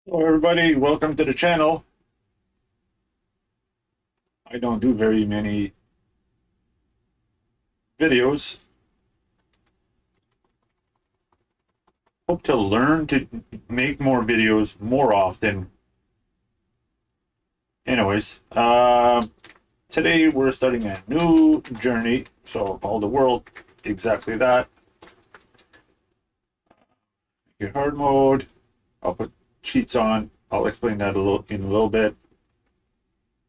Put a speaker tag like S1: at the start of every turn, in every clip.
S1: Hello everybody, welcome to the channel. I don't do very many videos. Hope to learn to make more videos more often. Anyways, today we're starting a new journey, so I'll call the world exactly that. Your hard mode, I'll put cheats on. I'll explain that in a little bit.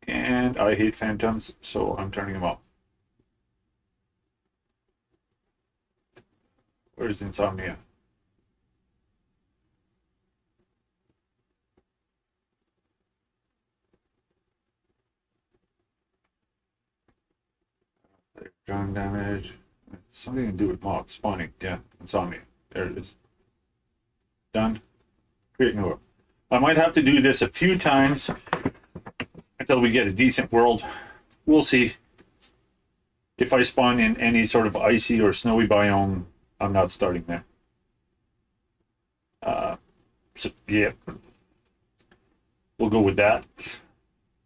S1: And I hate phantoms, so I'm turning them off. Where's insomnia? Ground damage. It's something to do with mob spawning. Yeah, insomnia. There it is. Done. Create new world. I might have to do this a few times until we get a decent world. We'll see. If I spawn in any sort of icy or snowy biome, I'm not starting there. So yeah, we'll go with that.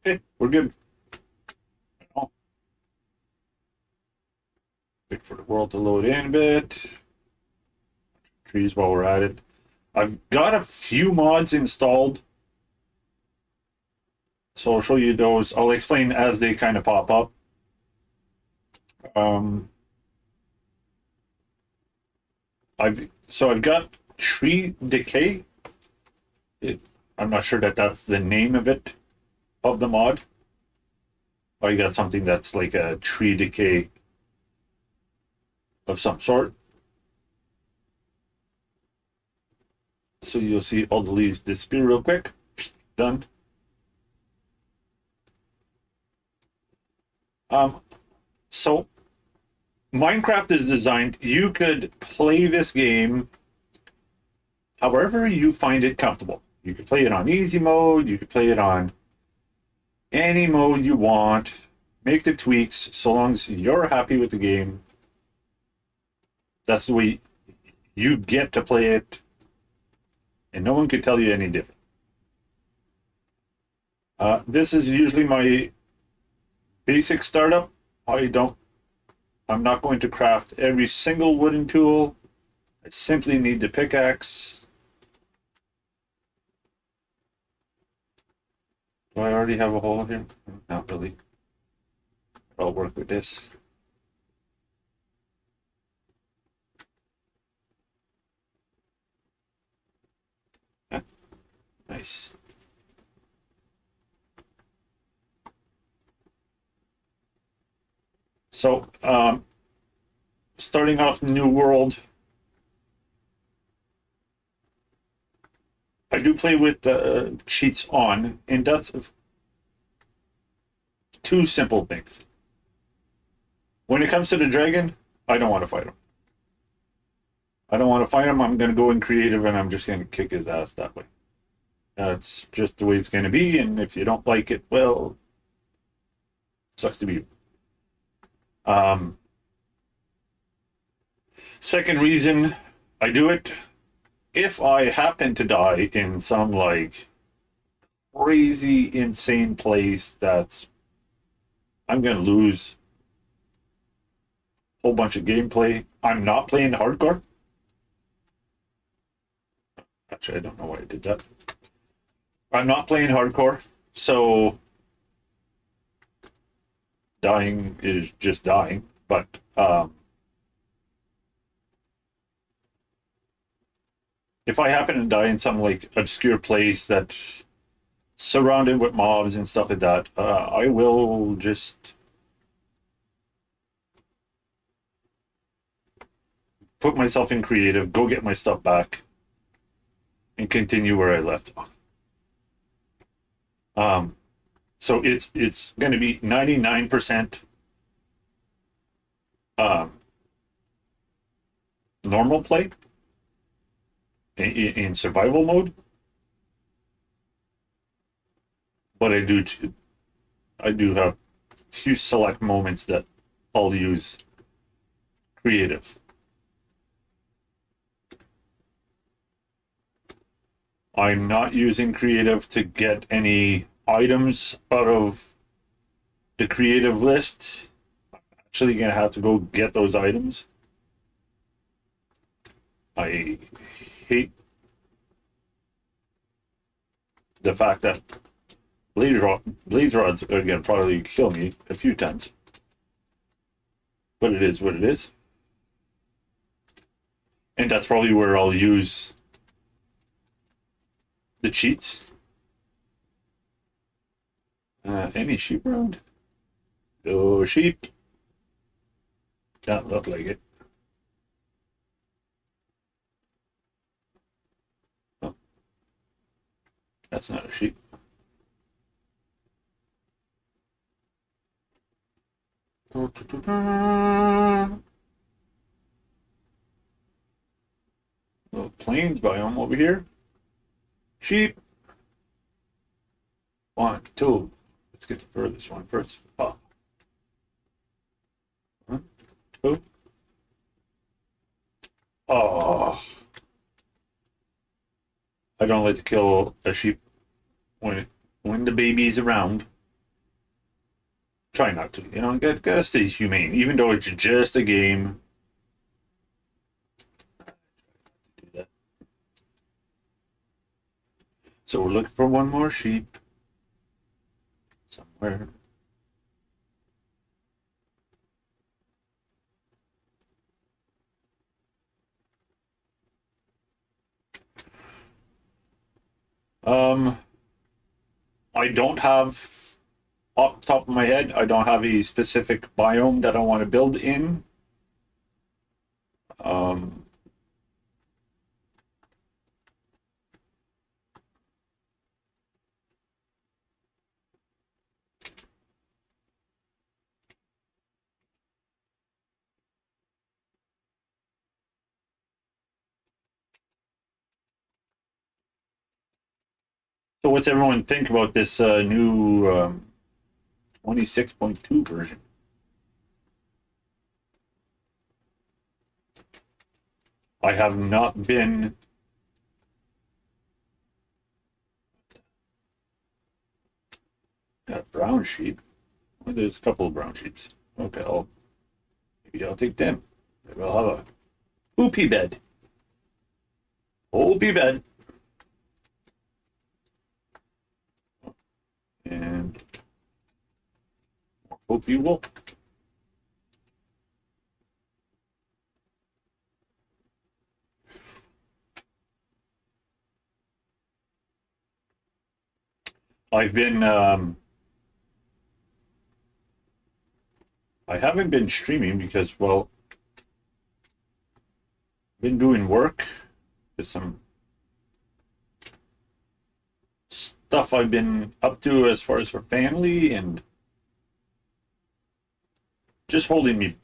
S1: Okay, we're good. Wait for the world to load in a bit. Trees while we're at it. I've got a few mods installed, so I'll show you those. I'll explain as they kind of pop up. I've got tree decay. I'm not sure that that's the name of it, of the mod. I got something that's like a tree decay of some sort. So you'll see all the leaves disappear real quick. Done. So Minecraft is designed, you could play this game however you find it comfortable. You could play it on easy mode, you could play it on any mode you want, make the tweaks, so long as you're happy with the game. That's the way you get to play it, and no one could tell you any different. This is usually my basic startup. I'm not going to craft every single wooden tool. I simply need the pickaxe. Do I already have a hole here? Not really. I'll work with this. Yeah. Nice. So, starting off New World, I do play with cheats on, and that's two simple things. When it comes to the dragon, I don't want to fight him. I don't want to fight him. I'm going to go in creative, and I'm just going to kick his ass that way. That's just the way it's going to be, and if you don't like it, well, sucks to be you. Second reason I do it, if I happen to die in some like crazy insane place that's I'm gonna lose a whole bunch of gameplay. I'm not playing hardcore. Actually, I don't know why I did that. I'm not playing hardcore, so dying is just dying. But if I happen to die in some like obscure place that's surrounded with mobs and stuff like that, I will just put myself in creative, go get my stuff back, and continue where I left off. So it's going to be 99% normal play in survival mode, but I do have a few select moments that I'll use creative. I'm not using creative to get any items out of the creative list. I'm actually gonna have to go get those items. I hate the fact that blaze rods are gonna probably kill me a few times. But it is what it is. And that's probably where I'll use the cheats. Any sheep around? Oh, sheep. Don't look like it. Oh, that's not a sheep. Little plains biome over here. Sheep. 1, 2. Let's get the furthest one first. Oh. 1, 2. Oh. I don't like to kill a sheep when the baby's around. Try not to. You know, gotta stay humane, even though it's just a game. Do that. So we're looking for one more sheep somewhere. I don't have, off the top of my head, I don't have a specific biome that I want to build in. So what's everyone think about this new 26.2 version? I have not been got a brown sheep. Well, there's a couple of brown sheeps. Okay, maybe I'll take them. Maybe I'll have a poopy bed. Poopy bed. And hope you will. I've been I haven't been streaming because, well, I've been doing work with some stuff I've been up to as far as for family and just holding me.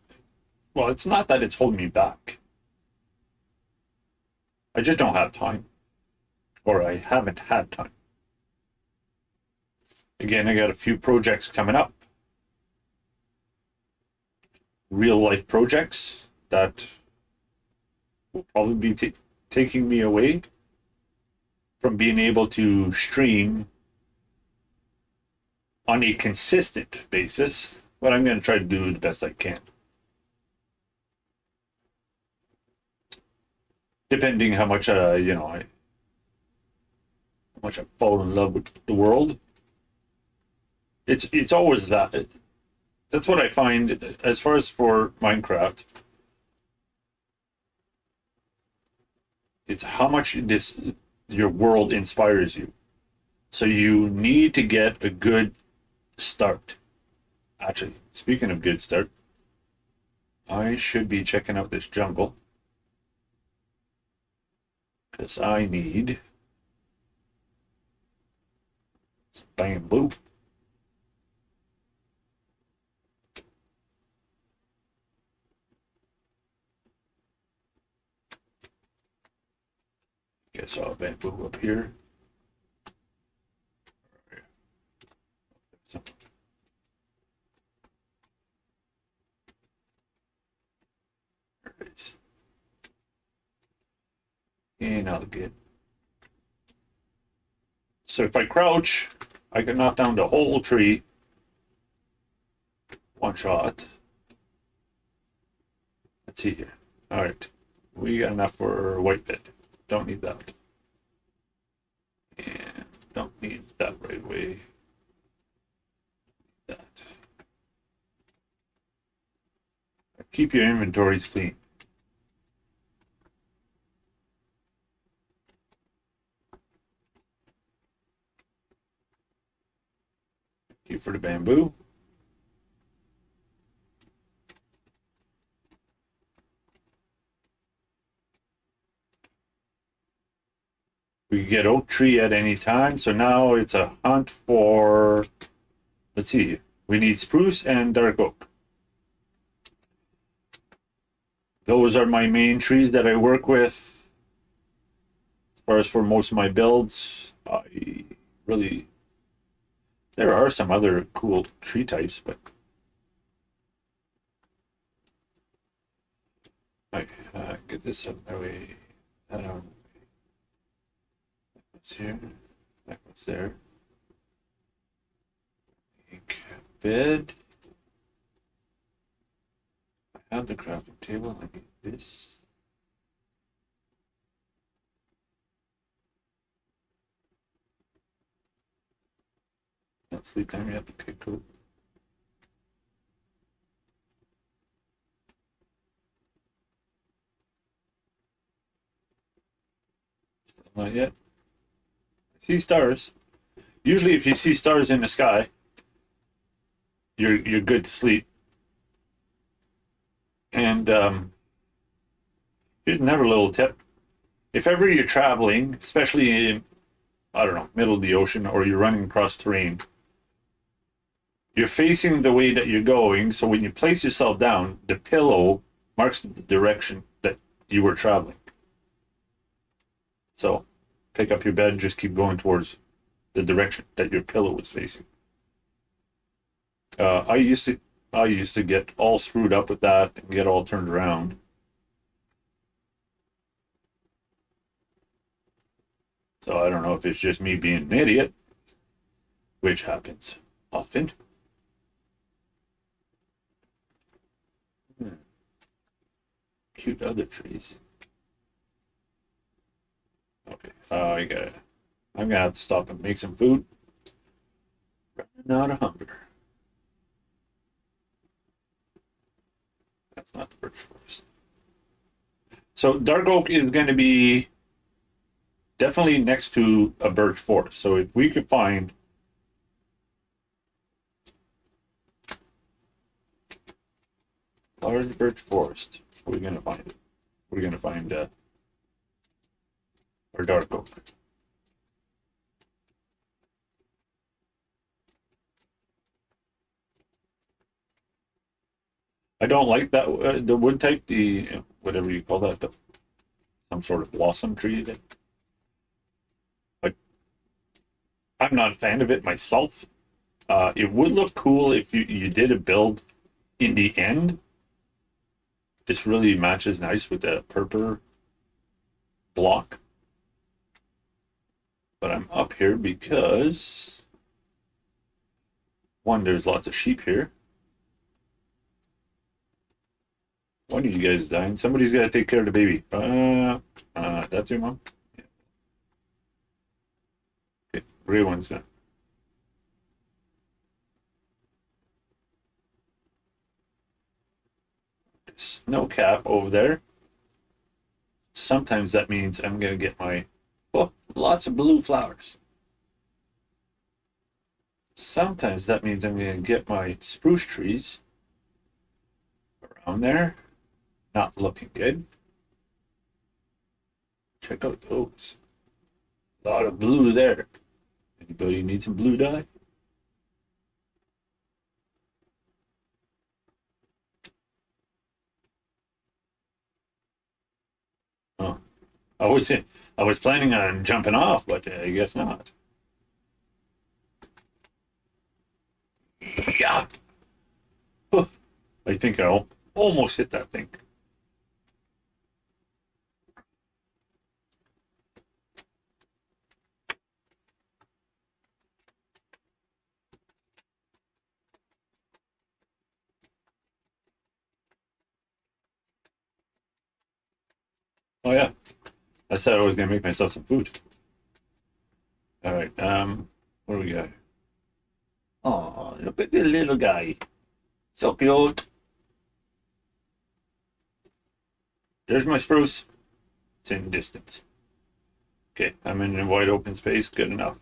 S1: Well, it's not that it's holding me back. I just don't have time, or I haven't had time. Again, I got a few projects coming up, real life projects that will probably be taking me away from being able to stream on a consistent basis, but I'm going to try to do the best I can. Depending how much, how much I fall in love with the world. It's always that. That's what I find as far as for Minecraft. It's how much your world inspires you. So you need to get a good start. Actually, speaking of good start, I should be checking out this jungle because I need some bamboo. Guess I'll bamboo up here. There it is. And I'll get So if I crouch, I can knock down the whole tree. One shot. Let's see here. All right. We got enough for white bit. Don't need that. And don't need that right away. That. Keep your inventories clean. Thank you for the bamboo. We can get oak tree at any time. So now it's a hunt for, let's see, we need spruce and dark oak. Those are my main trees that I work with. As far as for most of my builds, I really, there are some other cool tree types, but I get this out of my way. That out. That's here. That goes there. Make bed. I have the crafting table. I need this. Not sleep time yet. Okay, cool. Still not yet. I see stars. Usually, if you see stars in the sky, you're good to sleep. And here's another little tip: if ever you're traveling, especially in, I don't know, middle of the ocean, or you're running across terrain, you're facing the way that you're going. So when you place yourself down, the pillow marks the direction that you were traveling. So pick up your bed and just keep going towards the direction that your pillow was facing. I used to get all screwed up with that and get all turned around. So I don't know if it's just me being an idiot, which happens often. Cute other trees. Okay, I'm gonna have to stop and make some food. Running out of hunger. That's not the birch forest. So dark oak is going to be definitely next to a birch forest. So if we could find large birch forest, we're going to find it. We're going to find our dark oak. I don't like that the wood type, the whatever you call that, some sort of blossom tree. That, like, I'm not a fan of it myself. It would look cool if you did a build in the end. This really matches nice with the purple block. But I'm up here because one, there's lots of sheep here. One of you guys dying. Somebody's got to take care of the baby. That's your mom? Yeah. Okay, gray one's done. Snow cap over there. Sometimes that means I'm going to get my, oh, lots of blue flowers. Sometimes that means I'm going to get my spruce trees around there. Not looking good. Check out those. A lot of blue there. Anybody need some blue dye? Oh, I was planning on jumping off, but I guess not. Yeah. Oh, I think I almost hit that thing. Oh yeah, I said I was gonna make myself some food. All right. What do we got? Oh, look at the little guy. So cute. There's my spruce. It's in distance. Okay, I'm in a wide open space. Good enough.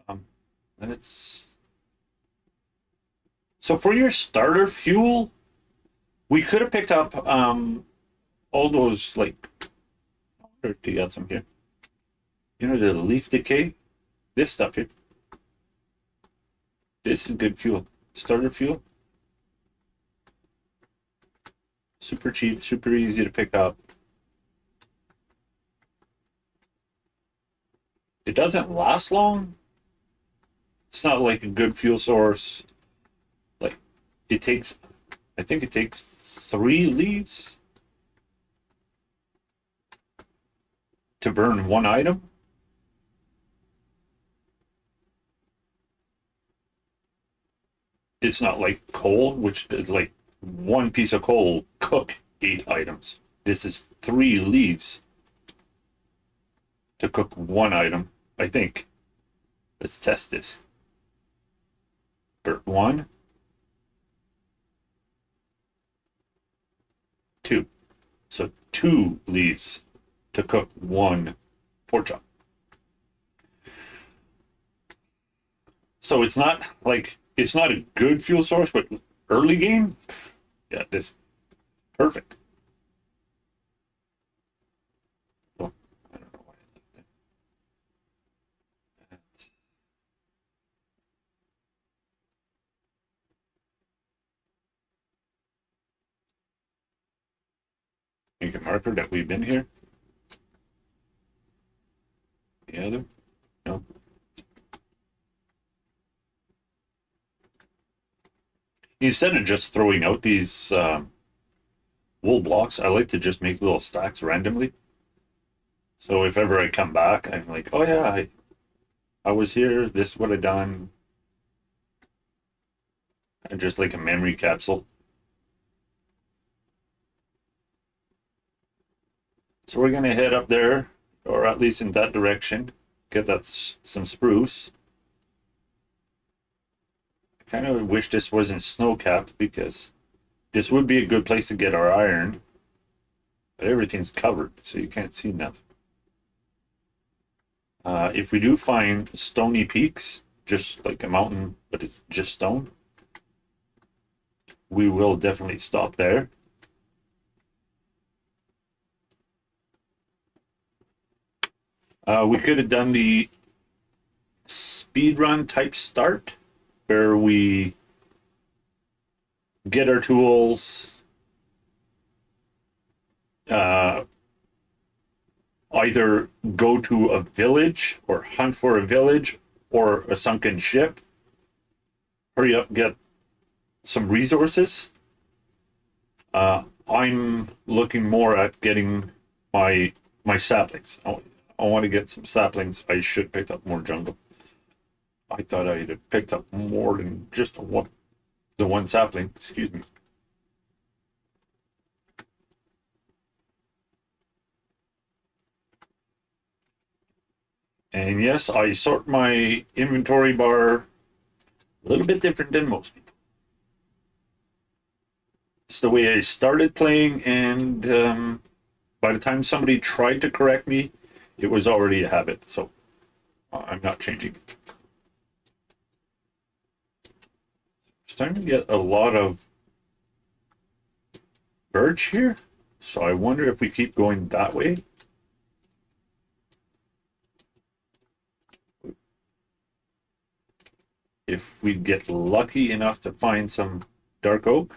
S1: Um, let's. So for your starter fuel, we could have picked up all those like. Or do you got some here? You know the leaf decay. This stuff here. This is good fuel. Starter fuel. Super cheap, super easy to pick up. It doesn't last long. It's not like a good fuel source. Like it takes, I think it takes 3 leaves to burn 1 item. It's not like coal, which like one piece of coal cook 8 items. This is 3 leaves to cook 1 item, I think. Let's test this. Burnt 1, 2. So 2 leaves to cook 1 pork chop. So it's not like it's not a good fuel source, but early game, yeah, this perfect. Oh, I don't know why I left that. Make a marker that we've been here. The other, no. Instead of just throwing out these wool blocks, I like to just make little stacks randomly. So if ever I come back, I'm like, oh yeah, I was here. This is what I done. And just like a memory capsule. So we're gonna head up there, or at least in that direction. Get that some spruce. I kind of wish this wasn't snow-capped because this would be a good place to get our iron. But everything's covered, so you can't see nothing. If we do find stony peaks, just like a mountain, but it's just stone, we will definitely stop there. We could have done the speed run type start where we get our tools, either go to a village or hunt for a village or a sunken ship. Hurry up, get some resources. I'm looking more at getting my saplings. I want to get some saplings. I should pick up more jungle. I thought I'd have picked up more than just the one sapling. Excuse me. And yes, I sort my inventory bar a little bit different than most people. It's the way I started playing, and by the time somebody tried to correct me, it was already a habit. So I'm not changing it. Starting to get a lot of birch here, so I wonder if we keep going that way. If we get lucky enough to find some dark oak.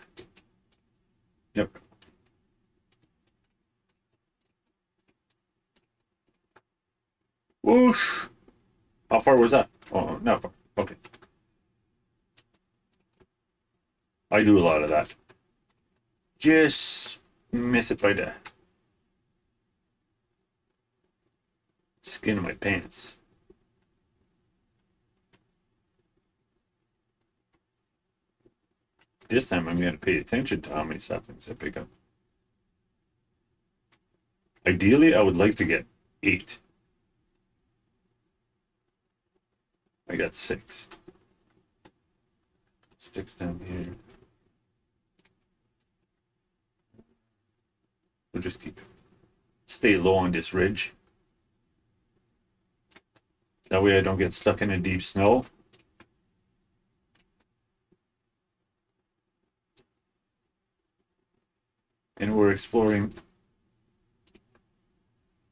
S1: Yep. Whoosh! How far was that? Oh, not far. Okay. I do a lot of that. Just miss it by the skin of my pants. This time I'm going to pay attention to how many saplings I pick up. Ideally, I would like to get 8. I got 6. Sticks down here. We'll just stay low on this ridge. That way I don't get stuck in a deep snow. And we're exploring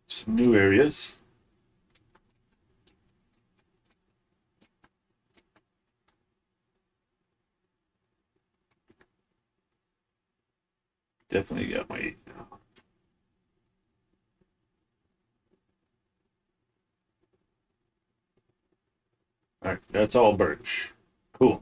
S1: some new areas. Definitely got my 8 now. All right, that's all birch. Cool.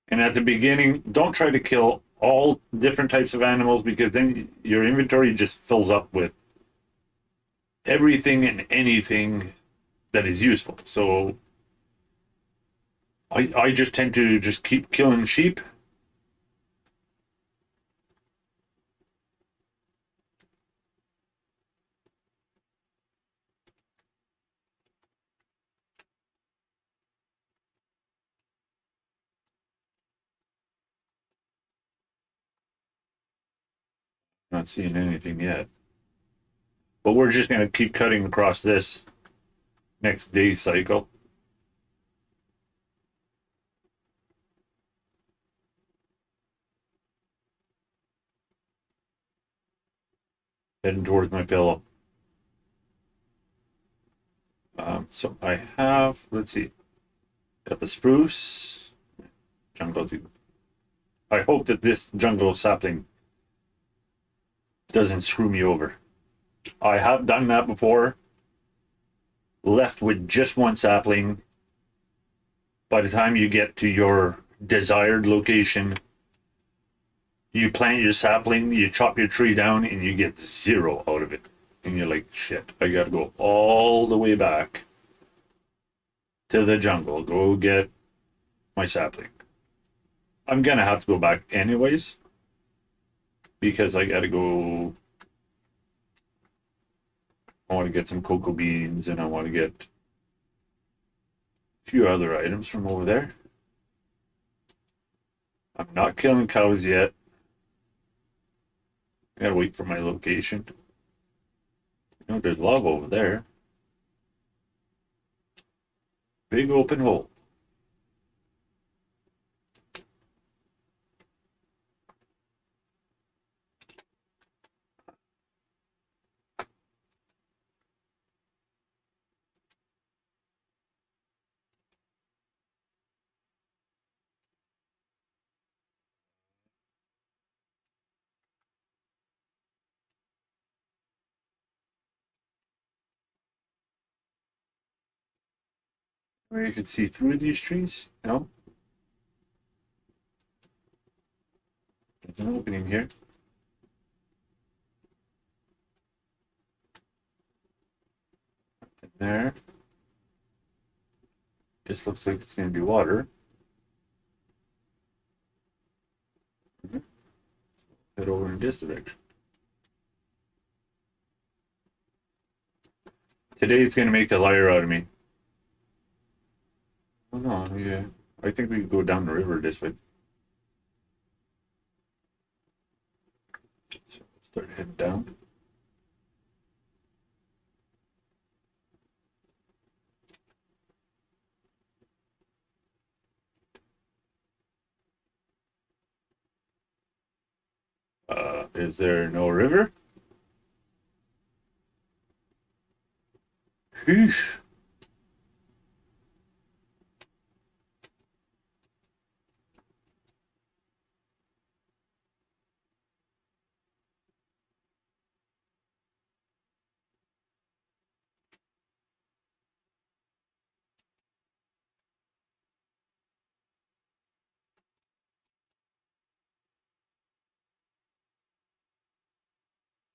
S1: And at the beginning, don't try to kill all different types of animals because then your inventory just fills up with everything and anything that is useful. So I just tend to just keep killing sheep. Not seeing anything yet. But we're just going to keep cutting across this next day cycle. Heading towards my pillow. So I have, let's see, got the spruce, jungle too. I hope that this jungle sapling doesn't screw me over. I have done that before. Left with just one sapling. By the time you get to your desired location, you plant your sapling, you chop your tree down, and you get 0 out of it. And you're like, shit, I gotta go all the way back to the jungle, go get my sapling. I'm gonna have to go back anyways, because I gotta go. I want to get some cocoa beans, and I want to get a few other items from over there. I'm not killing cows yet. I gotta wait for my location. You know, there's lava over there. Big open hole. Where you can see through these trees? No? There's an opening here. And there. This looks like it's going to be water. Head over in this direction. Today it's going to make a liar out of me. Oh no, yeah. I think we could go down the river this way. So start heading down. Is there no river? Sheesh.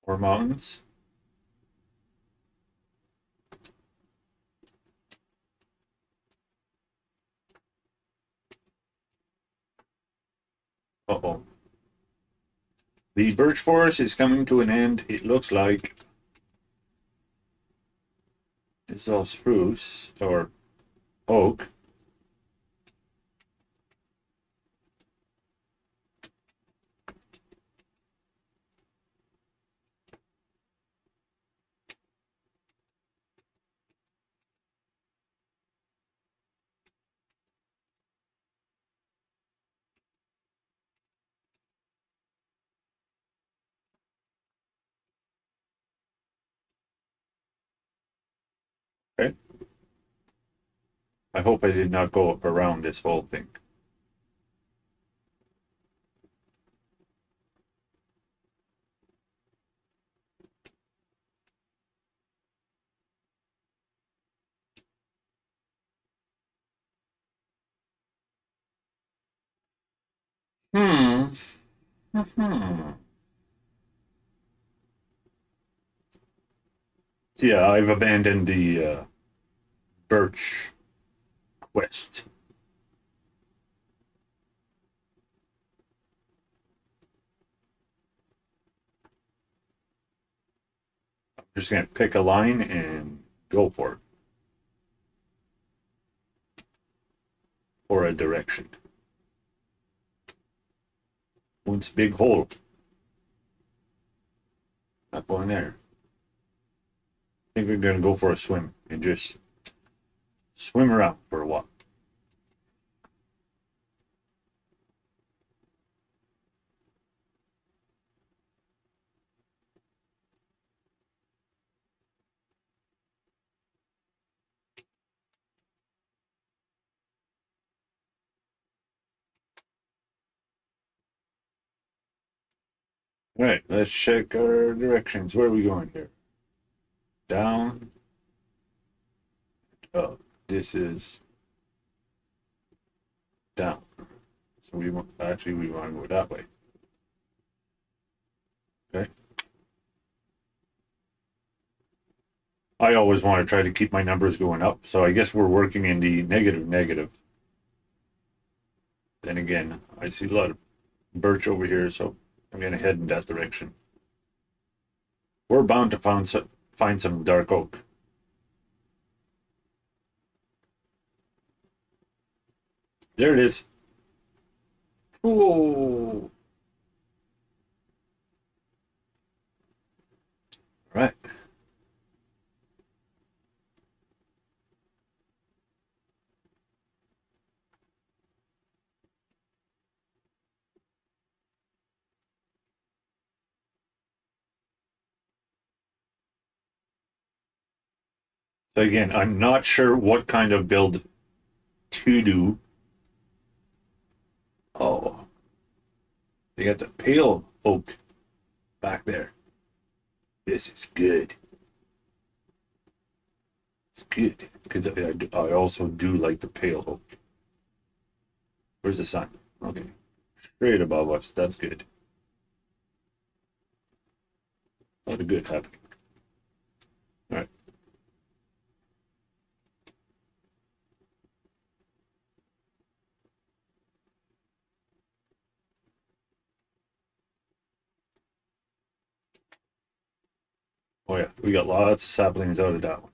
S1: Or mountains? Uh-oh. The birch forest is coming to an end. It looks like it's all spruce or oak. Okay. I hope I did not go around this whole thing. Hmm. Hmm. Yeah, I've abandoned the birch quest. I'm just gonna pick a line and go for it. Or a direction. Once big hole. Not going there. I think we're gonna go for a swim and just swim around for a while. All right, let's check our directions. Where are we going here? Down. Up. This is down. So we want actually we want to go that way. Okay. I always want to try to keep my numbers going up, so I guess we're working in the negative. Then again, I see a lot of birch over here, so I'm gonna head in that direction. We're bound to find some dark oak. There it is. Oh, right. So again, I'm not sure what kind of build to do. Oh, they got the pale oak back there. This is good. It's good because I also do like the pale oak. Where's the sun? Okay, straight above us. That's good. A lot of good happening. All right. Oh yeah, we got lots of saplings out of that one.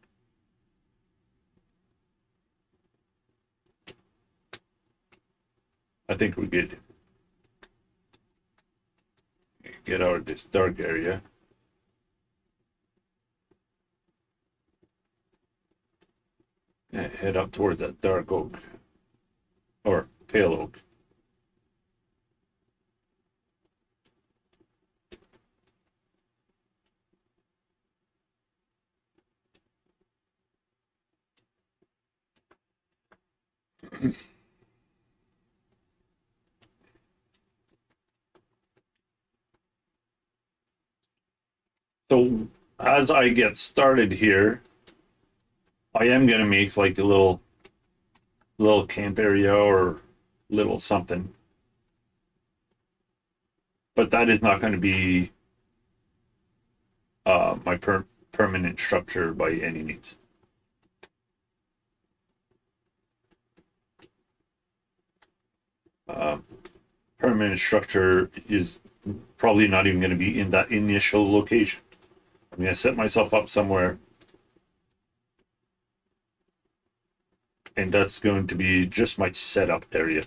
S1: I think we're good. Get out of this dark area. And head up towards that dark oak. Or pale oak. So as I get started here, I am gonna make like a little camp area or little something. But that is not going to be my permanent structure by any means. permanent structure is probably not even going to be in that initial location. I'm going to set myself up somewhere, and that's going to be just my setup area.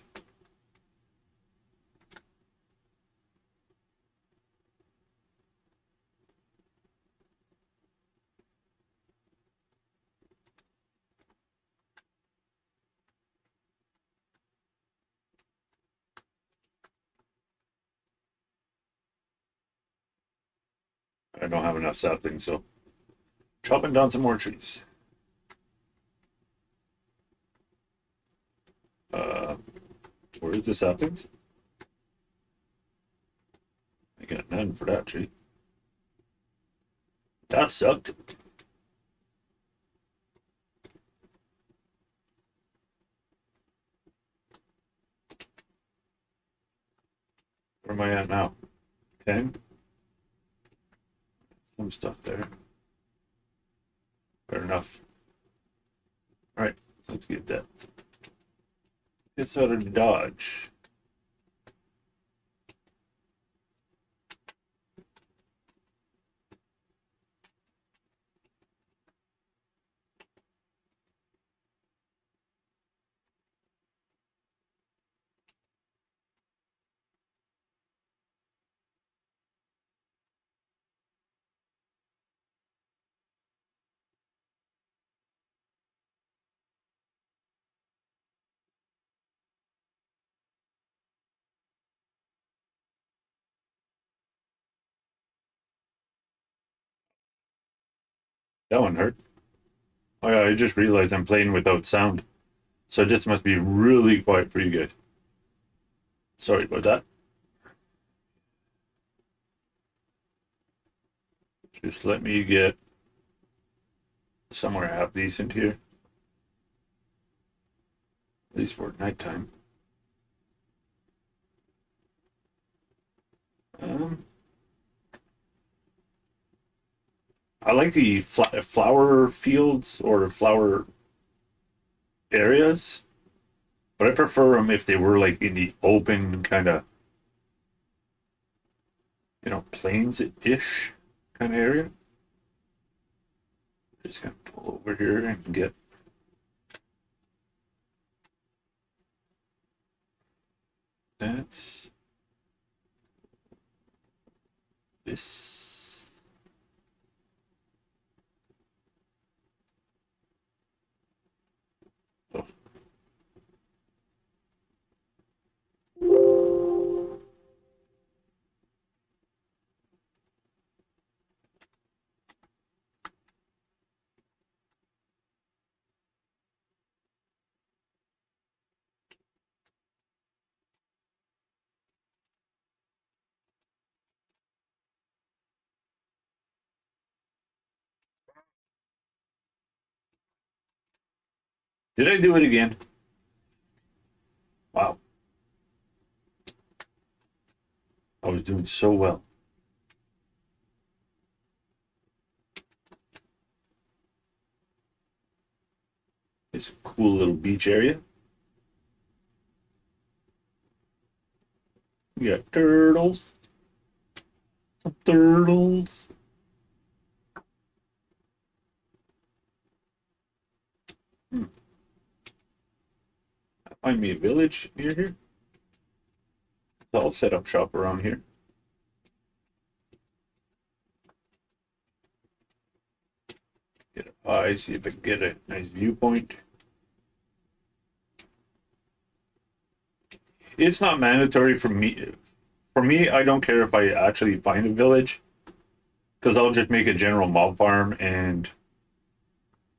S1: I don't have enough saplings, so chopping down some more trees. Where's the saplings? I got none for that tree. That sucked. Where am I at now? 10? Some stuff there. Fair enough. Alright, let's get that. It's out of Dodge. That one hurt. Oh yeah, I just realized I'm playing without sound. So this must be really quiet for you guys. Sorry about that. Just let me get somewhere half decent here. At least for nighttime. I like the flower fields or flower areas, but I prefer them if they were like in the open kind of, plains-ish kind of area. Just gonna pull over here and get that's this. Oh. Did I do it again? Wow. I was doing so well. It's a cool little beach area. We got turtles. Some turtles. Find me a village near here. So I'll set up shop around here. Get up high, see if I can get a nice viewpoint. It's not mandatory for me. For me, I don't care if I actually find a village, because I'll just make a general mob farm and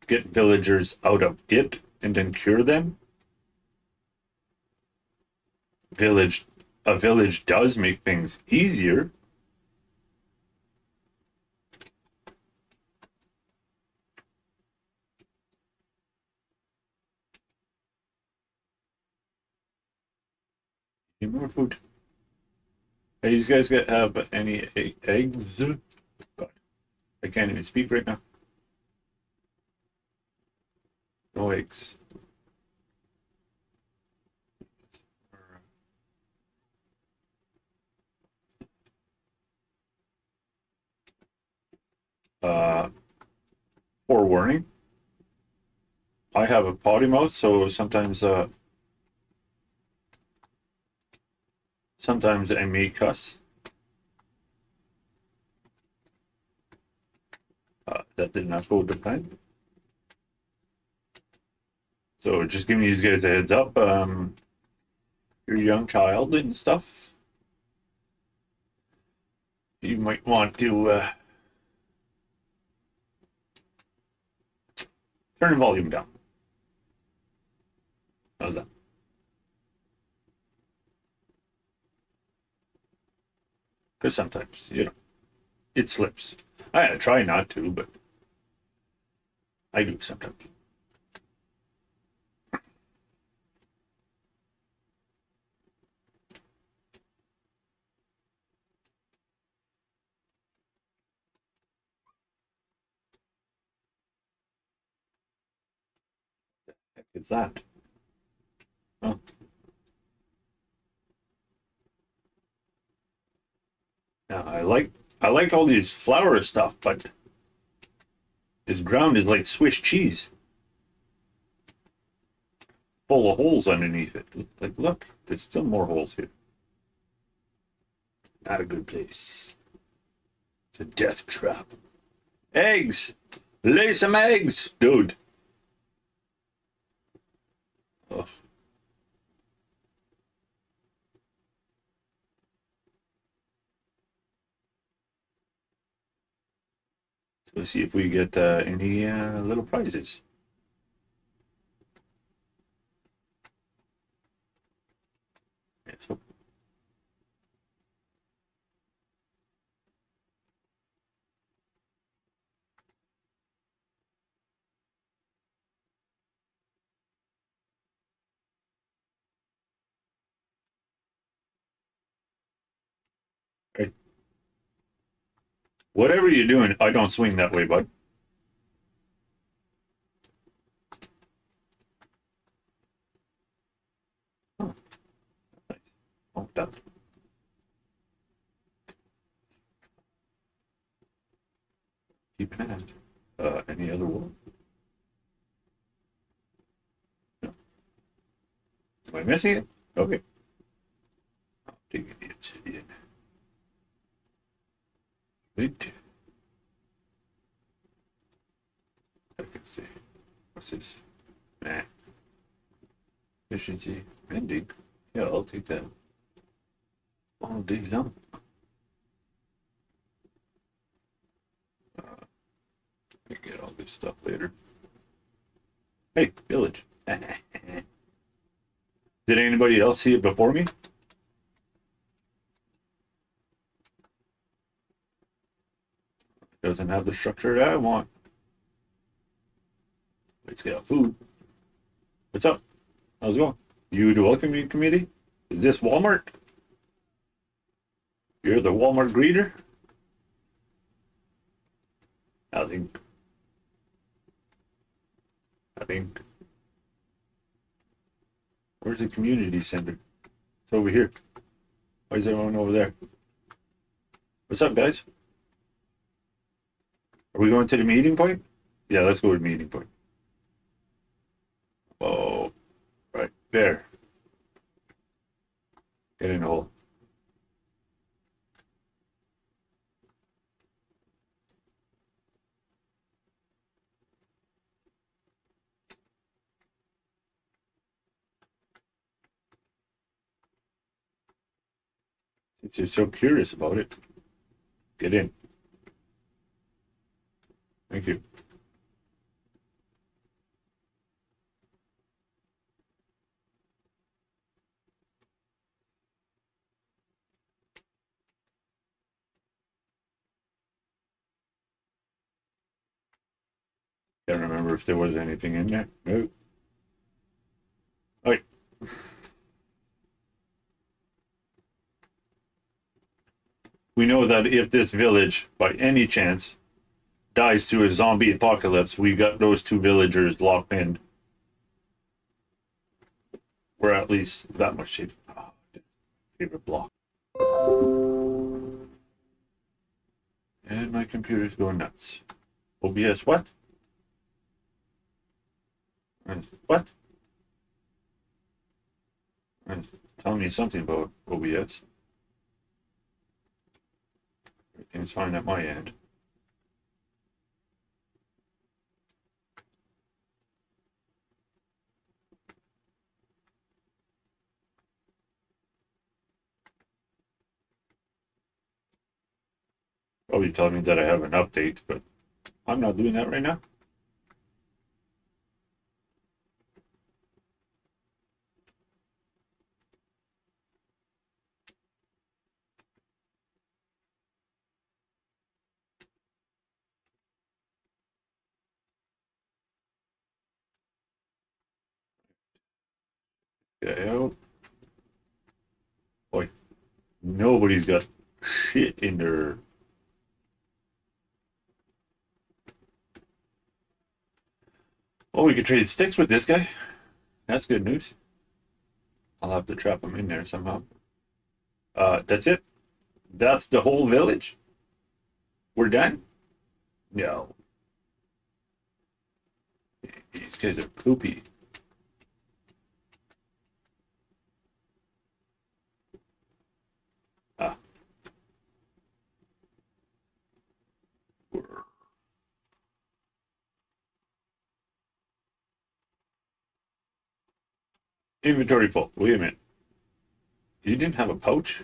S1: get villagers out of it and then cure them. A village does make things easier. Need more food. Hey, you guys have any eggs? God, I can't even speak right now. No eggs. Forewarning. I have a potty mouth, so sometimes I may cuss. That did not go to plan. So just giving you guys a heads up. You're a young child and stuff. You might want to turn the volume down. How's that? Because sometimes, it slips. I try not to, but I do sometimes. What the heck is that? Oh. Now I like all these flower stuff, but this ground is like Swiss cheese, full of holes underneath it. Like, look, there's still more holes here. Not a good place. It's a death trap. Eggs! Lay some eggs, dude. Ugh. So let's see if we get any little prizes. Yeah, so right. Whatever you're doing, I don't swing that way, bud. Oh, nice. Oh, done. Keep an eye. Any other one? No. Am I missing it? Okay. I'll take the obsidian. Wait. I can see. What's this? Nah. Efficiency. Mending. Yeah, I'll take that. All day long. I get all this stuff later. Hey, village. Did anybody else see it before me? Doesn't have the structure that I want. Let's get food. What's up? How's it going? You the welcoming committee? Is this Walmart? You're the Walmart greeter? I think. Where's the community center? It's over here. Why is everyone over there? What's up, guys? Are we going to the meeting point? Yeah, let's go to the meeting point. Oh, right there. Get in the hole. Since you're so curious about it, get in. Thank you. Can't remember if there was anything in there. No. Right. We know that if this village, by any chance, dies to a zombie apocalypse, we got those two villagers locked in. We're at least that much safe. Oh, favorite block. And my computer's going nuts. OBS what? What? Tell me something about OBS. Everything's fine at my end. Probably telling me that I have an update, but I'm not doing that right now. Get out. Boy, nobody's got shit in their. Oh, we could trade sticks with this guy. That's good news. I'll have to trap him in there somehow. That's it. That's the whole village. We're done. No, these guys are poopy. Ah, inventory full. Wait a minute. You didn't have a pouch?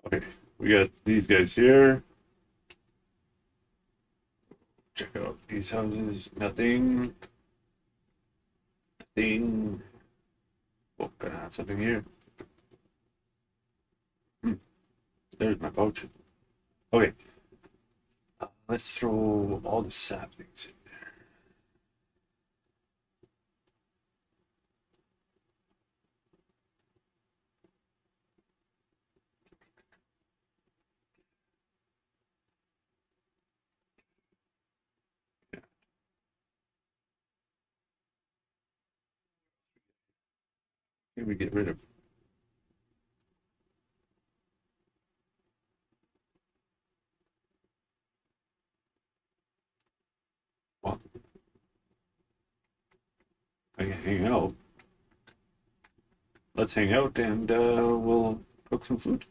S1: Okay, we got these guys here. Check out these houses. Nothing. Nothing. Oh, gonna have something here. Hmm, there's my pouch. Okay, let's throw all the saplings in. Here we get rid of. Well, I can hang out. Let's hang out and we'll cook some food.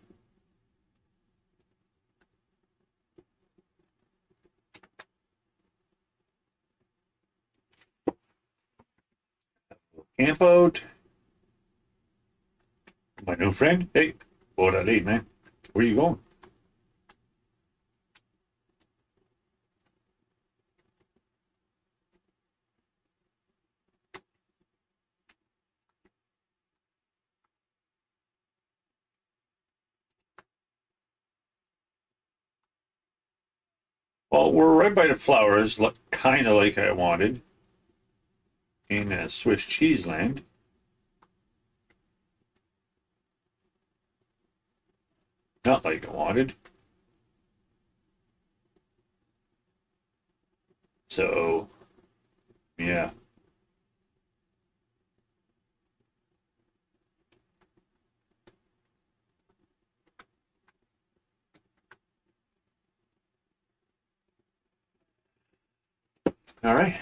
S1: Camp out. My new friend. Hey, orale, man. Where are you going? Well, we're right by the flowers, look kind of like I wanted in Swiss cheese land. Not like I wanted. So, yeah. All right.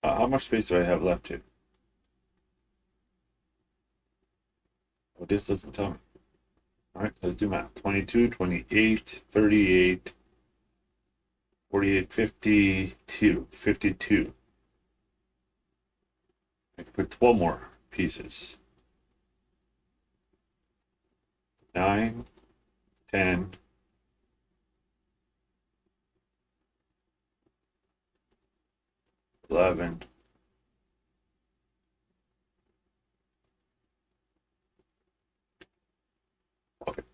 S1: How much space do I have left here? Well, this doesn't tell me. All right, let's do math. 22, 28, 38, 48, 52, 52. I can put 12 more pieces. 9, 10, 11,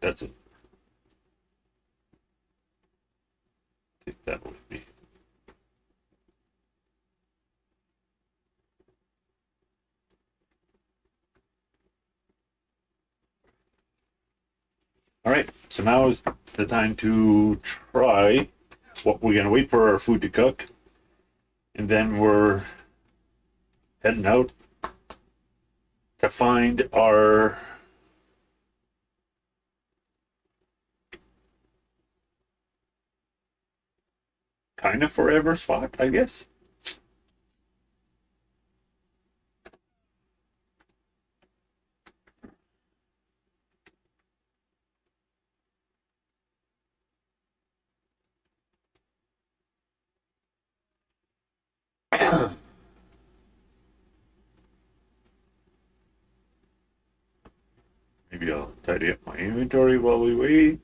S1: That's it. Take that with me. All right, so now is the time to try what we're gonna wait for our food to cook, and then we're heading out to find our kind of forever spot, I guess. Maybe I'll tidy up my inventory while we wait.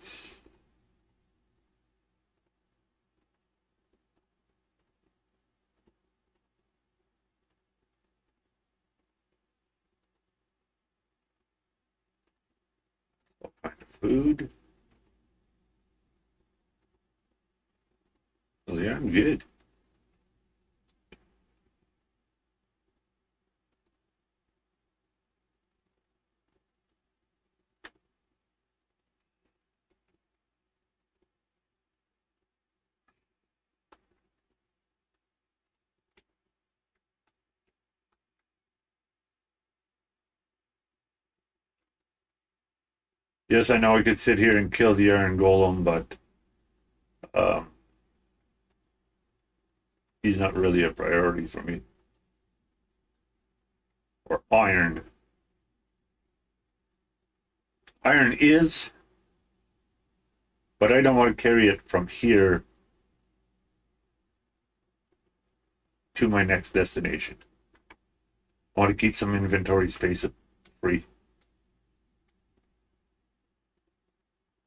S1: What kind of food? Oh yeah, I'm good. Yes, I know I could sit here and kill the Iron Golem, but um, he's not really a priority for me. Or iron. Iron is, but I don't want to carry it from here to my next destination. I want to keep some inventory space free.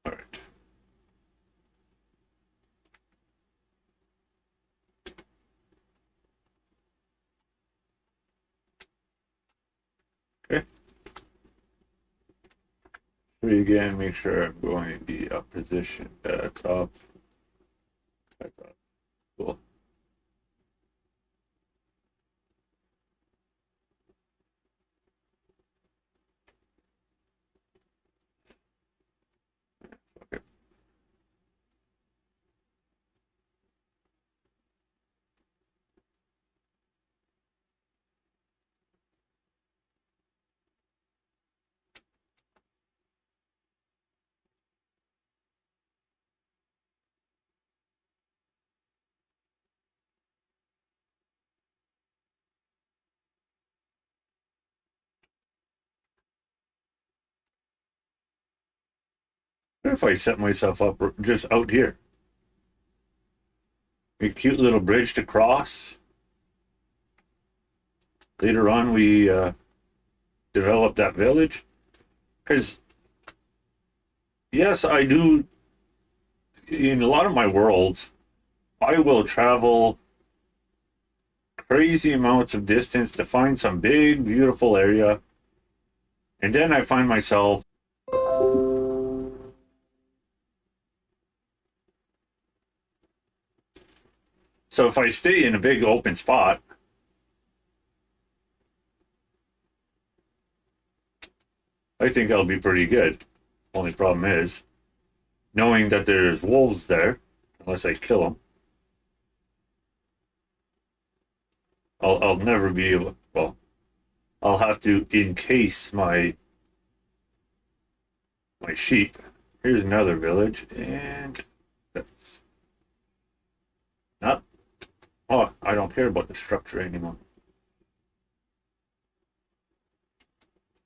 S1: All right. Okay. Free again. Make sure I'm going the up position top. Cool. Okay. What if I set myself up just out here? A cute little bridge to cross. Later on, we develop that village. Because, yes, I do. In a lot of my worlds, I will travel crazy amounts of distance to find some big, beautiful area. And then I find myself. So if I stay in a big open spot, I think I'll be pretty good. Only problem is knowing that there's wolves there, unless I kill them. I'll never be able. Well, I'll have to encase my sheep. Here's another village, and that's not. Oh, I don't care about the structure anymore.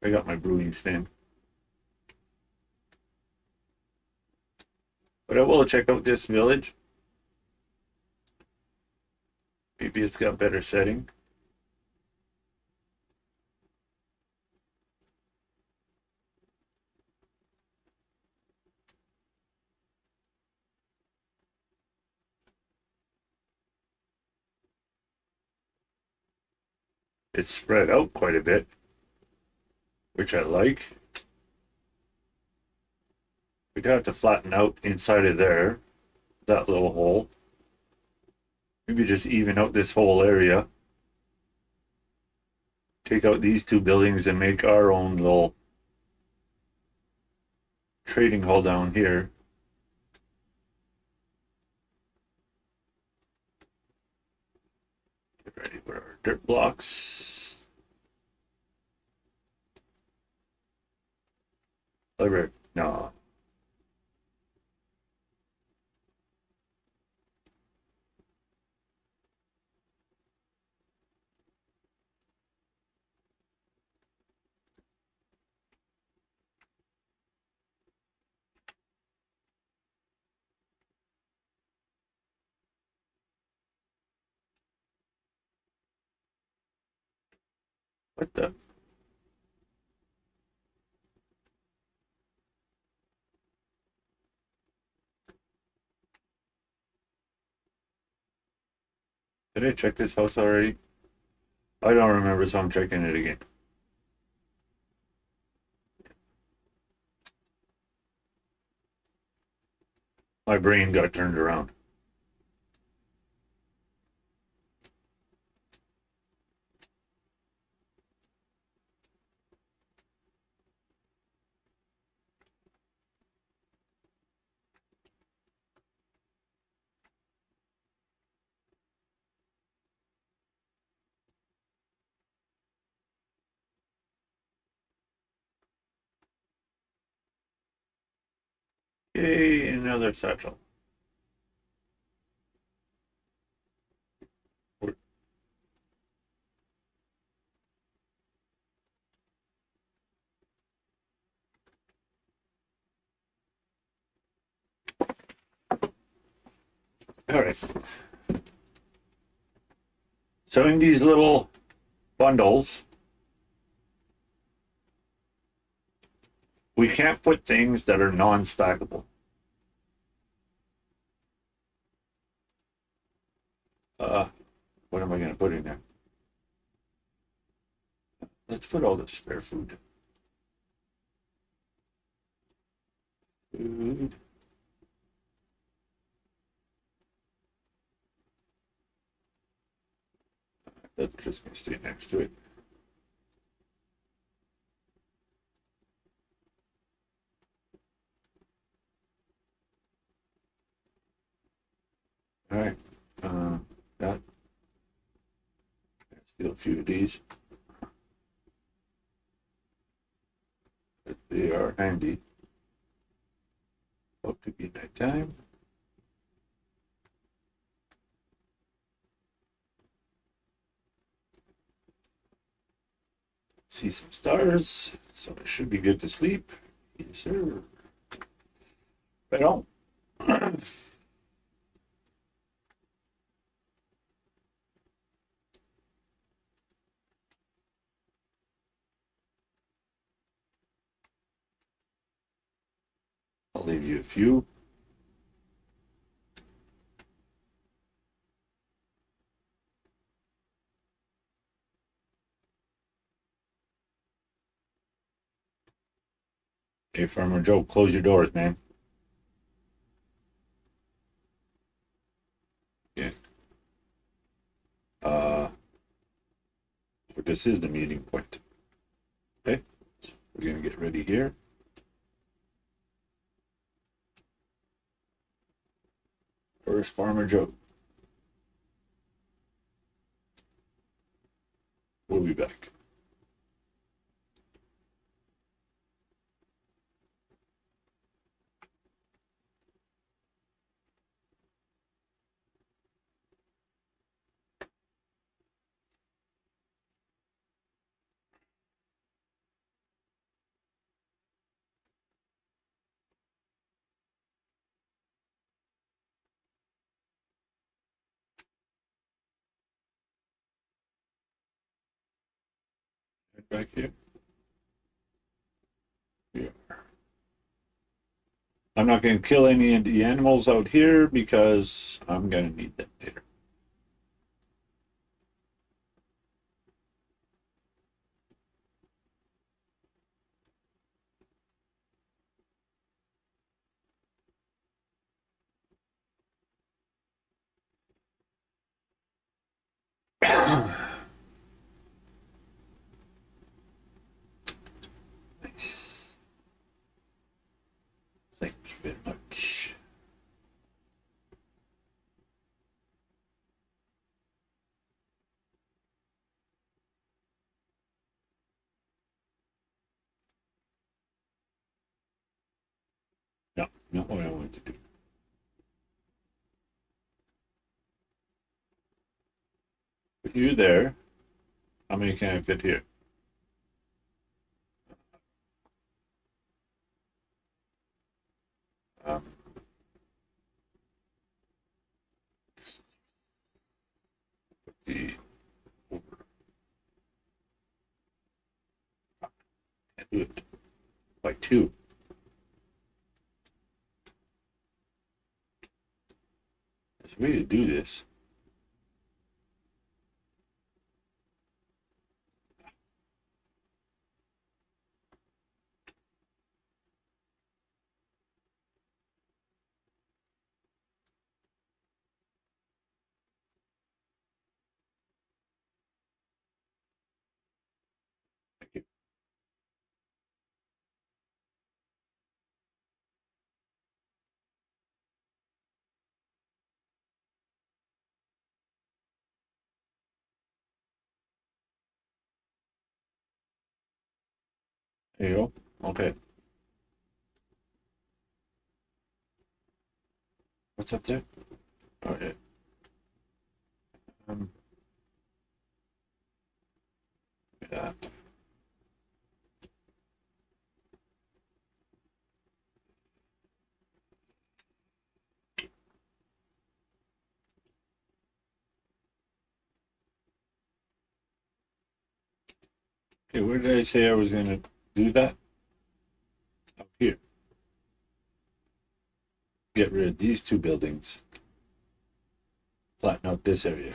S1: I got my brewing stand. But I will check out this village. Maybe it's got better setting. It's spread out quite a bit, which I like. We'd have to flatten out inside of there, that little hole. Maybe just even out this whole area. Take out these two buildings and make our own little trading hall down here. Get ready for our dirt blocks. Library. No. What the? Did I check this house already? I don't remember, so I'm checking it again. My brain got turned around. Yay, another satchel. All right. So in these little bundles, we can't put things that are non-stackable. What am I going to put in there? Let's put all the spare food. Food. That's just going to stay next to it. All right. That. Let's steal a few of these. But they are handy. About to be nighttime. See some stars, so it should be good to sleep. Yes, sir. Right on. I'll leave you a few. Hey, Farmer Joe, close your doors, man. Yeah. But this is the meeting point. Okay, so we're gonna get ready here. First, Farmer Joe. We'll be back. Right back here. Yeah. I'm not going to kill any of the animals out here because I'm going to need them later. Not what I wanted to do. Put you there. How many can I fit here? Um, the can't do it by two. There's a way to do this. Thank you. There you go. Okay. What's up there? Okay. Um, that. Okay, where did I say I was gonna do that? Up here. Get rid of these two buildings. Flatten out this area.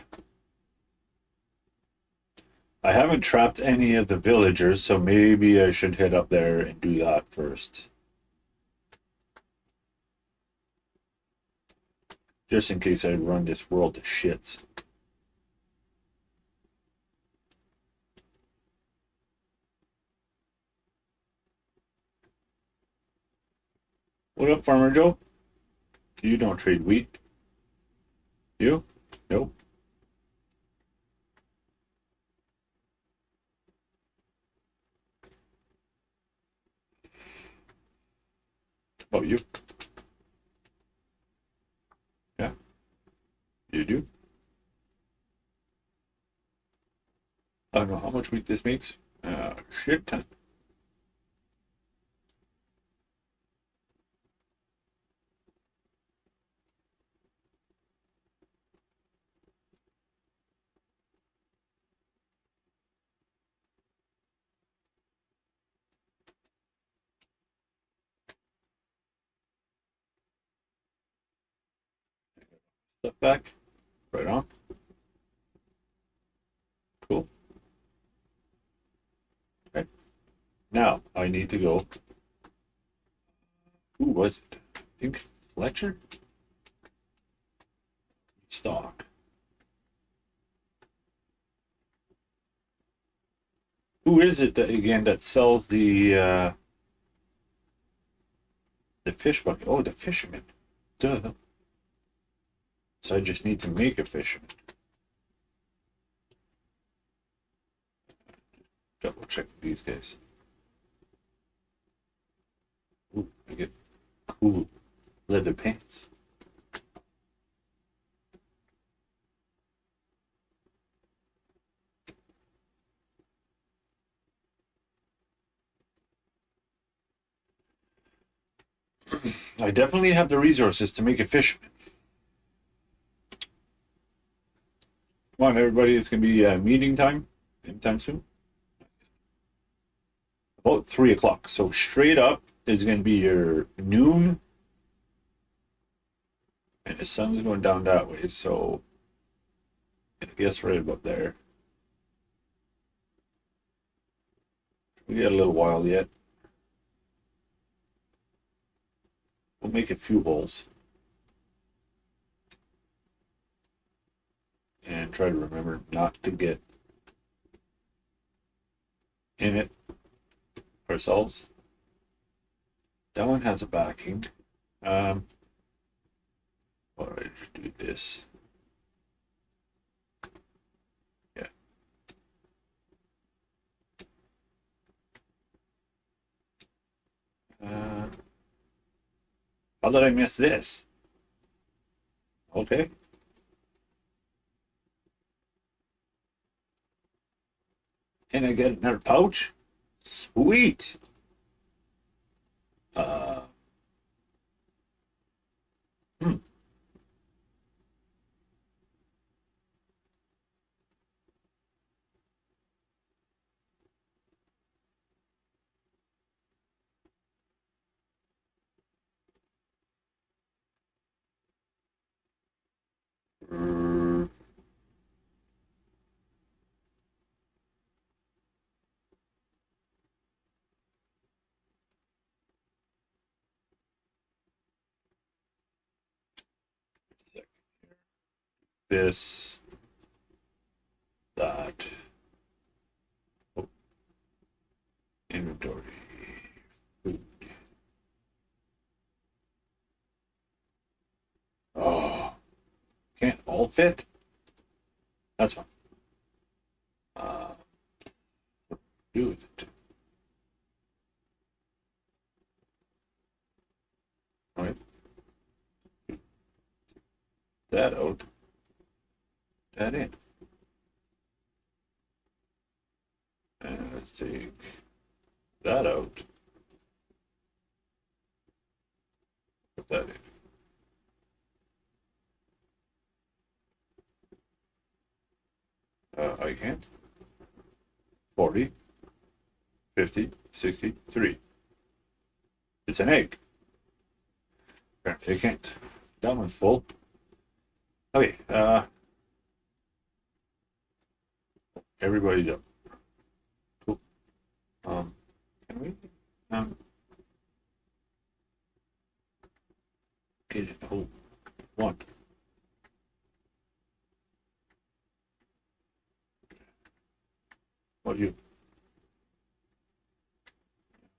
S1: I haven't trapped any of the villagers, so maybe I should head up there and do that first. Just in case I run this world to shits. What up, Farmer Joe? You don't trade wheat. You? Nope. Oh, you? Yeah, you do. I don't know how much wheat this makes. Shit ton. Step back. Right on. Cool. Okay. Now I need to go. Who was it? I think Fletcher? Stock. Who is it that again that sells the fish bucket? Oh, the fisherman. Duh. So I just need to make a fisherman. Double check these guys. Ooh, I get cool leather pants. I definitely have the resources to make a fisherman. Come on, everybody! It's gonna be meeting time anytime soon. About 3 o'clock. So straight up is gonna be your noon, and the sun's going down that way. So I guess right about there. We got a little while yet. We'll make a few holes and try to remember not to get in it ourselves. That one has a backing. What do I do this? Yeah. How did I miss this? Okay. And I get another pouch? Sweet. Uh, hmm. Mm, this, that. Oh, inventory. Food. Oh, can't all fit? That's fine. What to do with it? All right. That out. That in. And let's take that out. Put that in. I can't. 40, 50, 63. It's an egg. Apparently I can't. That one's full. Okay, everybody's up. Cool. Can we get it? Oh, one. What do you?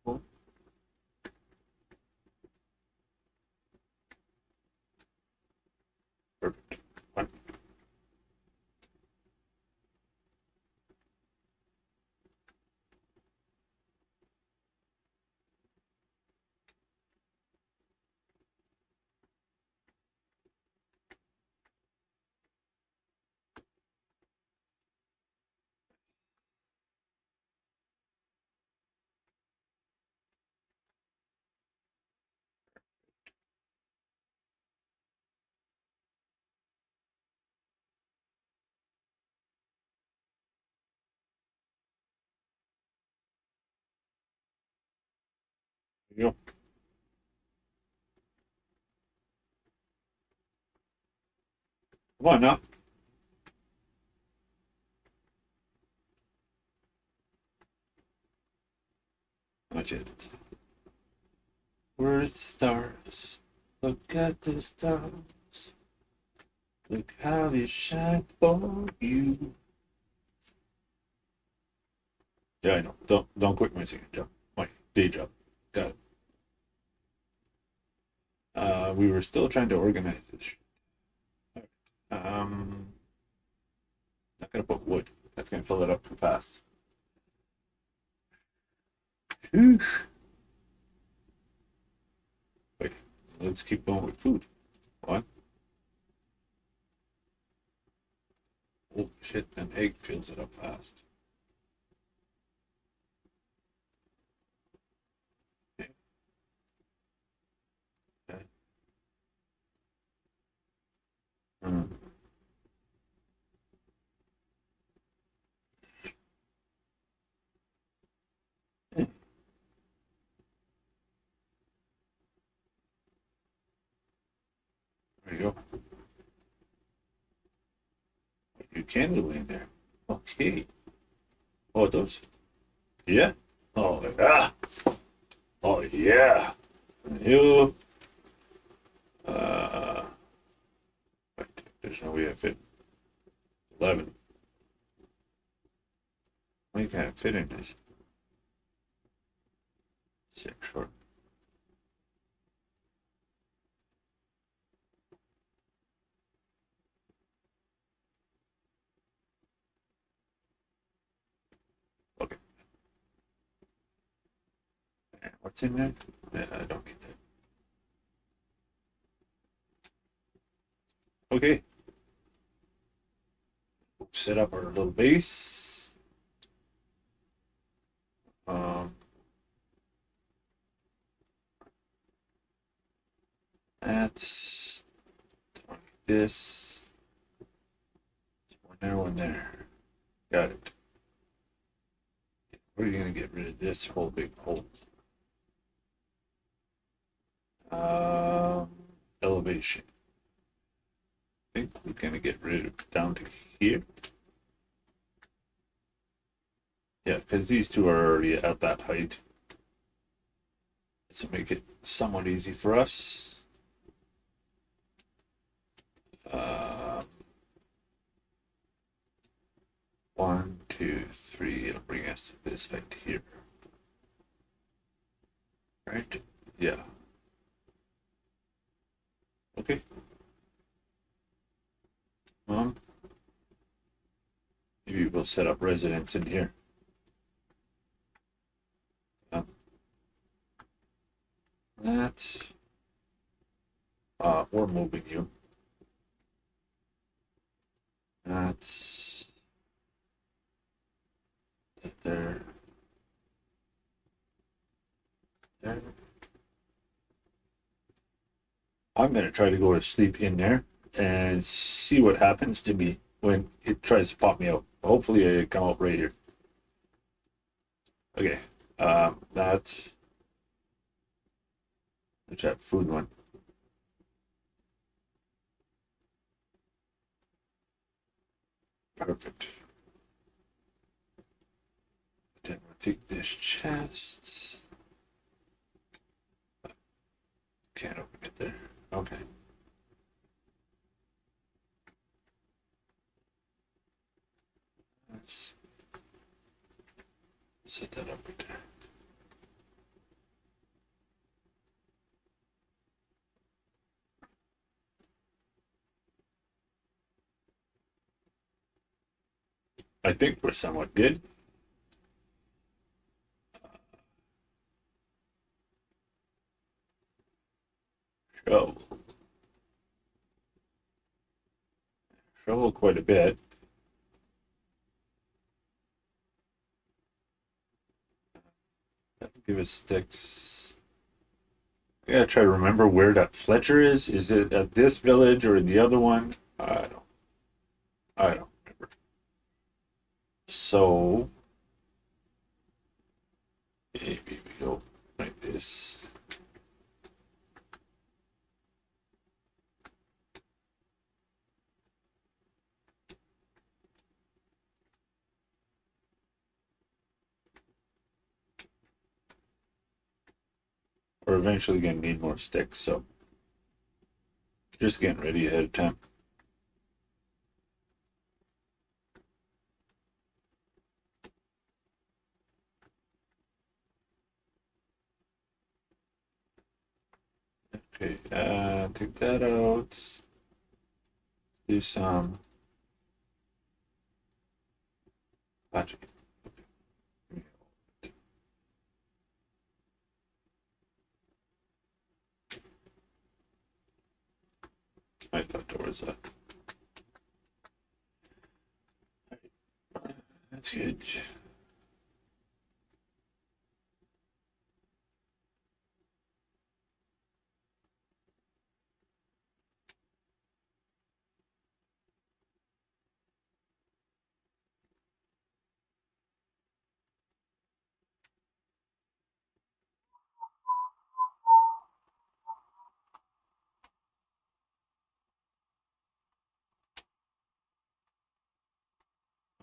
S1: Oh, perfect. One. There you go. Come on now. Not yet. Where's the stars? Look at the stars. Look how they shine for you. Yeah, I know. Don't quit my second job. My day job. Got it. We were still trying to organize this. Um, not gonna put wood. That's gonna fill it up too fast. Wait, let's keep going with food. What? Oh shit! An egg fills it up fast. Okay. Okay. Mm. There you go. You can do in there. Okay. Oh, it does. Yeah. Oh yeah. Oh yeah. You. Uh. Wait, there's no way I fit 11. Why you can't fit in this? 6 short. Okay. And what's in there? I don't need that. Okay. Set up our little base. Um, that's this. One there, one there. Got it. We're gonna get rid of this whole big hole. Um, Elevation. I think we're gonna get rid of it down to here. Yeah, because these two are already at that height. So make it somewhat easy for us. Um, 1, 2, 3. It'll bring us to this height here. Right? Yeah. Okay. Maybe we'll set up residence in here. That. We're moving you. That's there. There. I'm gonna try to go to sleep in there and see what happens to me when it tries to pop me out. Hopefully I come out right here. Okay. That. Which that food one? Perfect. Then we'll take this chest. Can't open it there. Okay. Let's set that up right there. I think we're somewhat good. Shovel. Shovel quite a bit. Give us sticks. I gotta try to remember where that Fletcher is. Is it at this village or in the other one? I don't remember. So maybe we go like this. We're eventually gonna need more sticks, so just getting ready ahead of time. Okay, take that out. Do some magic. I thought there was a. That's good.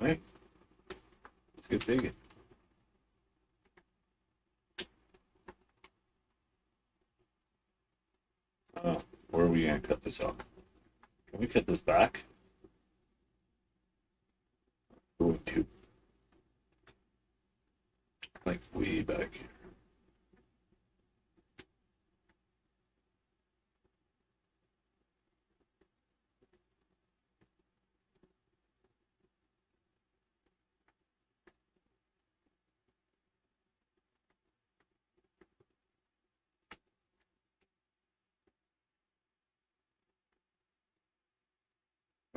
S1: All right, let's get digging. Where are we gonna cut this off? Can we cut this back? Going to like way back here.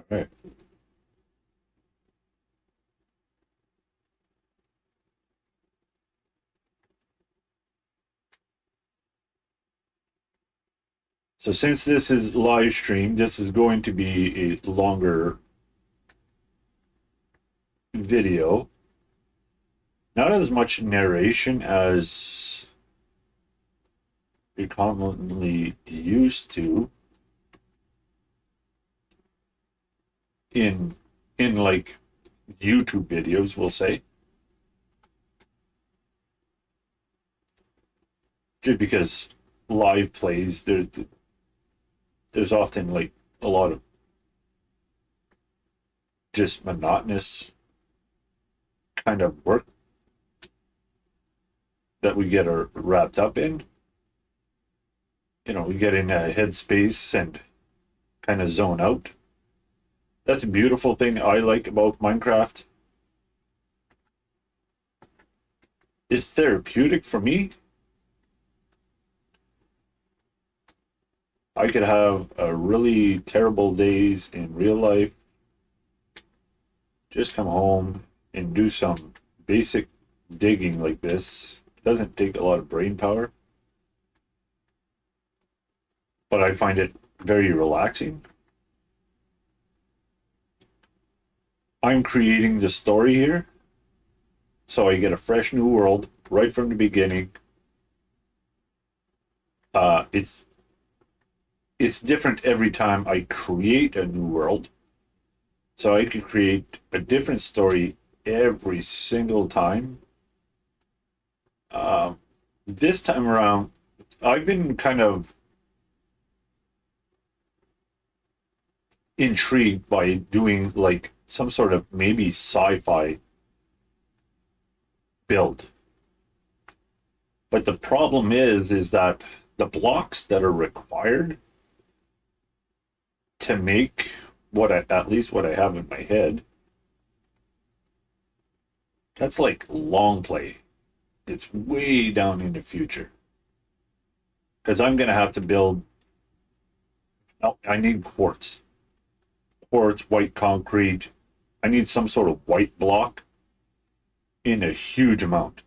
S1: right. So since this is live stream, this is going to be a longer video. Not as much narration as you're commonly used to in like YouTube videos, we'll say. Just because live plays, there's often like a lot of just monotonous kind of work that we get wrapped up in. You know, we get in a headspace and kind of zone out. That's a beautiful thing I like about Minecraft. It's therapeutic for me. I could have a really terrible days in real life, just come home and do some basic digging like this. It doesn't take a lot of brain power, but I find it very relaxing. I'm creating the story here, so I get a fresh new world right from the beginning. It's different every time I create a new world. So I could create a different story every single time. This time around, I've been kind of intrigued by doing like some sort of maybe sci-fi build. But the problem is that the blocks that are required to make at least what I have in my head, that's like long play. It's way down in the future. Because I'm going to have to build, oh, I need quartz. Quartz, white concrete. I need some sort of white block in a huge amount.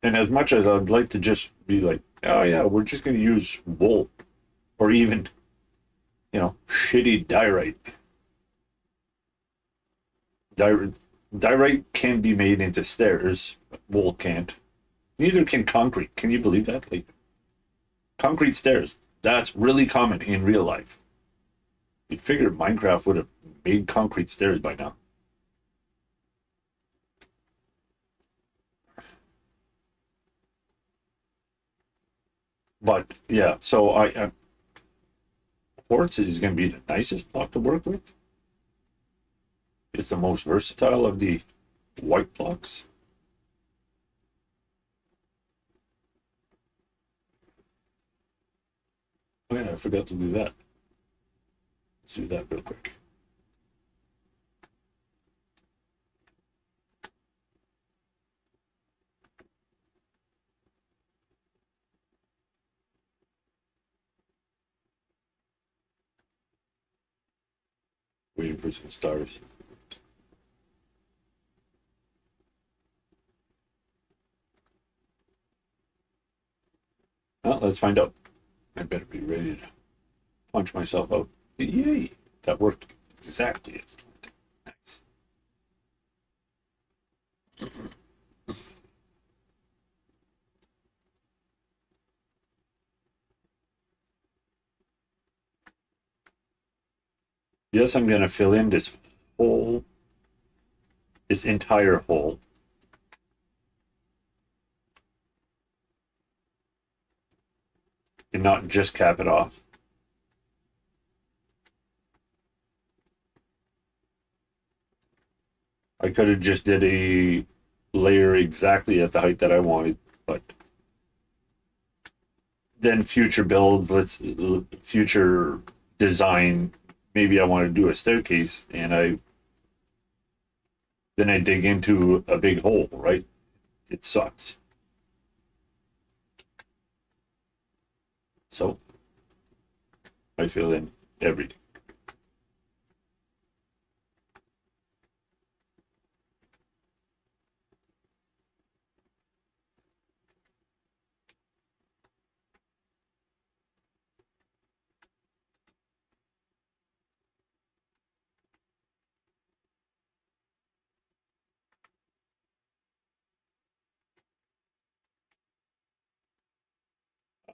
S1: And as much as I'd like to just be like, oh yeah, we're just going to use wool or even, you know, shitty diorite. Diorite can be made into stairs, but wool can't. Neither can concrete. Can you believe that? Like, concrete stairs, that's really common in real life. You'd figure Minecraft would have made concrete stairs by now. But yeah, so quartz is going to be the nicest block to work with. It's the most versatile of the white blocks. Oh yeah, I forgot to do that. Let's do that real quick. Waiting for some stars. Well, let's find out. I better be ready to punch myself out. Yay! That worked exactly as planned. Nice. Yes, I'm going to fill in this hole, this entire hole. And not just cap it off. I could have just did a layer exactly at the height that I wanted, but then future builds, future design, maybe I want to do a staircase and then I dig into a big hole, right? It sucks. So I fill in everything.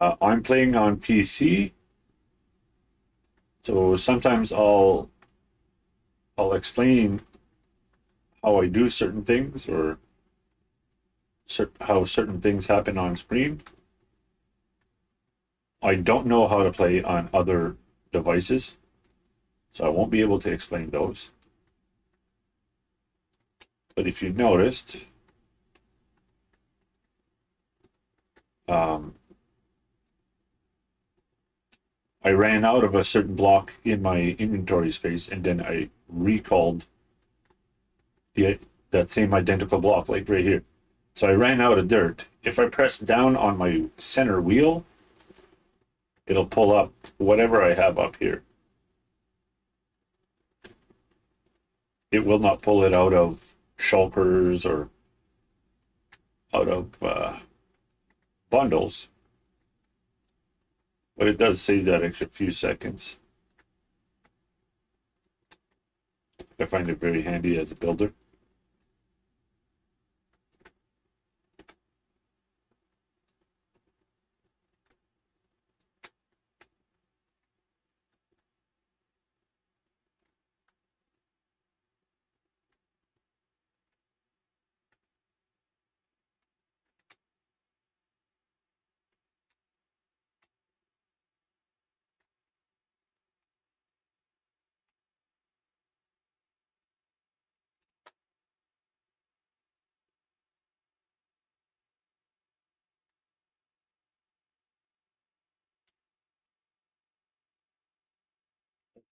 S1: I'm playing on PC, so sometimes I'll explain how I do certain things or how certain things happen on screen. I don't know how to play on other devices, so I won't be able to explain those. But if you noticed, um, I ran out of a certain block in my inventory space, and then I recalled the that same identical block, like right here. So I ran out of dirt. If I press down on my center wheel, it'll pull up whatever I have up here. It will not pull it out of shulkers or out of bundles, but it does save that extra few seconds. I find it very handy as a builder.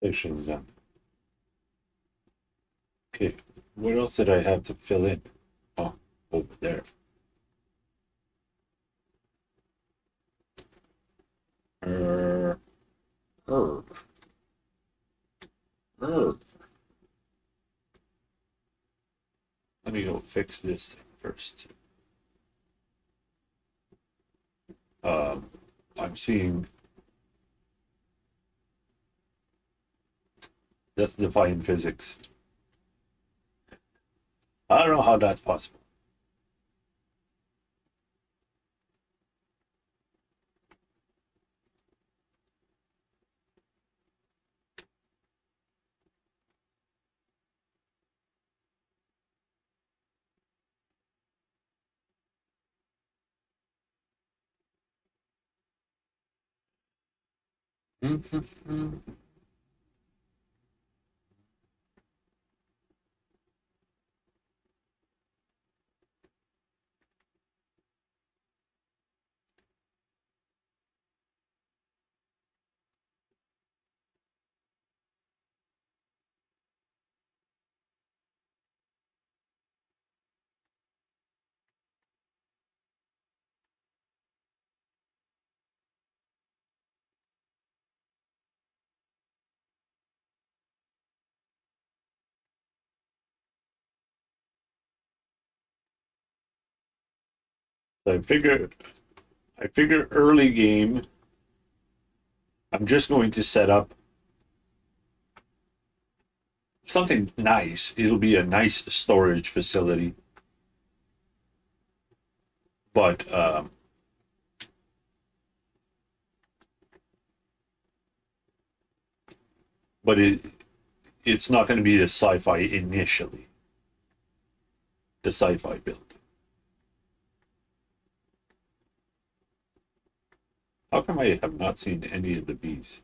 S1: Stations done. Okay, what else did I have to fill in? Oh, over there. Herb. Herb. Let me go fix this thing first. Um, I'm seeing death defying physics. I don't know how that's possible. I figure early game, I'm just going to set up something nice. It'll be a nice storage facility, but but it's not going to be the sci-fi initially. The sci-fi build. How come I have not seen any of the bees?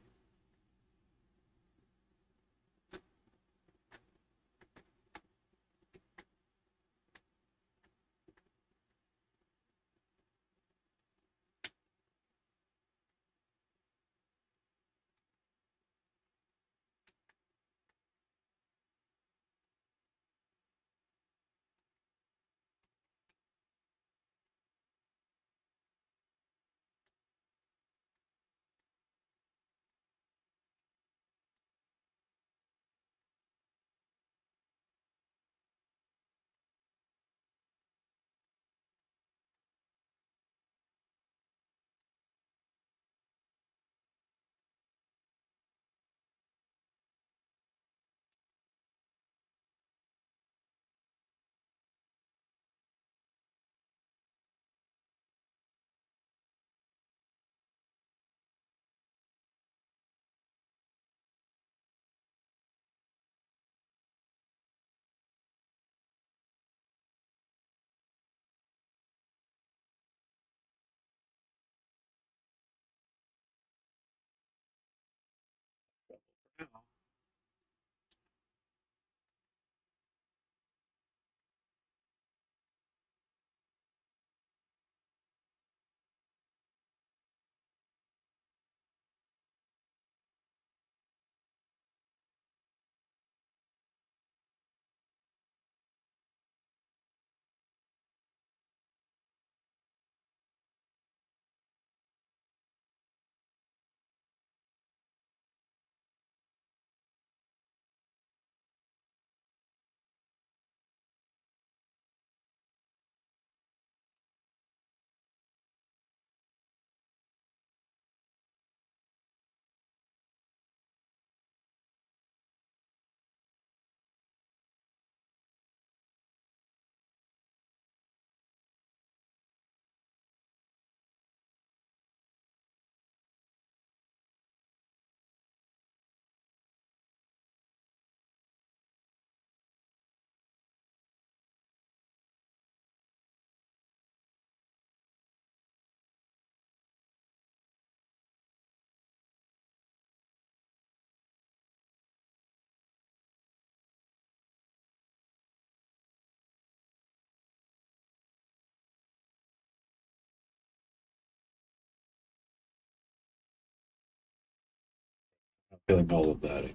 S1: Filling all of that in.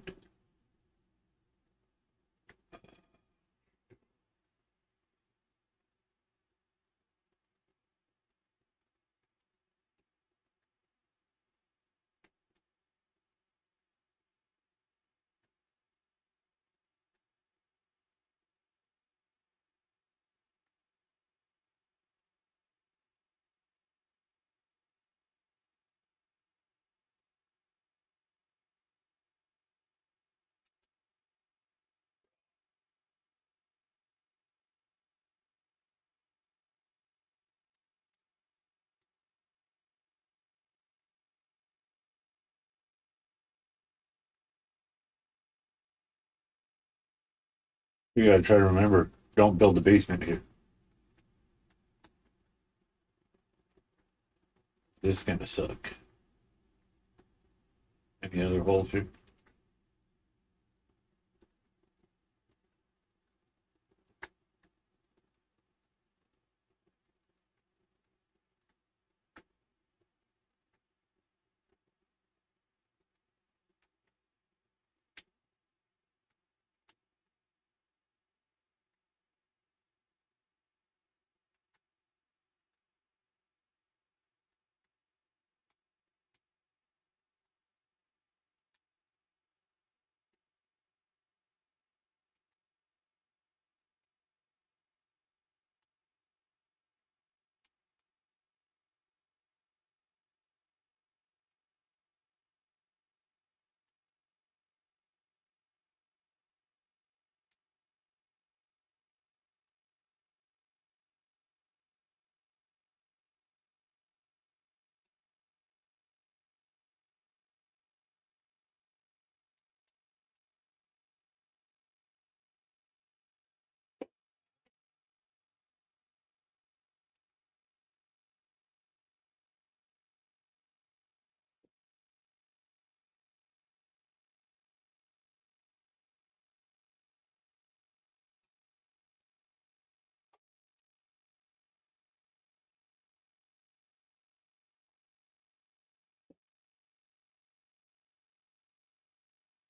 S1: You gotta try to remember, don't build a basement here. This is gonna suck. Any other holes here?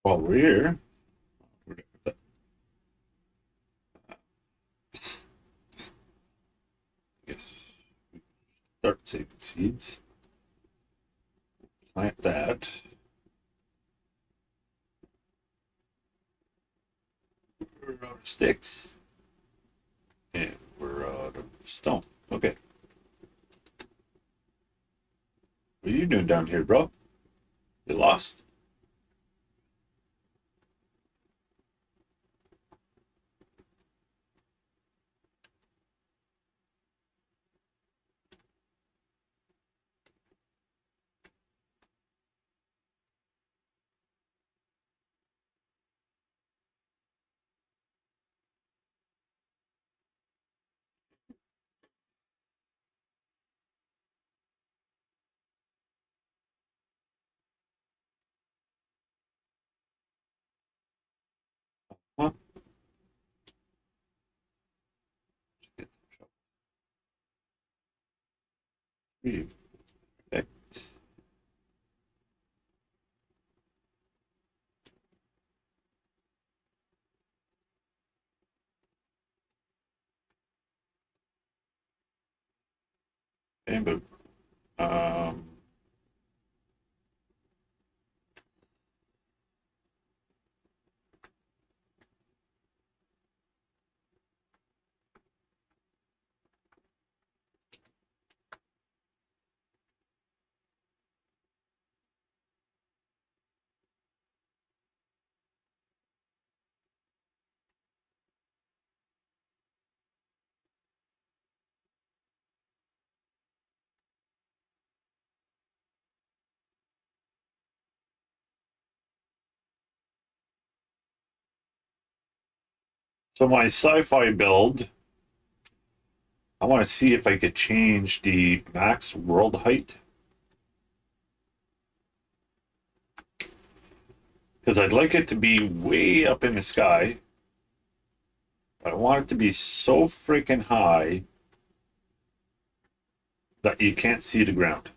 S1: While we're here, yes, start saving seeds. Plant that. We're out of sticks. And we're out of stone. Okay. What are you doing down here, bro? You lost? Huh? Okay. But um, so my sci-fi build, I want to see if I could change the max world height. Because I'd like it to be way up in the sky. I want it to be so freaking high that you can't see the ground.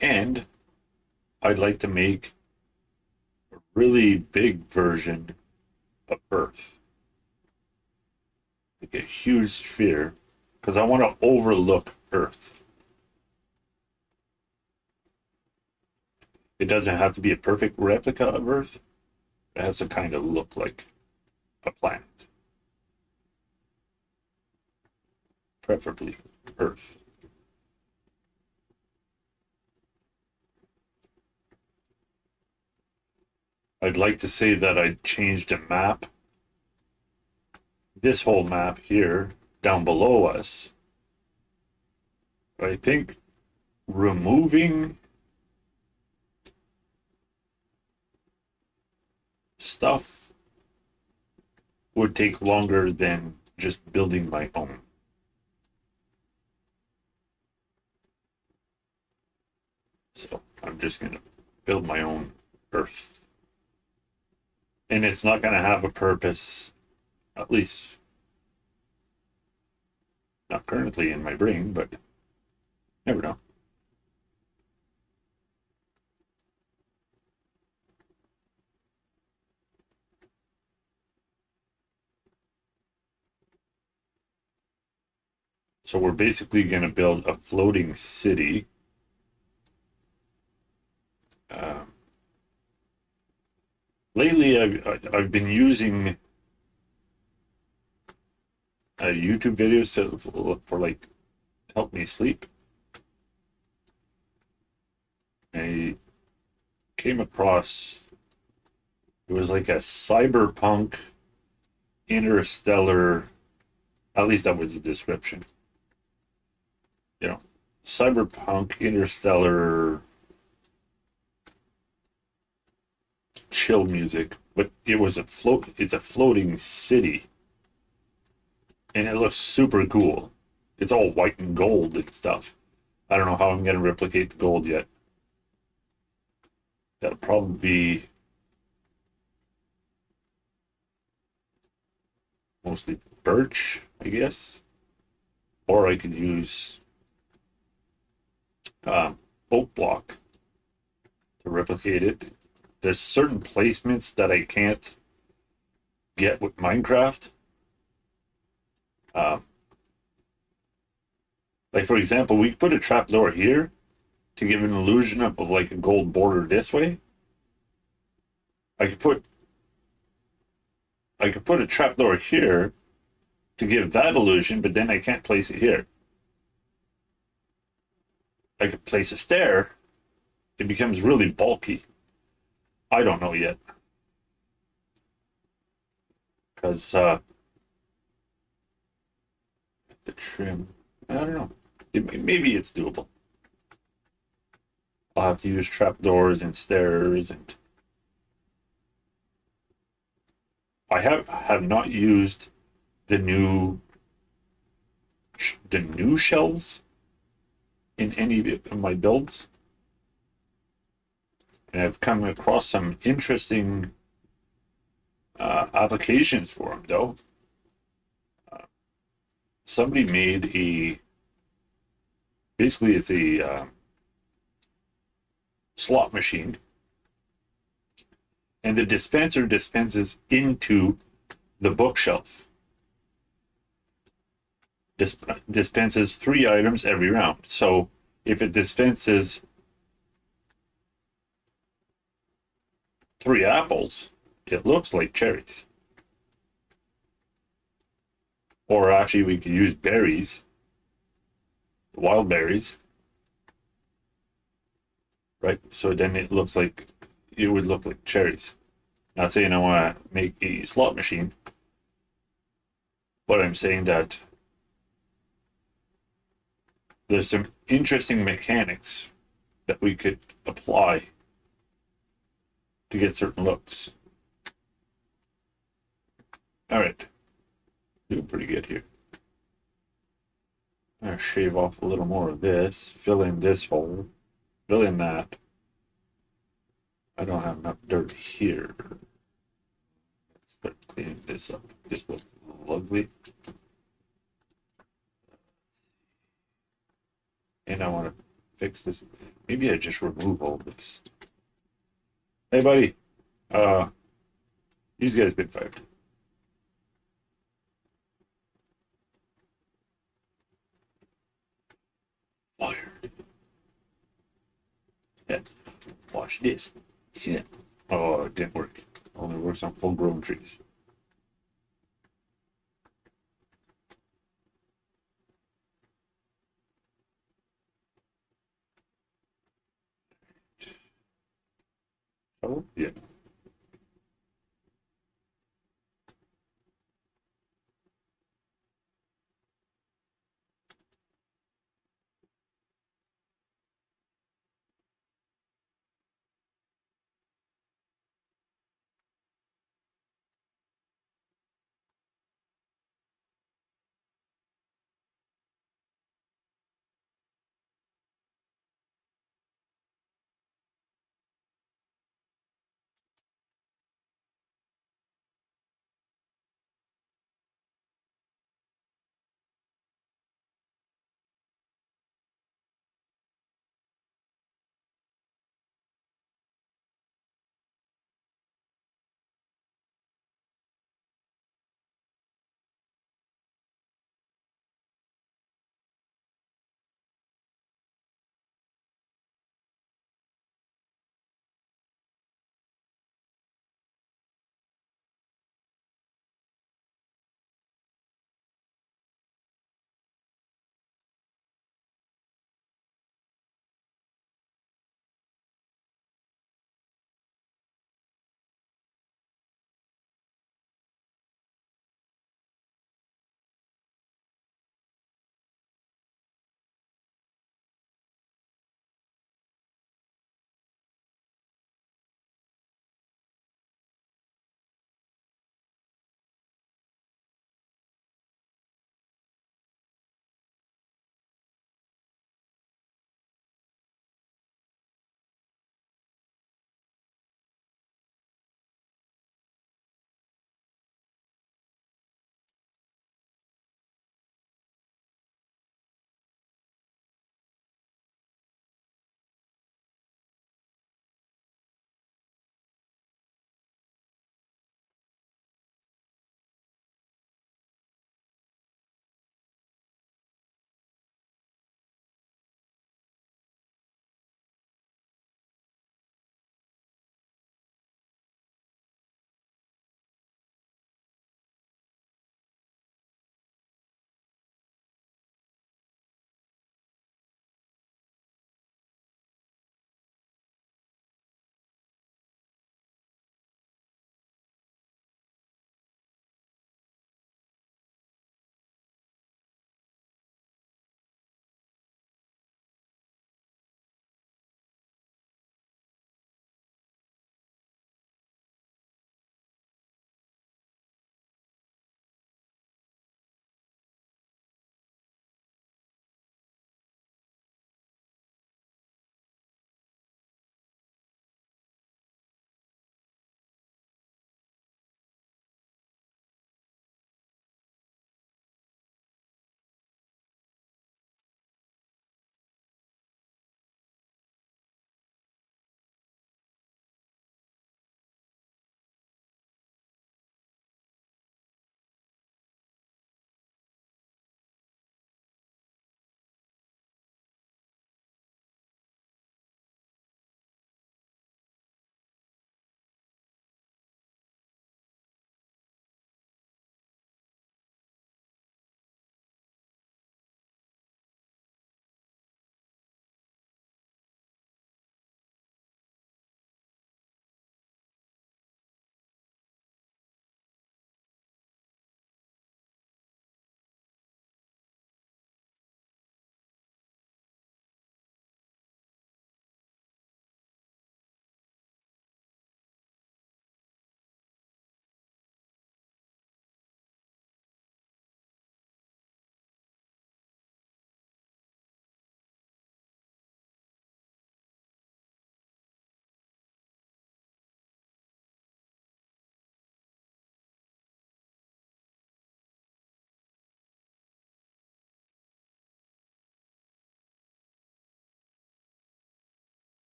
S1: And I'd like to make a really big version of Earth. Like a huge sphere, because I want to overlook Earth. It doesn't have to be a perfect replica of Earth. It has to kind of look like a planet. Preferably Earth. I'd like to say that I changed a map. This whole map here, down below us. I think removing stuff would take longer than just building my own. So I'm just going to build my own Earth. And it's not going to have a purpose, at least not currently in my brain, but never know. So we're basically going to build a floating city. Lately, I've been using YouTube videos for like help me sleep. I came across, it was like a cyberpunk interstellar, at least that was the description. You know, cyberpunk interstellar chill music, but it's a floating city. And it looks super cool. It's all white and gold and stuff. I don't know how I'm gonna replicate the gold yet. That'll probably be mostly birch, I guess. Or I could use oak block to replicate it. There's certain placements that I can't get with Minecraft. Like for example, we could put a trapdoor here to give an illusion of like a gold border this way. I could put a trapdoor here to give that illusion, but then I can't place it here. I could place a stair. It becomes really bulky. I don't know yet. Because the trim, I don't know. Maybe it's doable. I'll have to use trapdoors and stairs, and I have not used the new shells in any of my builds. And I've come across some interesting applications for them, though. Somebody made basically it's a slot machine, and the dispenser dispenses into the bookshelf. Dispenses 3 items every round. So if it dispenses 3 apples, it looks like cherries. Or actually, we could use berries, wild berries, right? So then it would look like cherries. Not saying I want to make a slot machine, but I'm saying that there's some interesting mechanics that we could apply to get certain looks. All right, doing pretty good here. I'm gonna shave off a little more of this, fill in this hole, fill in that. I don't have enough dirt here. Let's start cleaning this up. This looks ugly. And I want to fix this. Maybe I just remove all this. Hey, buddy. Uh, you just get his big five. Fired. Yeah. Watch this. Shit. Oh, it didn't work. Only works on full-grown trees. Oh, yeah.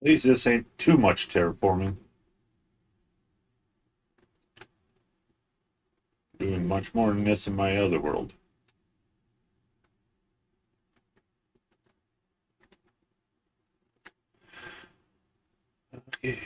S1: At least this ain't too much terraforming. Doing much more than this in my other world. Okay.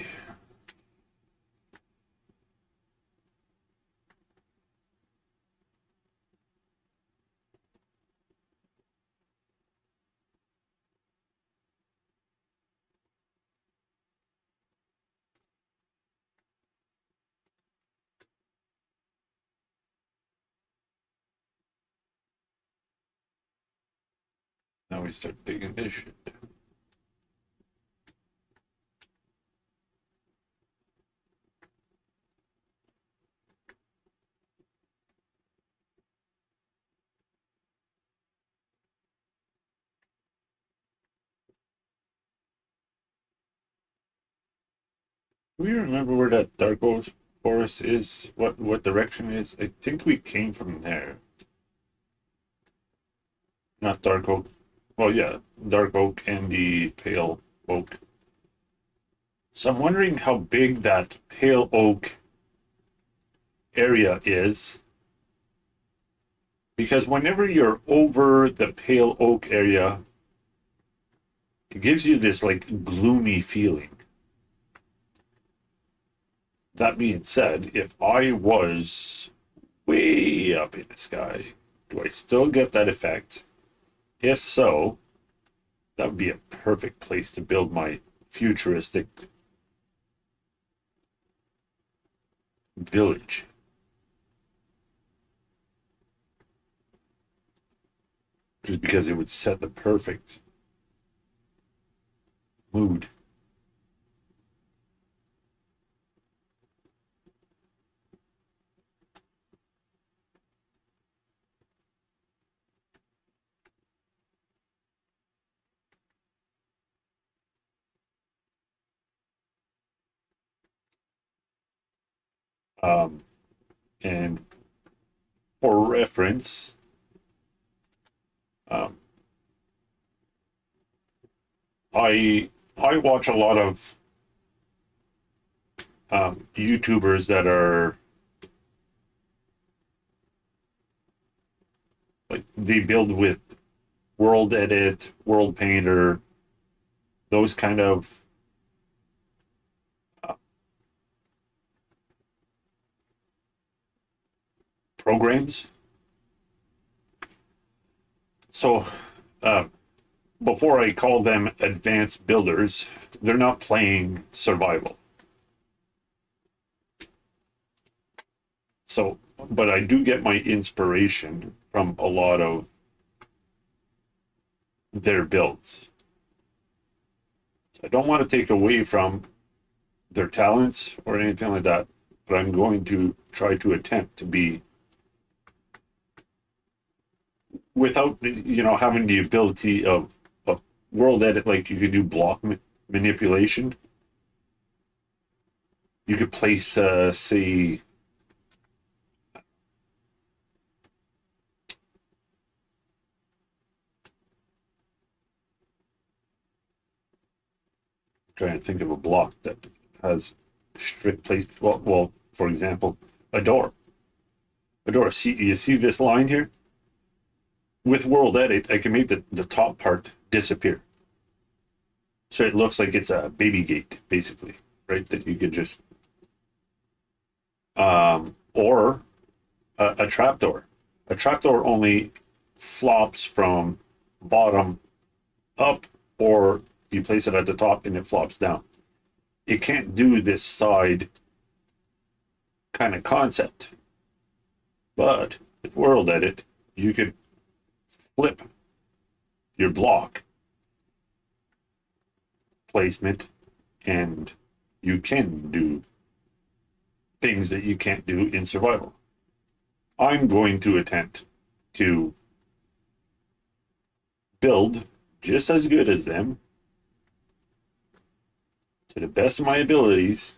S1: Now we start digging this shit. Do we remember where that dark oak forest is? What direction it is? I think we came from there. Not dark oak. Well, yeah, dark oak and the pale oak. So I'm wondering how big that pale oak area is. Because whenever you're over the pale oak area, it gives you this like gloomy feeling. That being said, if I was way up in the sky, do I still get that effect? If so, that would be a perfect place to build my futuristic village. Just because it would set the perfect mood. Um, and for reference, um, I watch a lot of YouTubers that are like they build with World Edit, World Painter, those kind of uh, programs. So uh, before I call them advanced builders, they're not playing survival. So, but I do get my inspiration from a lot of their builds. I don't want to take away from their talents or anything like that, but I'm going to try to attempt to be without having the ability of world edit. Like you could do block manipulation. You could place say trying to think of a block that has strict place. Well, for example, a door. A door. See, you see this line here? With World Edit, I can make the top part disappear. So it looks like it's a baby gate, basically, right? That you could just, or a trapdoor. A trapdoor only flops from bottom up, or you place it at the top and it flops down. It can't do this side kind of concept. But with World Edit, you could flip your block placement and you can do things that you can't do in survival. I'm going to attempt to build just as good as them to the best of my abilities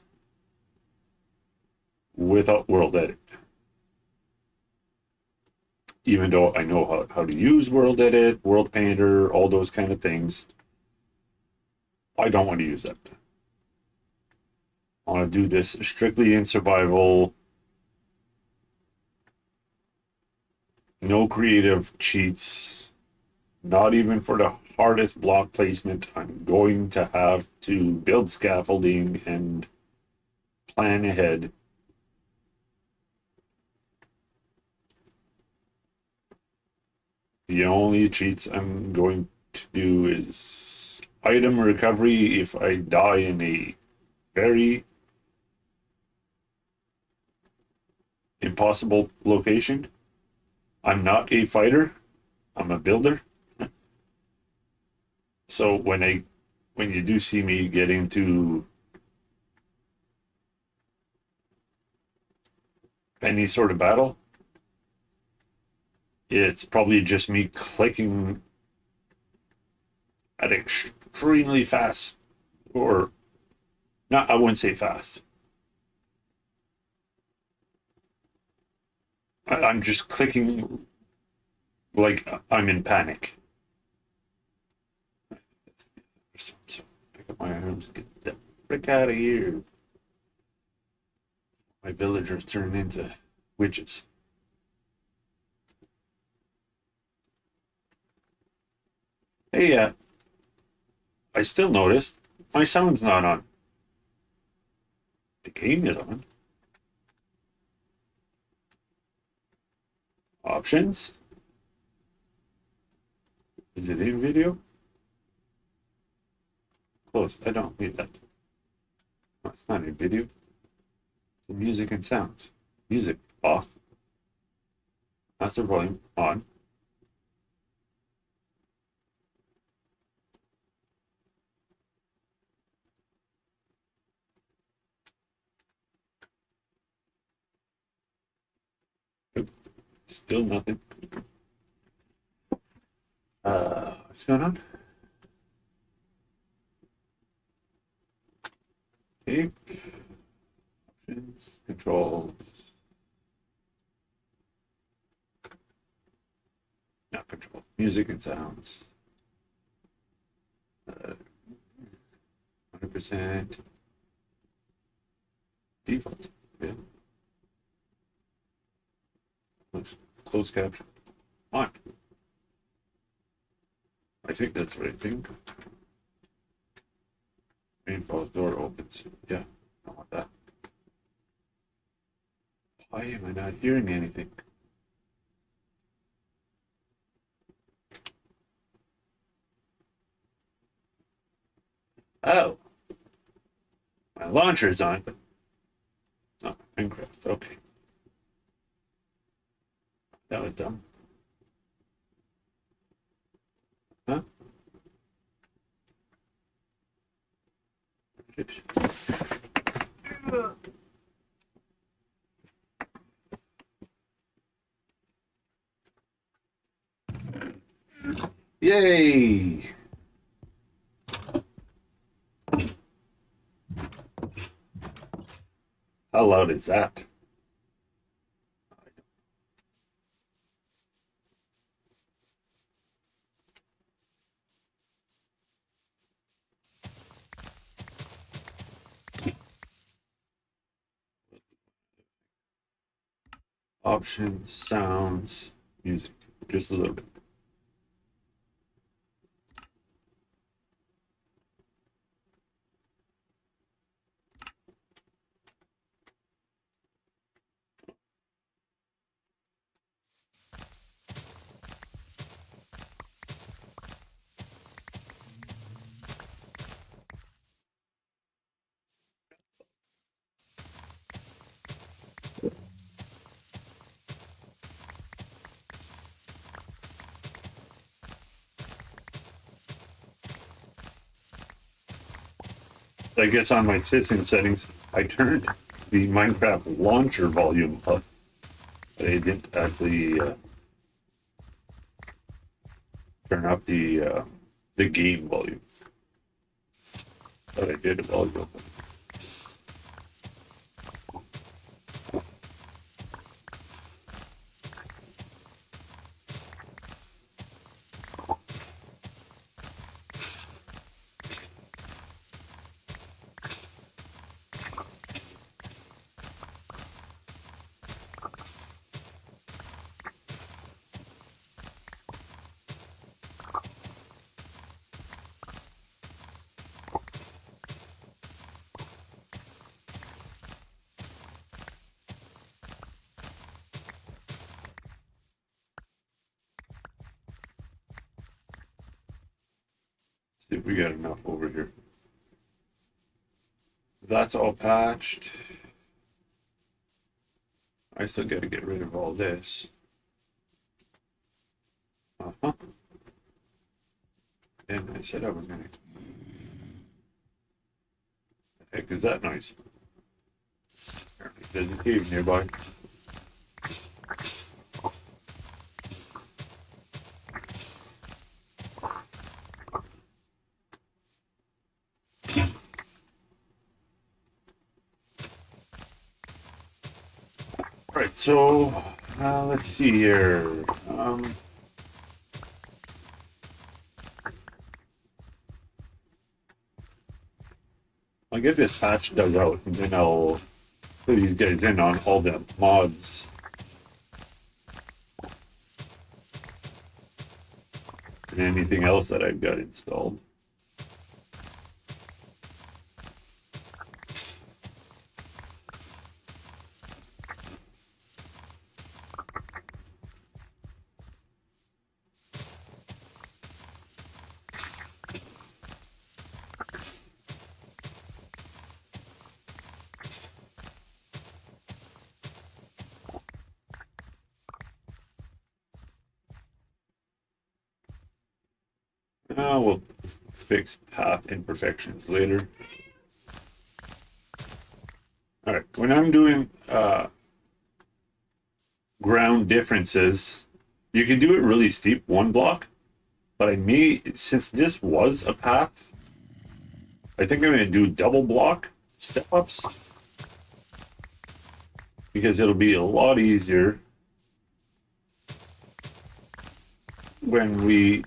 S1: without World Edit. Even though I know how to use World Edit, World Painter, all those kind of things, I don't want to use that. I want to do this strictly in survival. No creative cheats. Not even for the hardest block placement. I'm going to have to build scaffolding and plan ahead. The only cheats I'm going to do is item recovery if I die in a very impossible location. I'm not a fighter. I'm a builder. So when you do see me get into any sort of battle, it's probably just me clicking at extremely fast, or not, I wouldn't say fast. I'm just clicking like I'm in panic. So pick up my arms, get the frick out of here. My villagers turn into witches. Hey, I still noticed my sound's not on. The game is on. Options. Is it in video? Close. I don't need that. No, it's not in video. The music and sounds. Music off. Master volume on. Still nothing. What's going on? Okay. Options, controls. Not control. Music and sounds. 100% default. Yeah. Closed caption. On. I think that's the right thing. Rainfall's door opens. Yeah, I want that. Why am I not hearing anything? Oh. My launcher's on. Oh, Minecraft. Okay. That was dumb. Huh? Yay! How loud is that? Options, sounds, music. Just a little bit. I guess on my system settings, I turned the Minecraft launcher volume up. But I didn't actually turn up the game volume. But I did a volume. See if we got enough over here. That's all patched. I still got to get rid of all this. Uh-huh. And I said I was going to. The heck is that noise? Apparently there's a cave nearby. Right, so let's see here. I'll get this hatch dug out, and then I'll fill these guys in on all the mods. And anything else that I've got installed. We'll fix path imperfections later. All right, when I'm doing ground differences, you can do it really steep, one block, but I may, since this was a path, I think I'm going to do double block step-ups, because it'll be a lot easier when we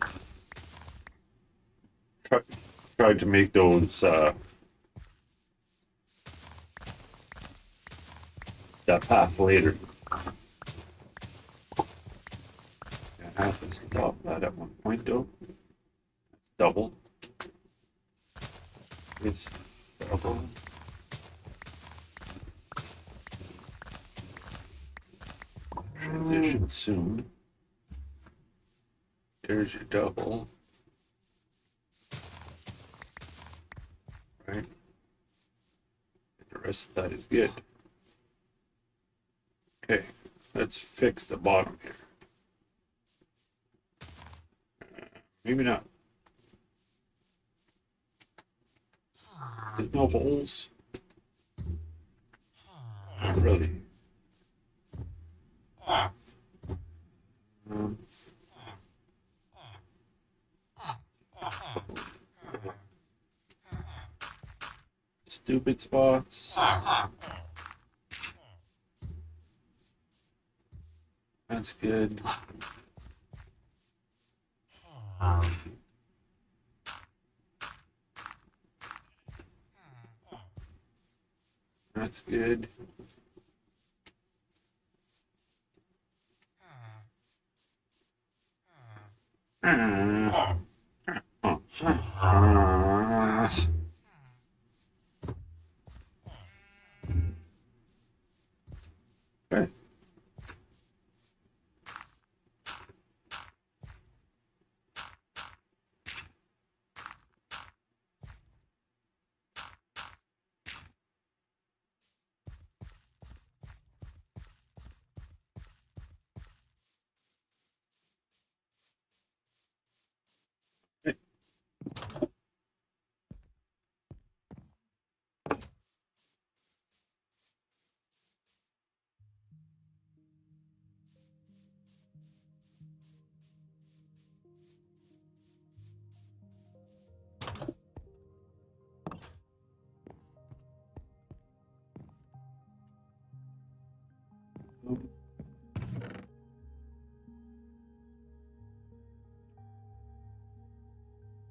S1: try to make those that path later. I have to stop that at one point though. Double. It's double. Transition soon. There's your double. Right. And the rest of that is good. Okay, let's fix the bottom here. Maybe not. There's no holes. Not really. Stupid spots. That's good. That's good. Okay.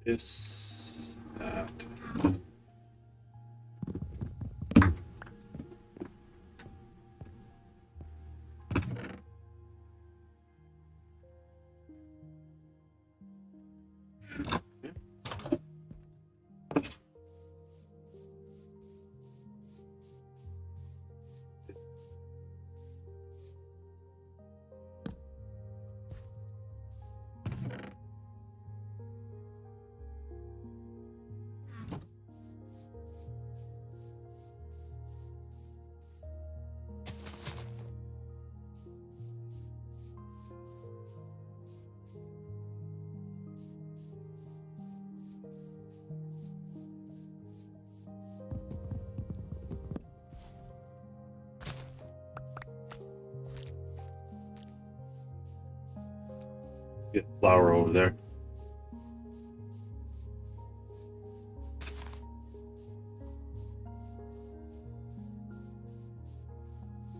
S1: This, that. Get flour over there.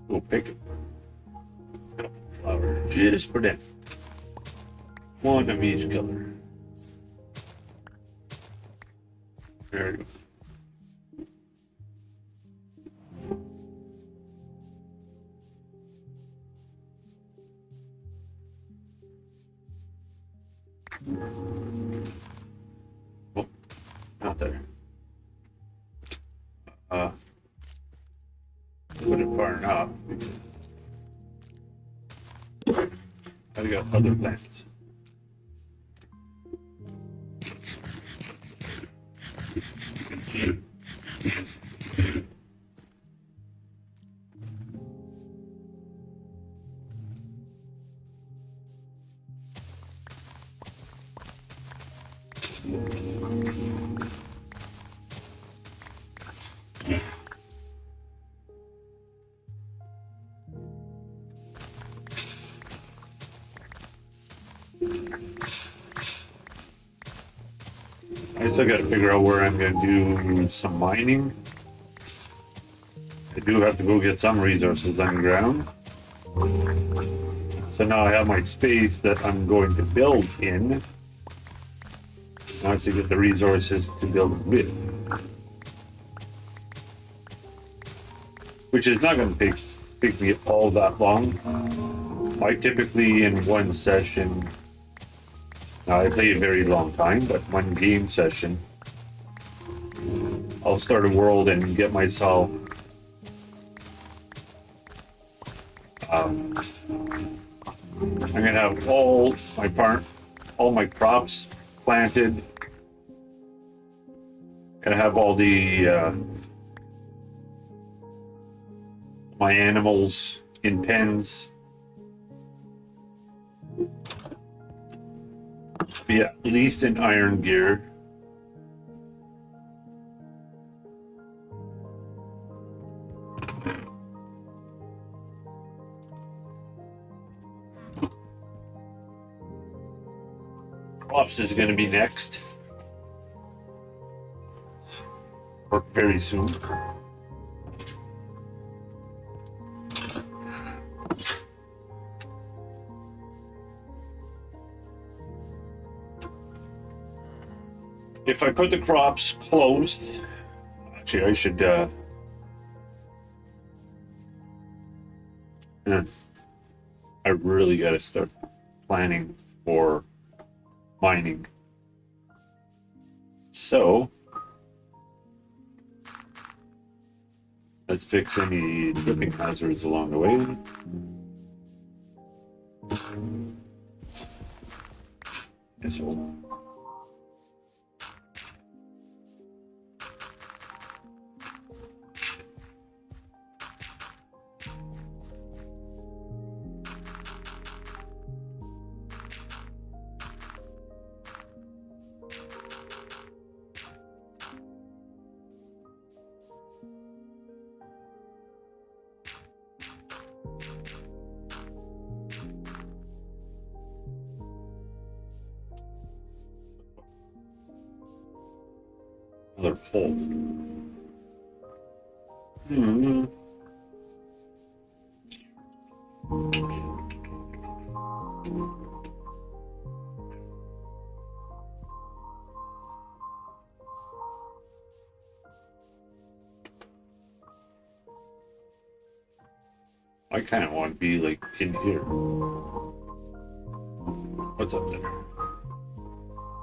S1: We'll pick it. Flour just for them. One of each color. There we go. Oh, not there. Put it far enough. I got other plants. I still got to figure out where I'm going to do some mining. I do have to go get some resources underground. So now I have my space that I'm going to build in. Now I have to get the resources to build with. Which is not going to take me all that long. I typically in one session, now I play a very long time, but one game session, I'll start a world and get myself I'm gonna have all my crops planted. Gonna have all the my animals in pens. Be at least in iron gear. Crops is going to be next, or very soon. If I put the crops close, actually I should I really got to start planning for mining. So let's fix any tripping hazards along the way. Yes, hold. Another pole. I kind of want to be like in here. What's up there?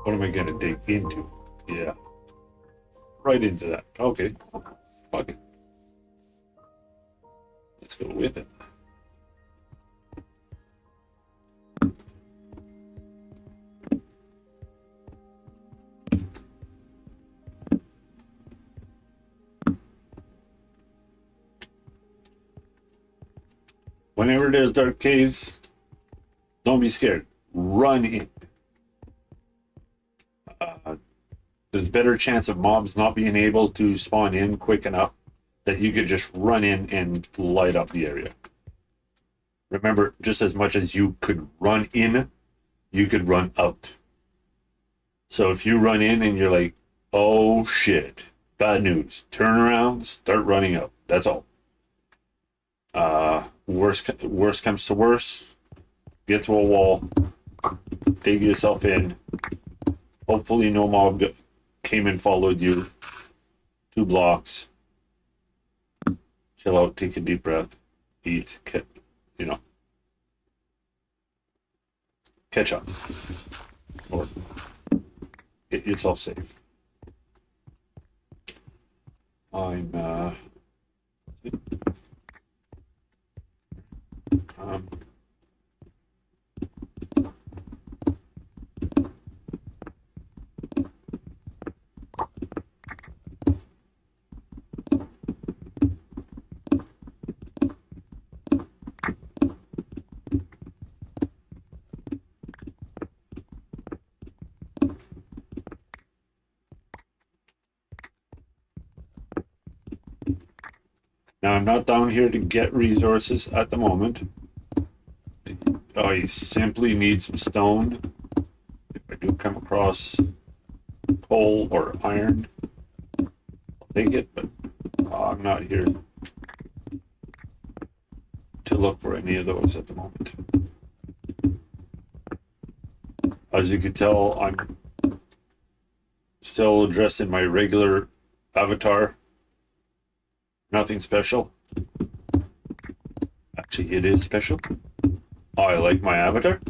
S1: What am I gonna dig into? Yeah. Right into that. Okay. Fuck it. Let's go with it. Whenever there's dark caves, don't be scared. Run in. There's a better chance of mobs not being able to spawn in quick enough that you could just run in and light up the area. Remember, just as much as you could run in, you could run out. So if you run in and you're like, oh shit, bad news, turn around, start running out. That's all. Worst comes to worst, get to a wall, dig yourself in. Hopefully no mob came and followed you. 2 blocks. Chill out, take a deep breath, eat, catch up. Or get yourself safe. I'm now I'm not down here to get resources at the moment. I simply need some stone. If I do come across coal or iron, I'll take it, but I'm not here to look for any of those at the moment. As you can tell, I'm still dressed in my regular avatar. Nothing special. Actually, it is special. I like my avatar.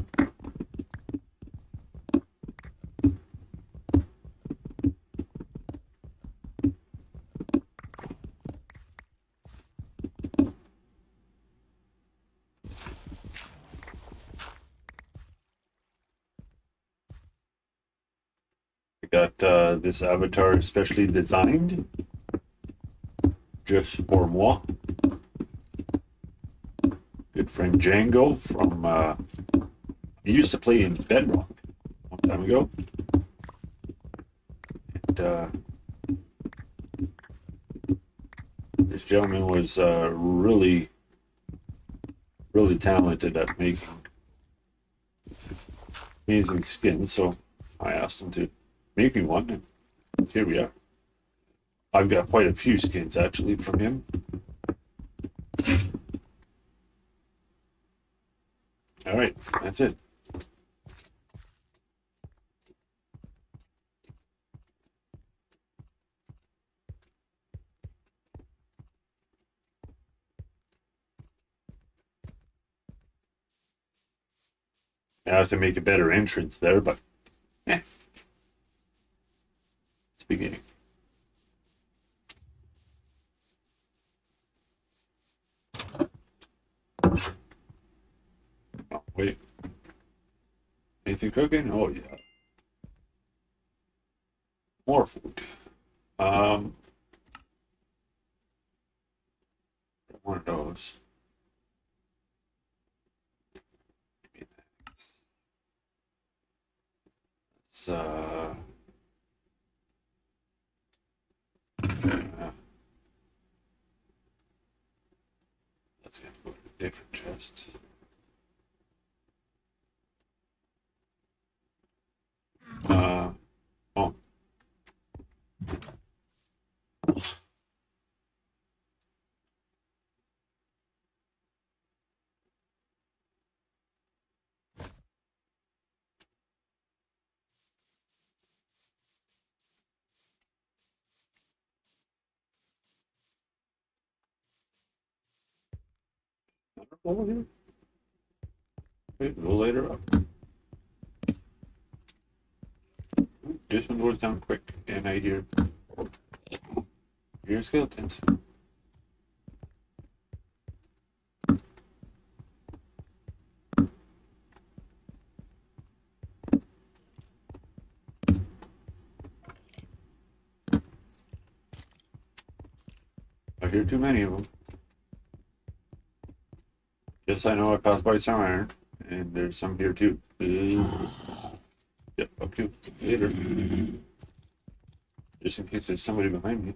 S1: I got this avatar specially designed just for moi. Good friend Django from he used to play in Bedrock a long time ago. And this gentleman was really talented at making amazing skins, so I asked him to make me one, and here we are. I've got quite a few skins actually from him. All right, that's it. I have to make a better entrance there, but it's beginning. Oh, wait. Anything cooking? Oh, yeah. More food. One of those. It's, let's get a different chest. Oh. Over here. Wait, a little later up. This one goes down quick, and I hear skeletons. I hear too many of them. Yes, I know I passed by some iron, and there's some here too. Yep, up to later. Just in case there's somebody behind me.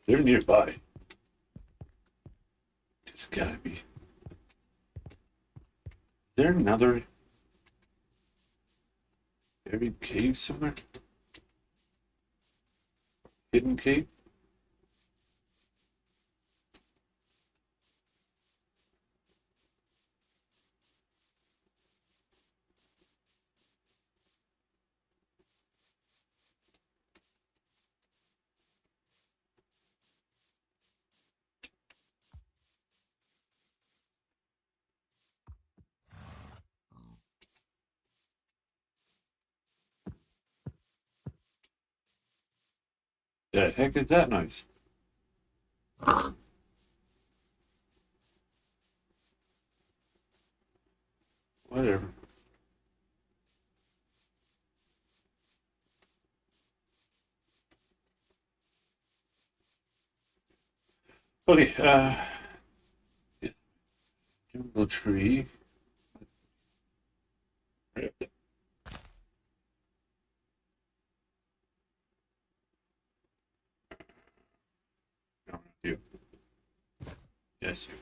S1: They're nearby. Just gotta be. Is there another Buried cave somewhere? Hidden cave? The heck is that noise? Whatever. Okay, yeah, jungle tree. Right up there. No, not you. Yes, you.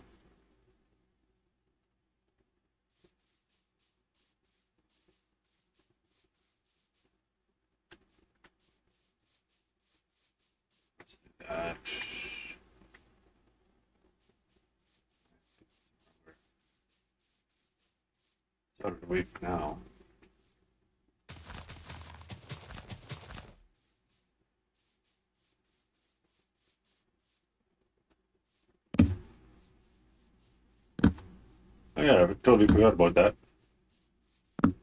S1: That. Out of the way for now. Oh yeah, I totally forgot about that. It's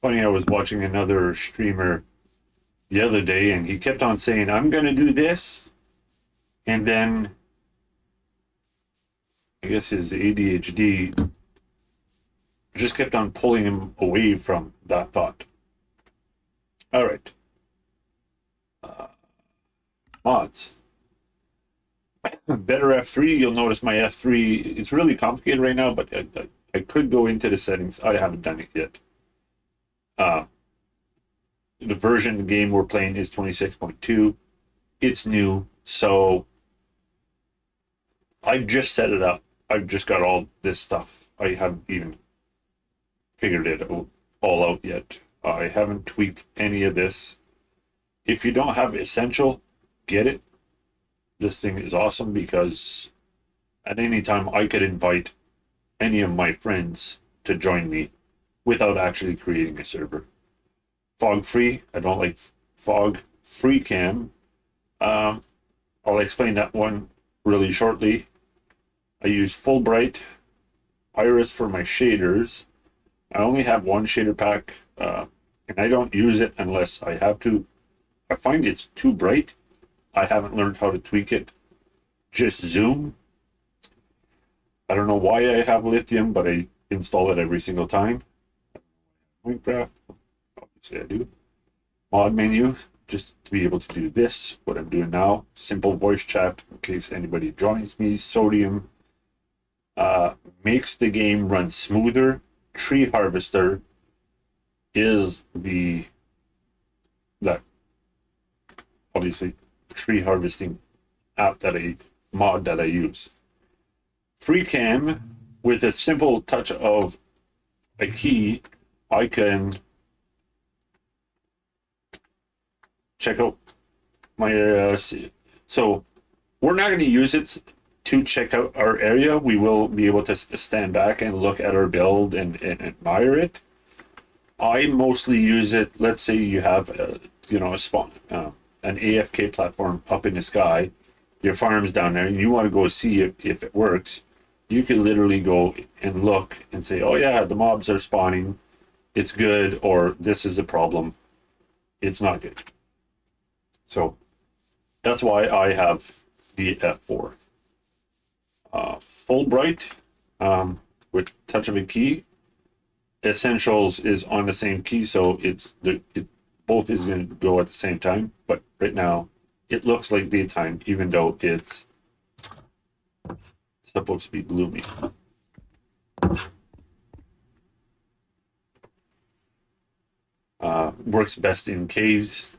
S1: funny, I was watching another streamer the other day and he kept on saying, I'm gonna do this, and then I guess his ADHD just kept on pulling him away from that thought. All right. Mods. Better F3. You'll notice my F3, it's really complicated right now, but I could go into the settings. I haven't done it yet. The version of the game we're playing is 26.2. It's new, so I've just set it up. I've just got all this stuff. I haven't even figured it all out yet. I haven't tweaked any of this. If you don't have Essential, get it. This thing is awesome because at any time I could invite any of my friends to join me without actually creating a server. Fog free, I don't like fog. Free cam, I'll explain that one really shortly. I use full bright iris for my shaders. I only have one shader pack, and I don't use it unless I have to. I find it's too bright. I haven't learned how to tweak it. Just zoom. I don't know why I have lithium, but I install it every single time. Minecraft, obviously I do. Mod menu, just to be able to do this, what I'm doing now. Simple voice chat in case anybody joins me. Sodium makes the game run smoother. Tree Harvester is that obviously tree harvesting app mod that I use. FreeCam, with a simple touch of a key, I can check out my so we're not going to use it to check out our area. We will be able to stand back and look at our build and admire it. I mostly use it, let's say you have a spawn an AFK platform up in the sky, your farm's down there, and you want to go see if it works. You can literally go and look and say, oh yeah, the mobs are spawning, it's good, or this is a problem, it's not good. So that's why I have the F4. Full bright with touch of a key. Essentials is on the same key, so it both is going to go at the same time. But right now, it looks like daytime, even though it's supposed to be gloomy. Works best in caves,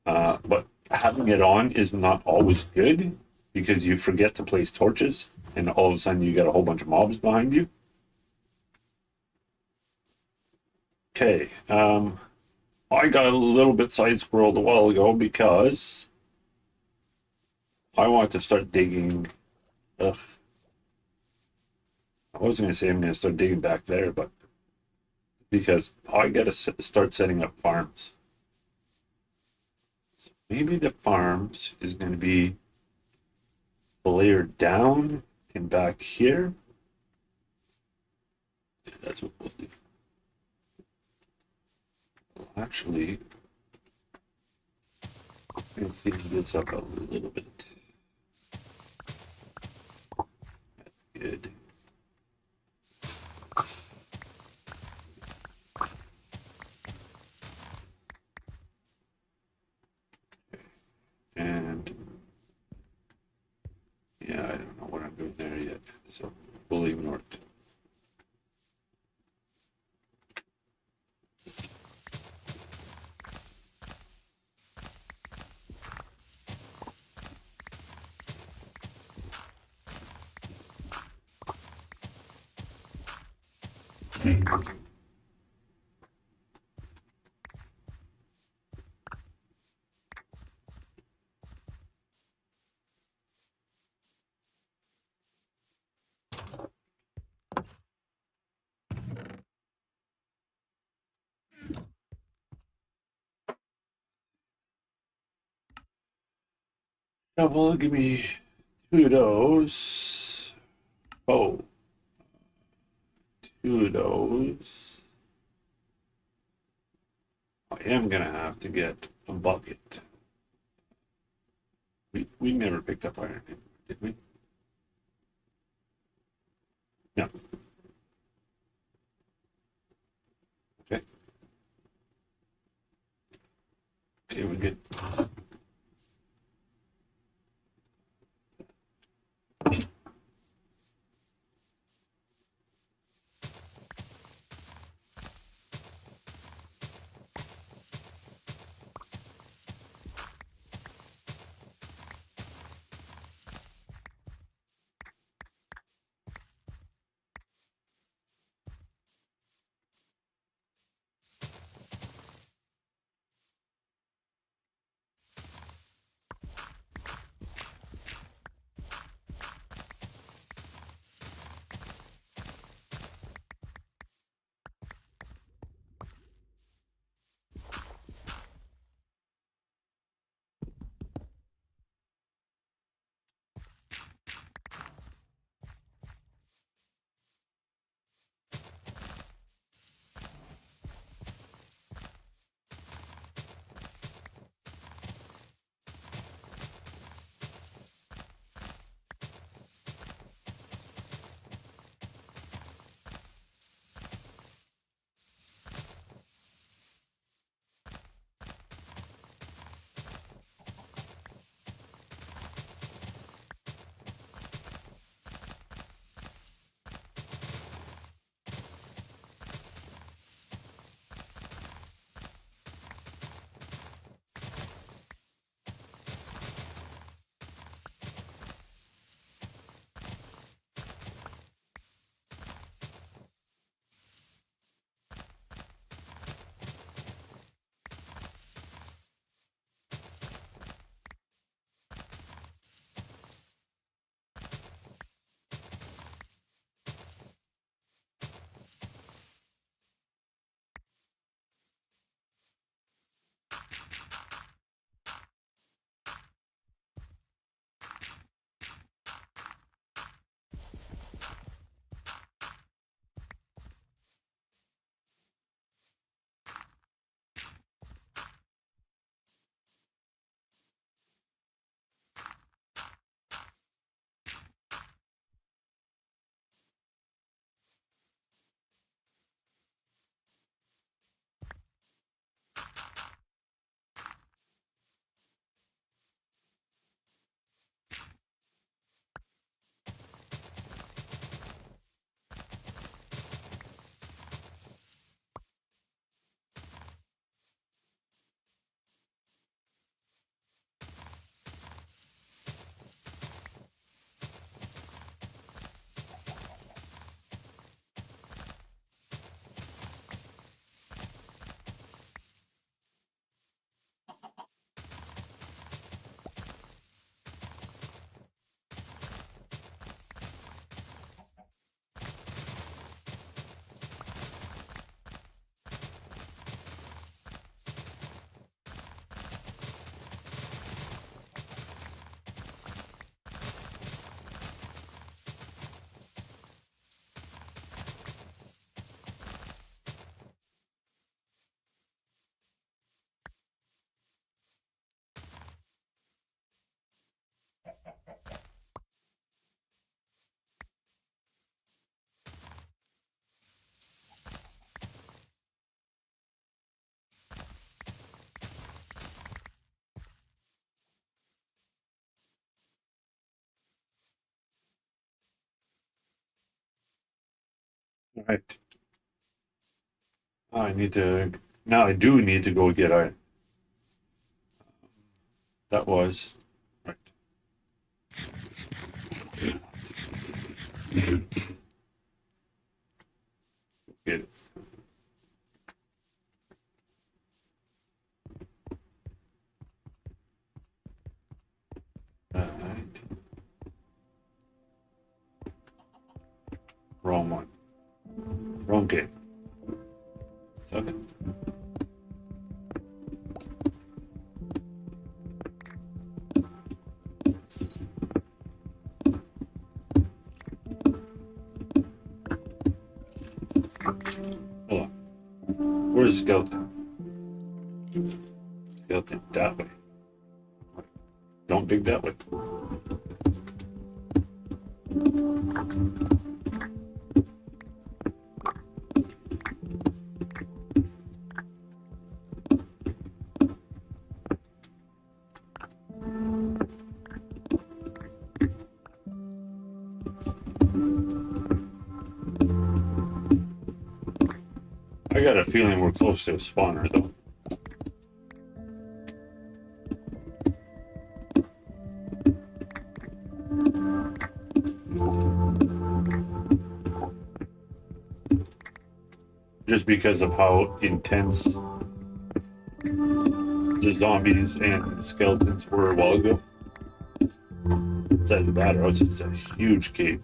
S1: but having it on is not always good because you forget to place torches, and all of a sudden you got a whole bunch of mobs behind you. Okay. I got a little bit side squirreled a while ago because I want to start digging. Ugh. I was going to say I'm going to start digging back there, but because I got to start setting up farms. So maybe the farms is going to be a layer down and back here. Yeah, that's what we'll do. Well, actually, let's see this up a little bit. That's good. And yeah, I don't know what I'm doing there yet, so we'll ignore it. Well, give me two of those. Oh, two of those. I am gonna have to get a bucket. We never picked up iron, did we? No. Okay. Okay, we're good. All right. I need to. Now I do need to go get iron. That was. Right. Get it. All right. Wrong one. Wrong game. Okay. Hold on. Where's the skeleton? Skeleton that way. Don't dig that way. I got a feeling we're close to a spawner, though. Just because of how intense the zombies and skeletons were a while ago. It's either that or else it's a huge cave.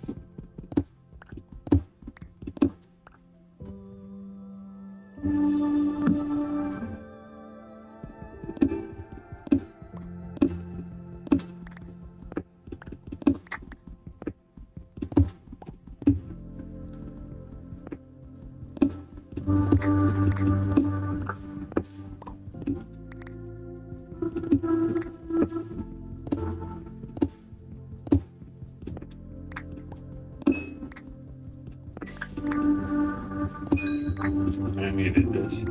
S1: I needed this.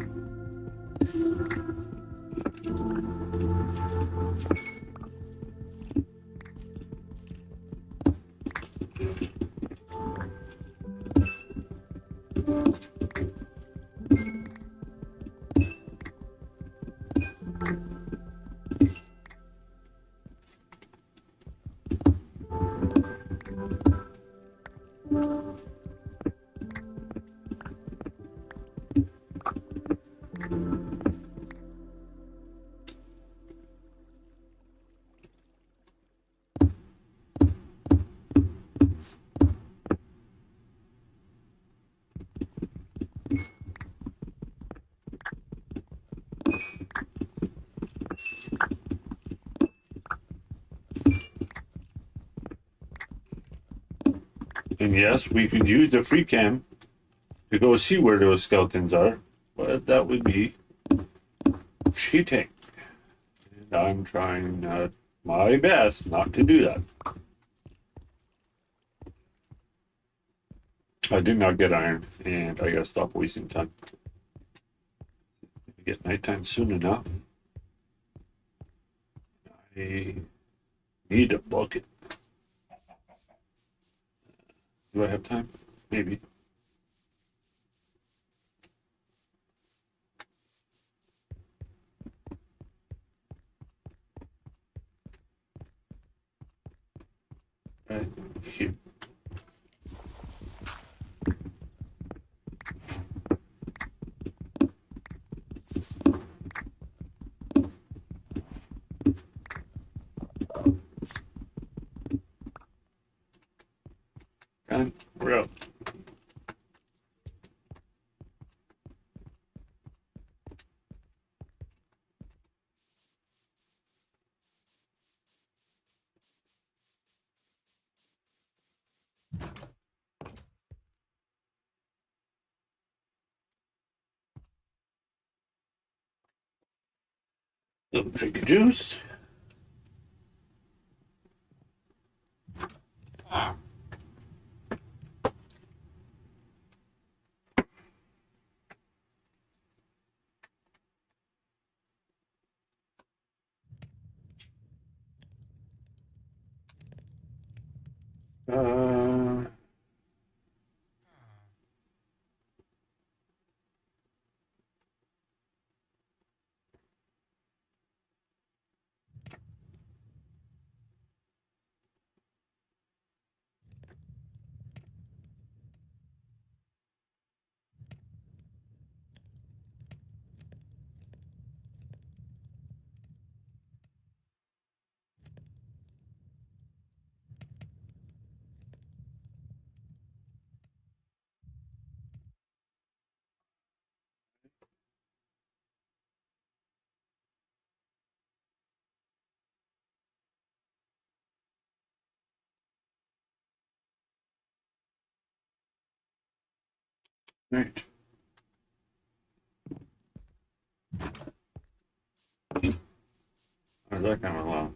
S1: And yes, we could use the free cam to go see where those skeletons are, but that would be cheating. And I'm trying my best not to do that. I did not get iron, and I gotta stop wasting time. Get nighttime soon enough. I need a bucket. Do I have time? Maybe. Right here. And we're out. Little drink of juice. Uh, Right. How's that coming along?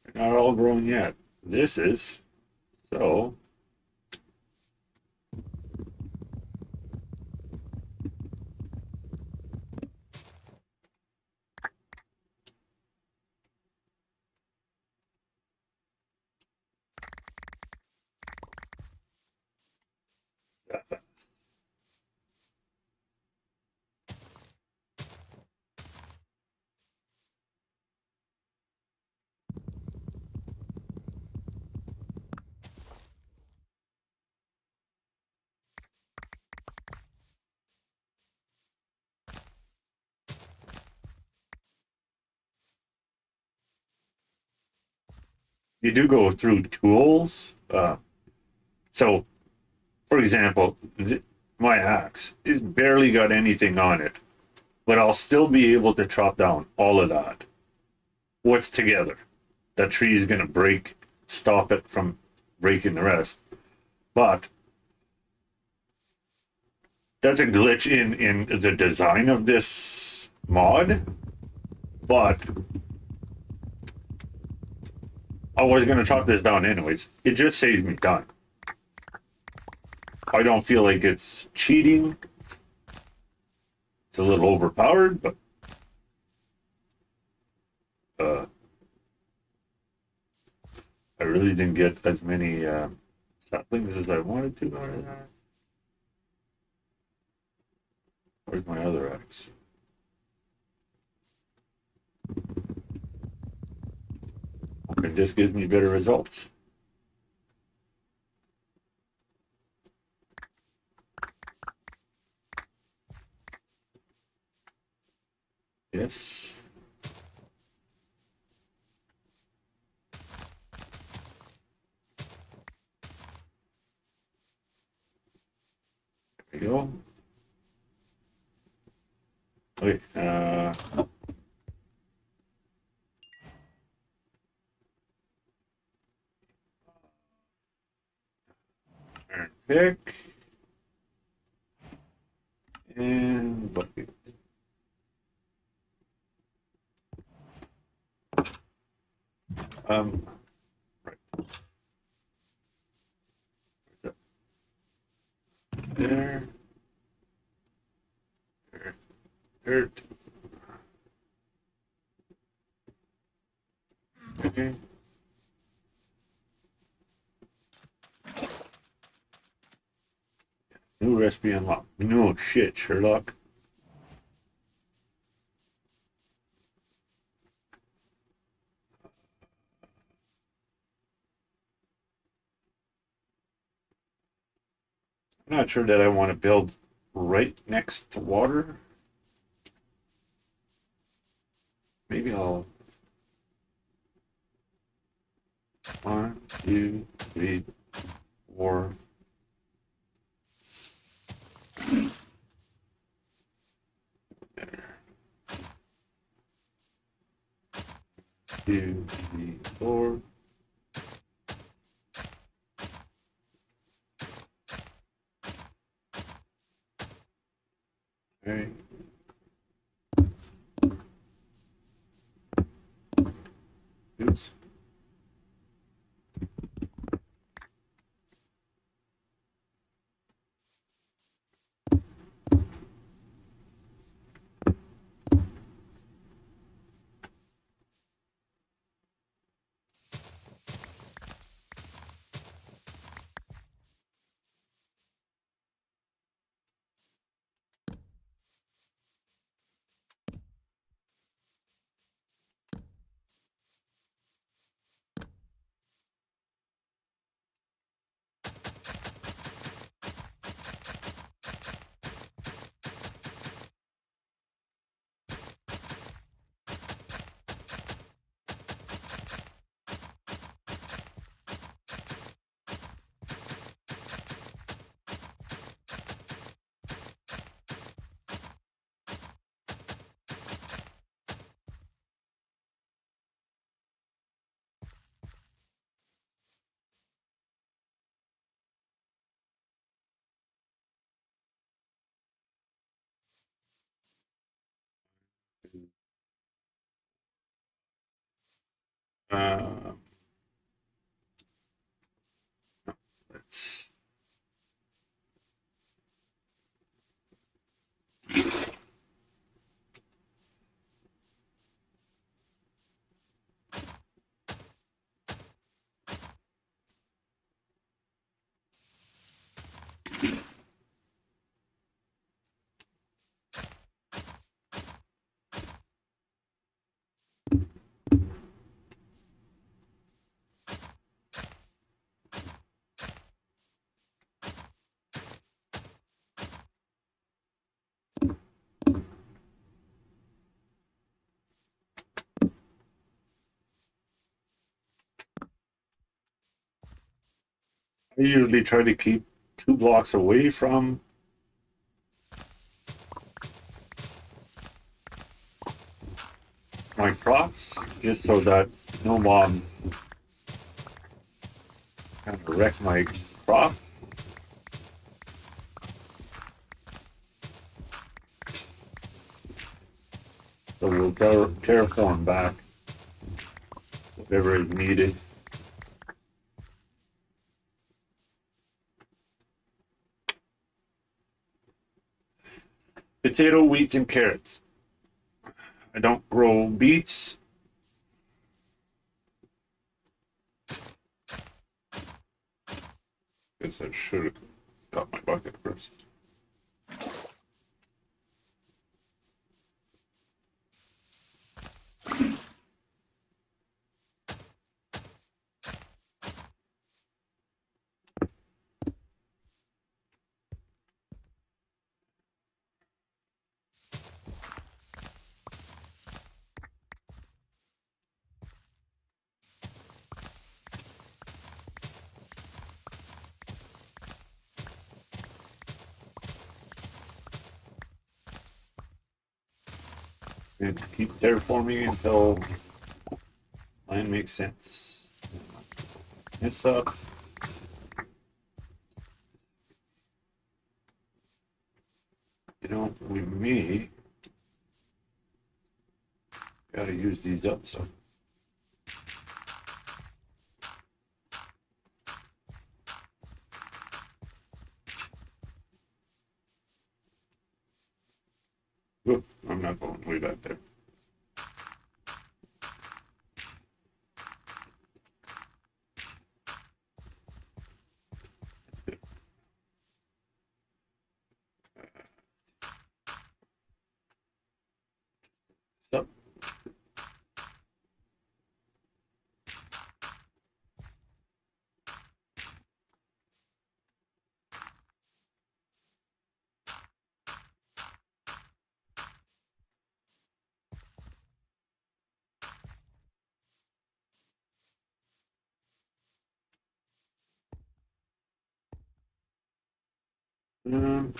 S1: They're not all grown yet. This is. So, you do go through tools. So, for example, my axe is barely got anything on it, but I'll still be able to chop down all of that. What's together? That tree is going to break, stop it from breaking the rest. But that's a glitch in the design of this mod. But I was going to chop this down anyways. It just saves me time. I don't feel like it's cheating. It's a little overpowered, but I really didn't get as many saplings as I wanted to out of that. Where's my other axe? Okay, this gives me better results. Yes. There we go. Okay, iron pick. And bucket. Right there. There. Dirt. Okay. New recipe unlocked. No shit, Sherlock. I'm not sure that I want to build right next to water. Maybe I'll. 1, 2, 3, 4. There. 2, 3, 4. Okay. Oops. Let's I usually try to keep 2 blocks away from my crops, just so that no mob kind of wreck my crop. So we'll terraform back whatever is needed. Potato, wheats, and carrots. I don't grow beets. Guess I should have got my bucket first. And keep terraforming until land makes sense. It's up. You know, we may gotta use these up, so. Oop, I'm not going way back there. Stop. Um,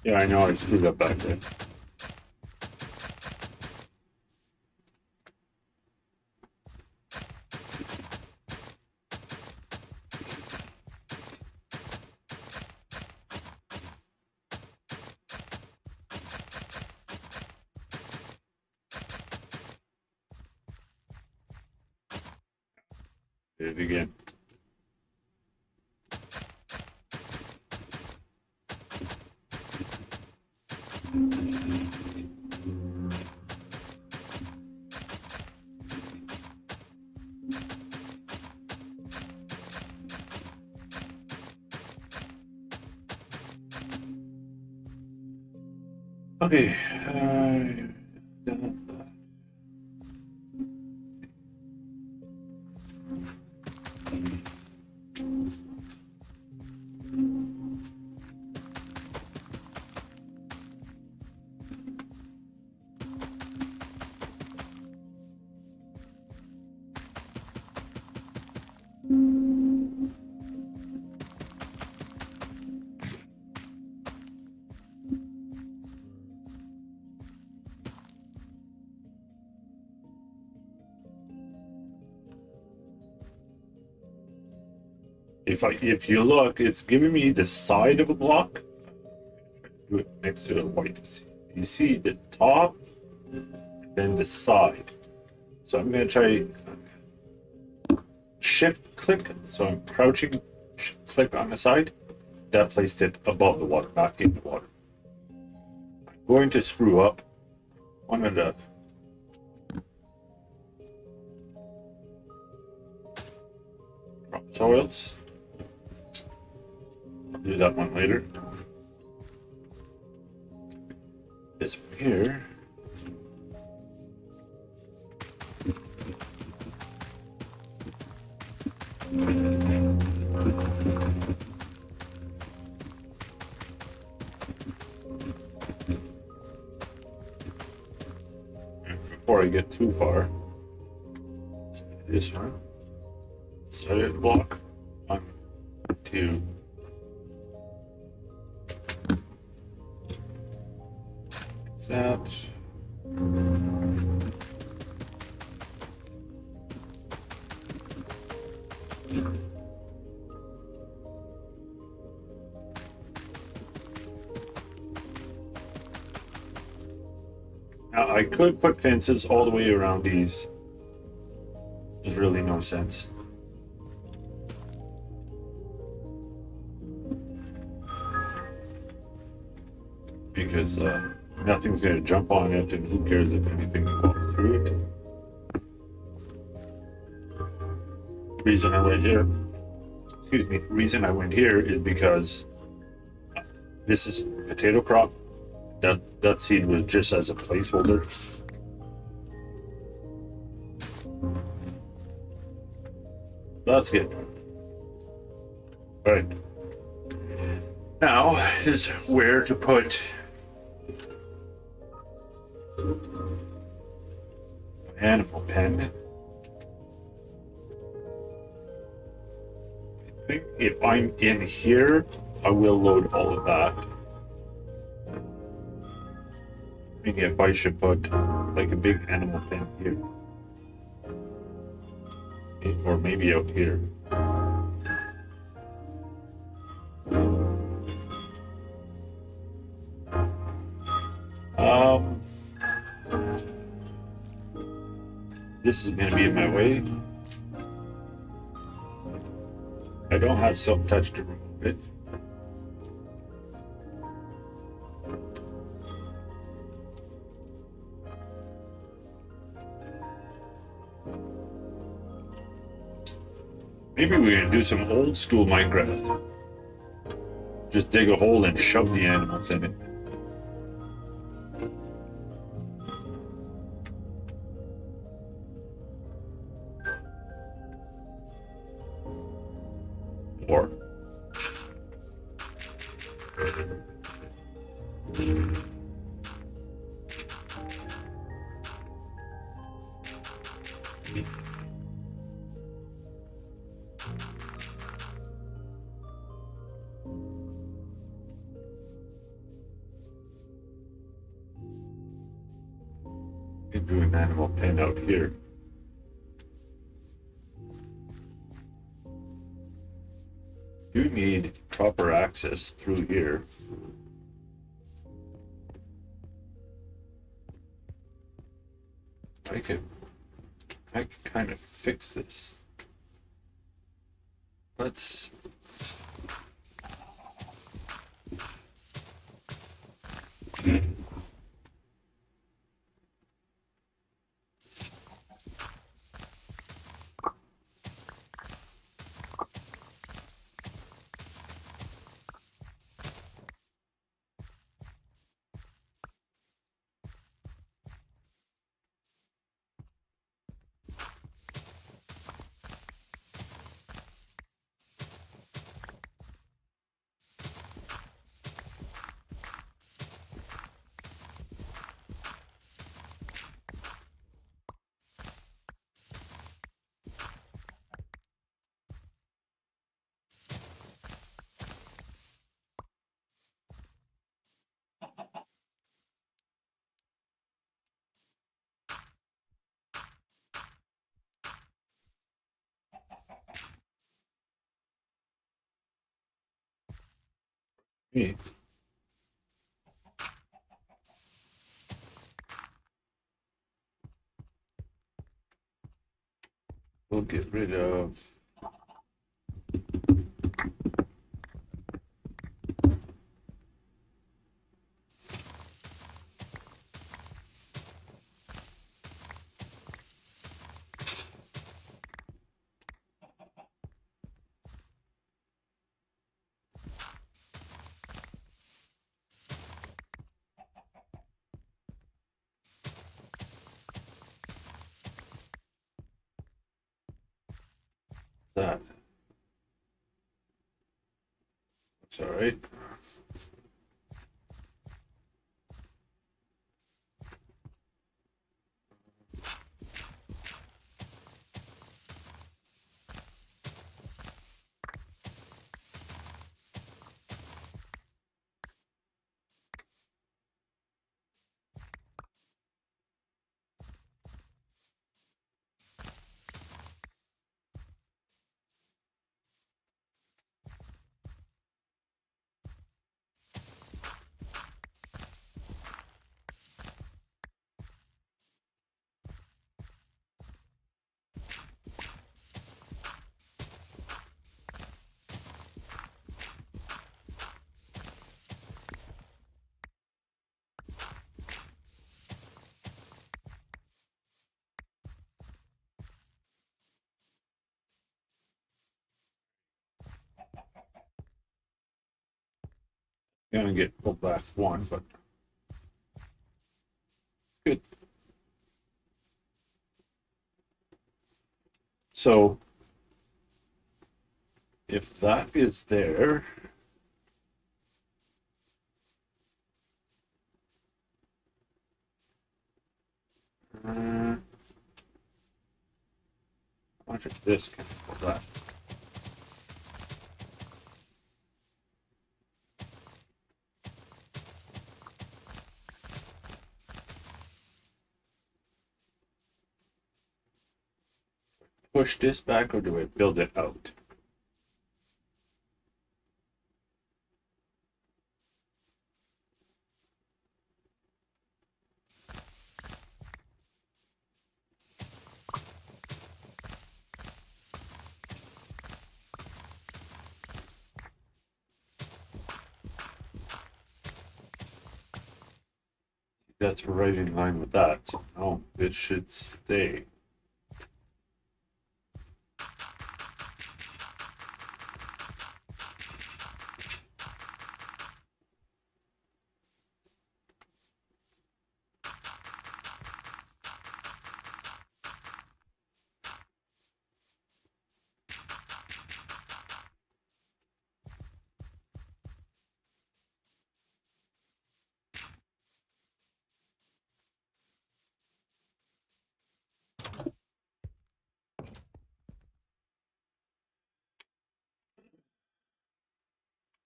S1: yeah, I know I screwed up back there. Did it again. Okay. If you look, it's giving me the side of a block. Do it next to the white. You see the top, then the side. So I'm going to try shift click. So I'm crouching, click on the side. That placed it above the water, not in the water. I'm going to screw up one of the soils. I'll do that one later. This one here. Before I get too far, this one, solid block, 1, 2. That. Now I could put fences all the way around these. There's really no sense. Because nothing's going to jump on it, and who cares if anything walks through it. Reason I went here, excuse me, reason I went here is because this is potato crop. That seed was just as a placeholder. That's good. All right. Now is where to put animal pen. I think if I'm in here, I will load all of that. Maybe if I should put like a big animal pen here. Or maybe out here. This is going to be in my way. I don't have silk touch to remove it. Maybe we're going to do some old school Minecraft. Just dig a hole and shove the animals in it. Or we can do an animal pen out here. You need proper access through here. I can kind of fix this. let's. Hey, we'll get rid of. That. That's all right. Gonna get pulled back one, but good. So if that is there, how much of this can I pull that? Push this back or do I build it out? That's right in line with that. So no, it should stay.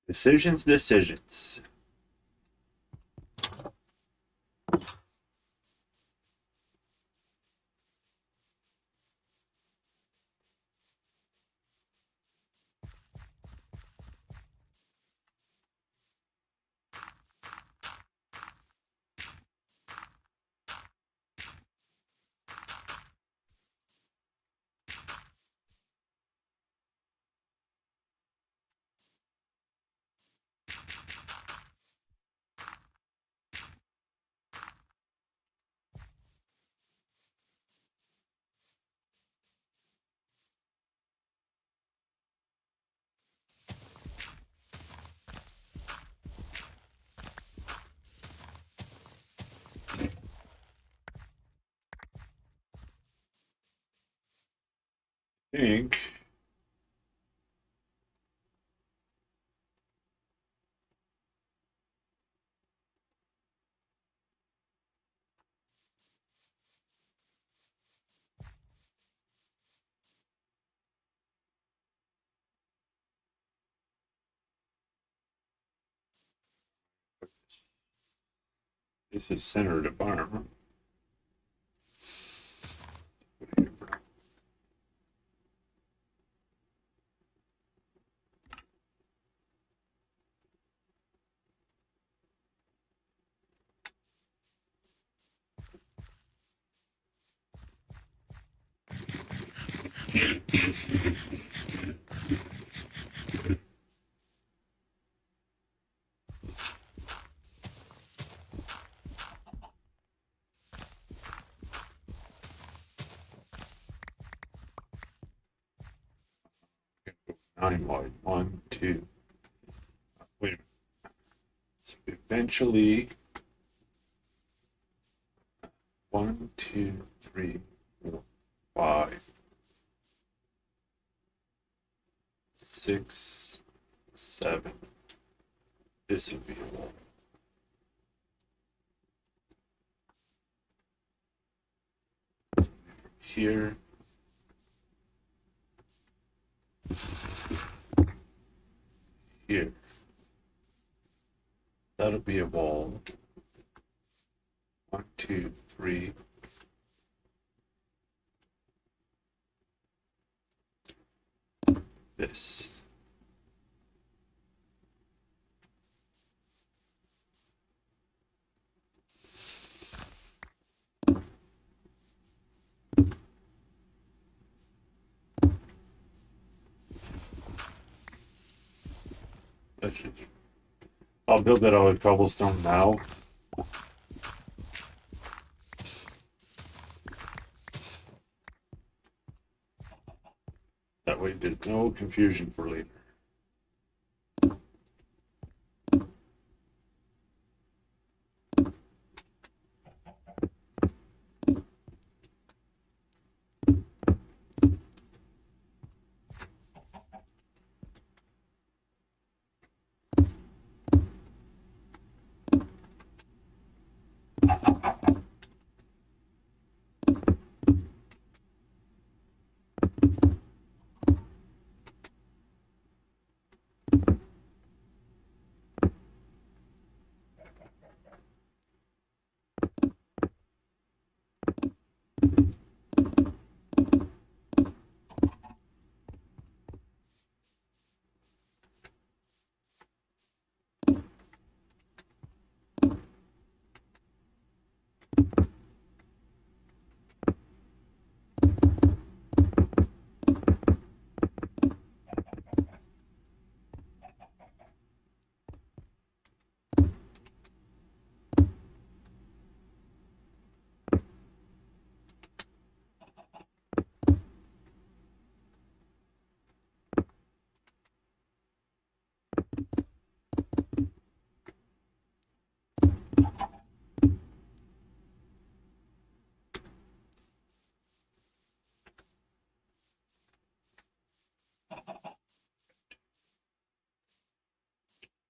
S1: Decisions, decisions. think this is centered of arm. Nine wide. One, two. Wait a minute. It's eventually 1, 2, 3, 4, 5, 6, 7. This would be a wall. Here. Here. That'll be a wall. 1, 2, 3. This. That should. I'll build that out with cobblestone now. That way there's no confusion for later.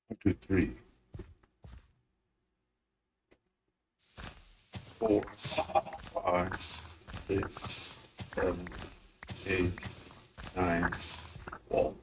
S1: One, two, 3, 4, 5, 6, 7, 8, 9. Wall.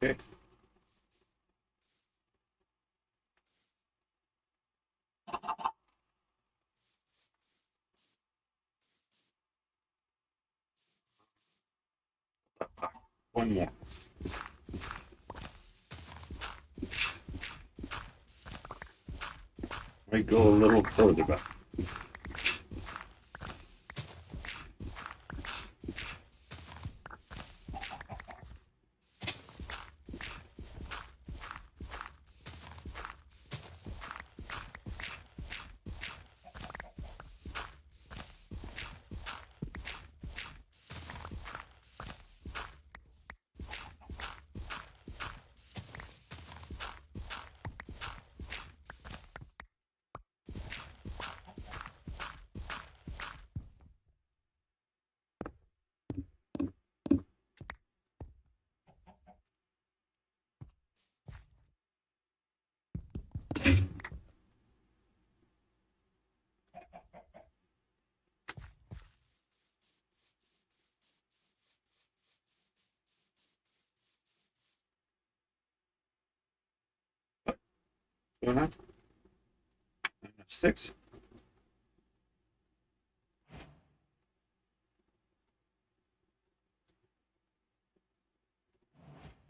S1: Okay. one more. Might go a little further back. Two and a half. And that's 6.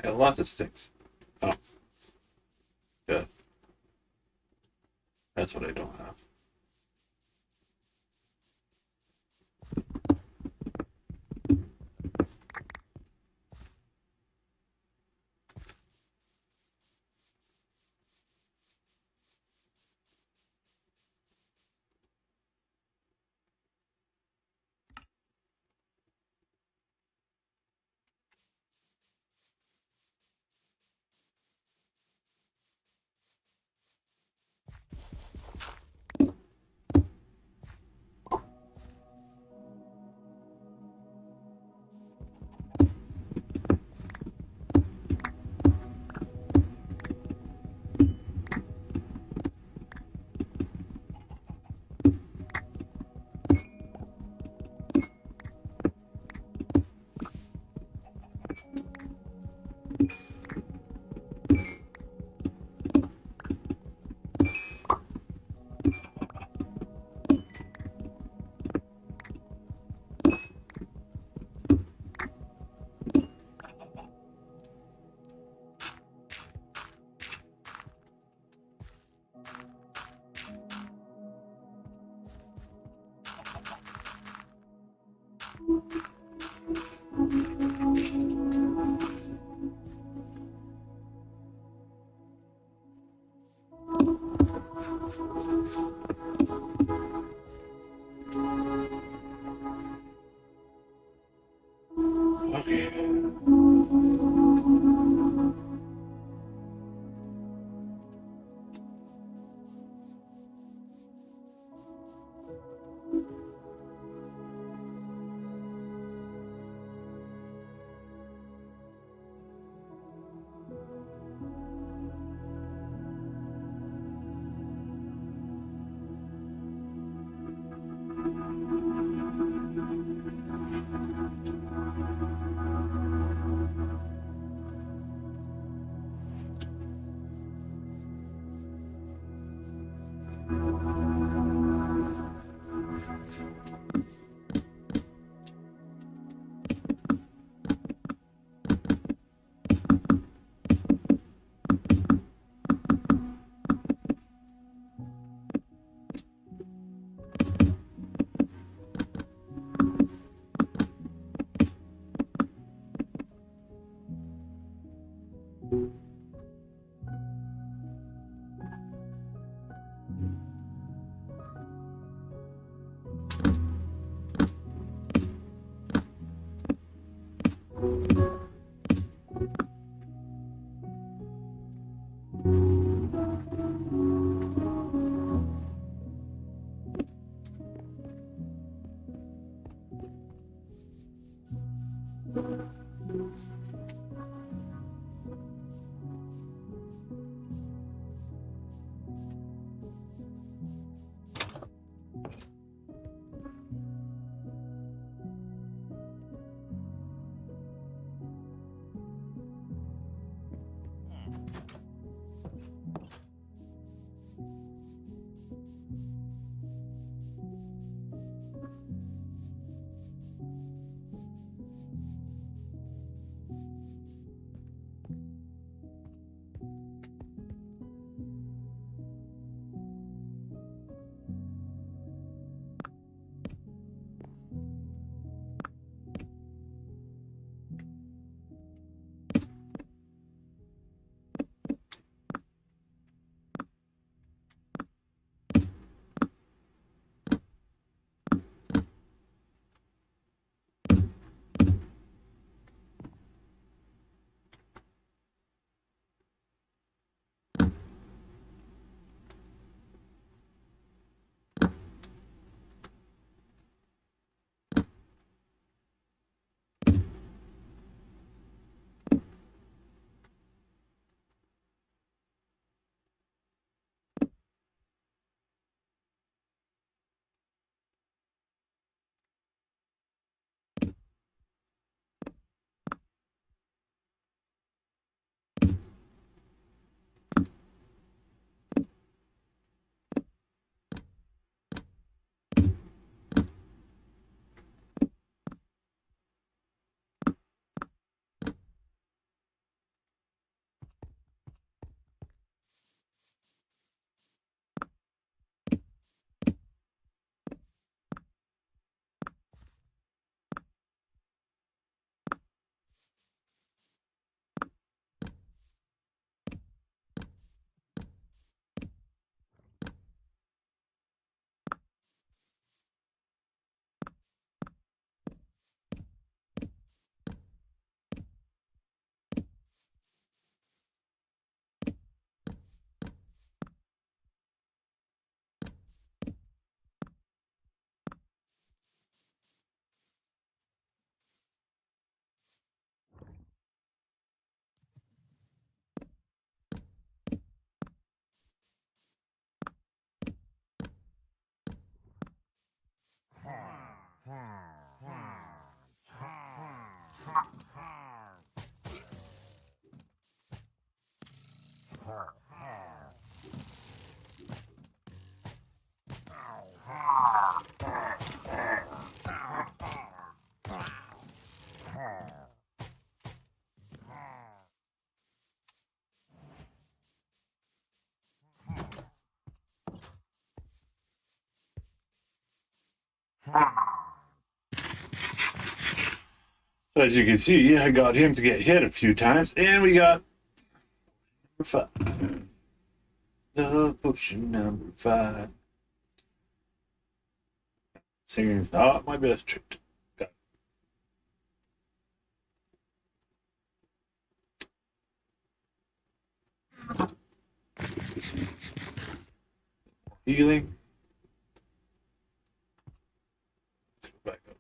S1: Yeah, lots of sticks. Oh, good. That's what I don't have. Okay. So as you can see, I got him to get hit a few times, and we got number 5. The potion number 5. Singing is not my best trick. Got healing. Let's go back up.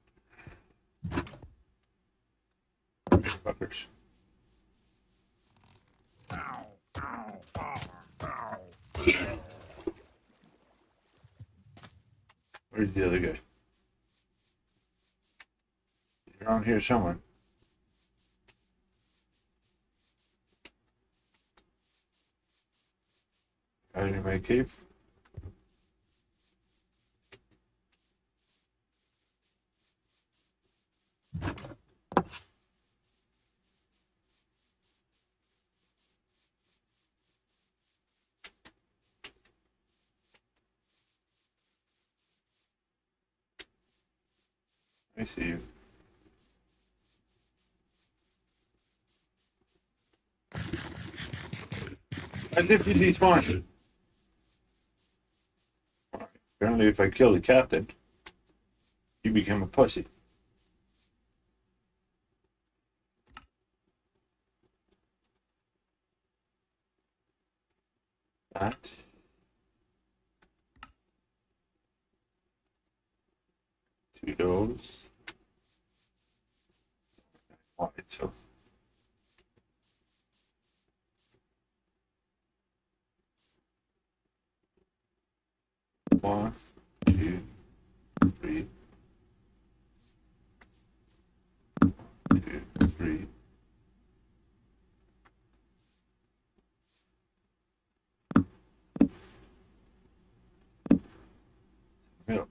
S1: Fuckers. Where's the other guy? He's around here somewhere. Out in my cave. I see you. I lifted these monsters. Apparently, if I kill the captain, you become a pussy. That. Two those. Alright, so. One, two, three. 2, 3. Middle.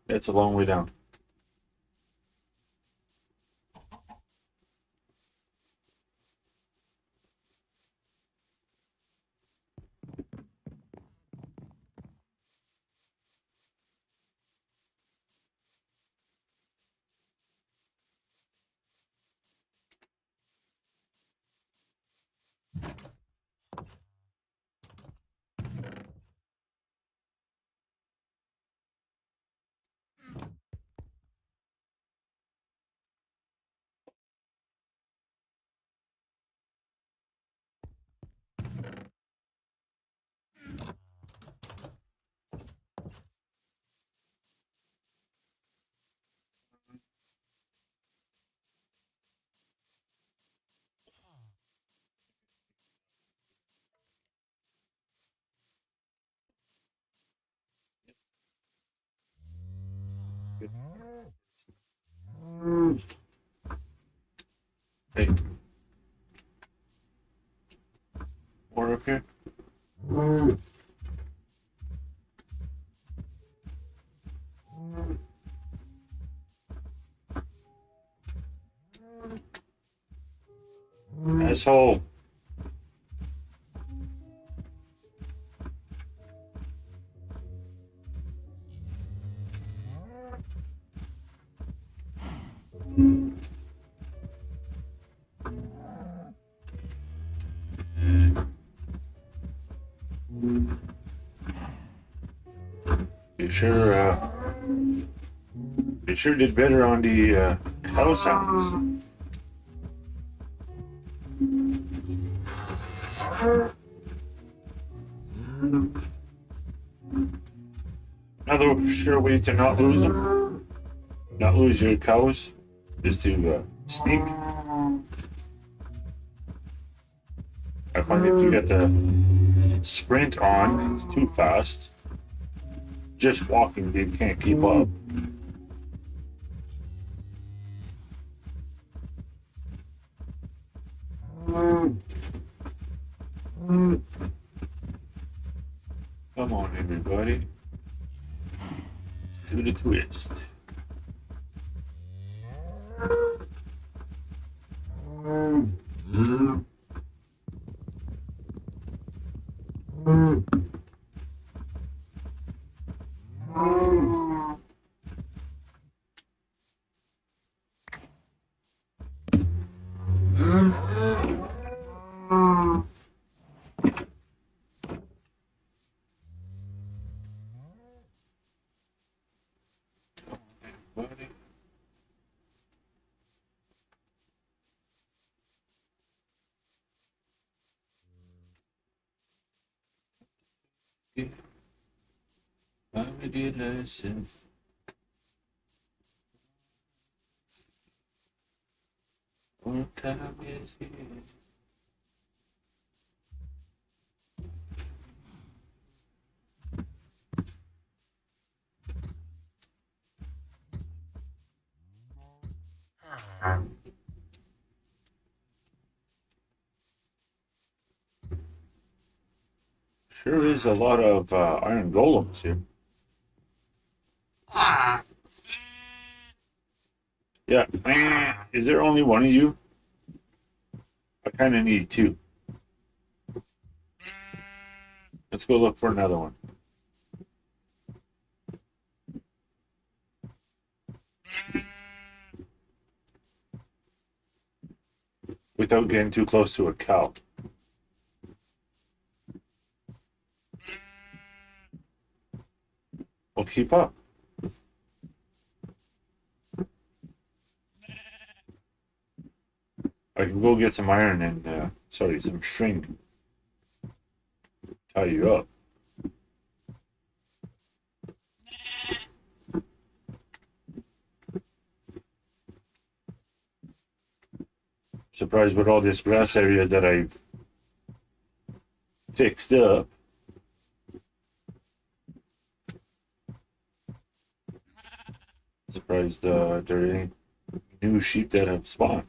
S1: It's a long way down. Hey, more up here. Asshole. You sure, you sure did better on the cow sounds. Another sure way to not lose them, not lose your cows, is to sneak. I find if you get the sprint on, it's too fast. Just walking, they can't keep up. Come on, everybody. Do the twist. Buddy. Comedy lessons. What time is it? Sure is a lot of iron golems here. Yeah. Is there only one of you? I kind of need two. Let's go look for another one. Without getting too close to a cow. Well, keep up. I can go get some iron and, some string. Tie you up. Surprised with all this grass area that I've fixed up. Surprised there ain't new sheep that have spawned.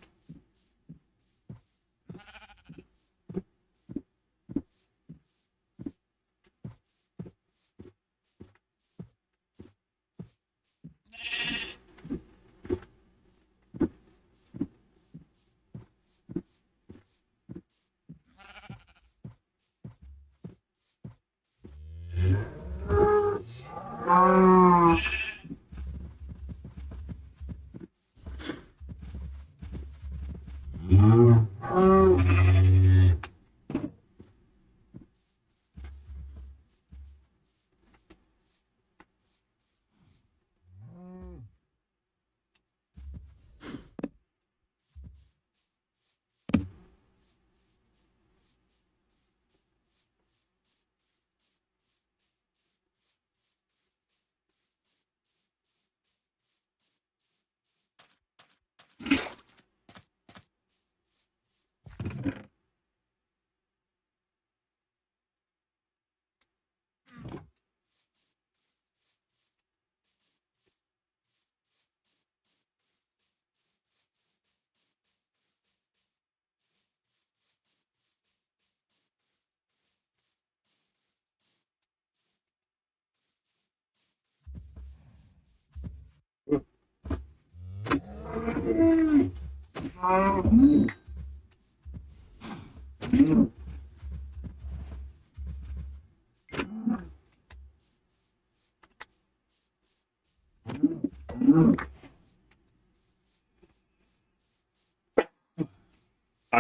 S1: I'm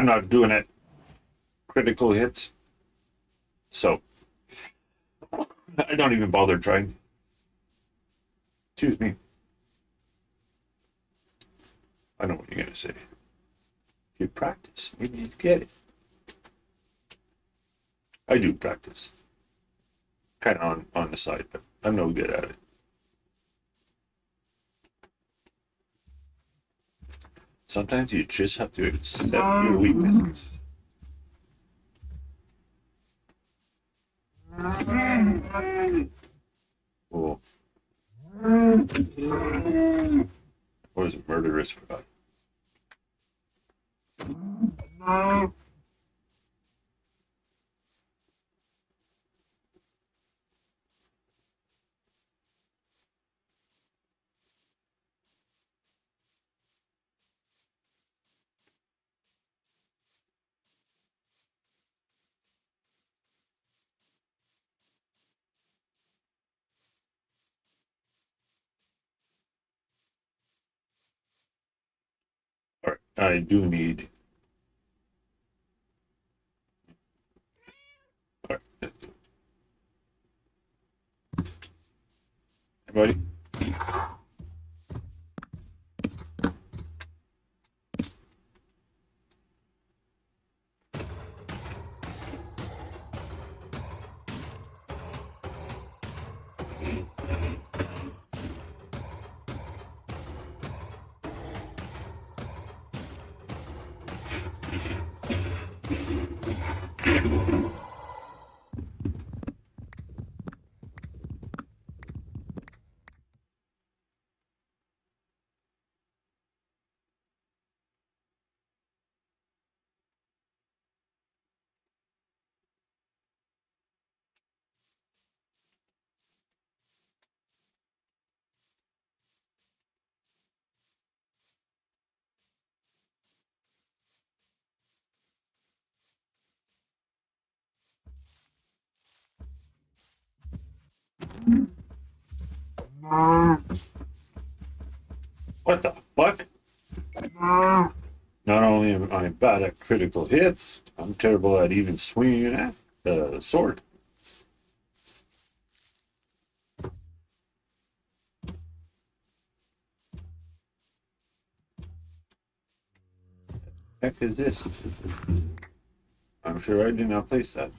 S1: not doing it. Critical hits. So I don't even bother trying. Excuse me. I know what you're going to say. You practice. You need to get it. I do practice. Kind of on the side, but I'm no good at it. Sometimes you just have to accept your weaknesses. Oh, what is a murderous cry? All right, I do need. All right, everybody. What the fuck? Not only am I bad at critical hits, I'm terrible at even swinging at the sword. Heck is this? I'm sure I did not place that.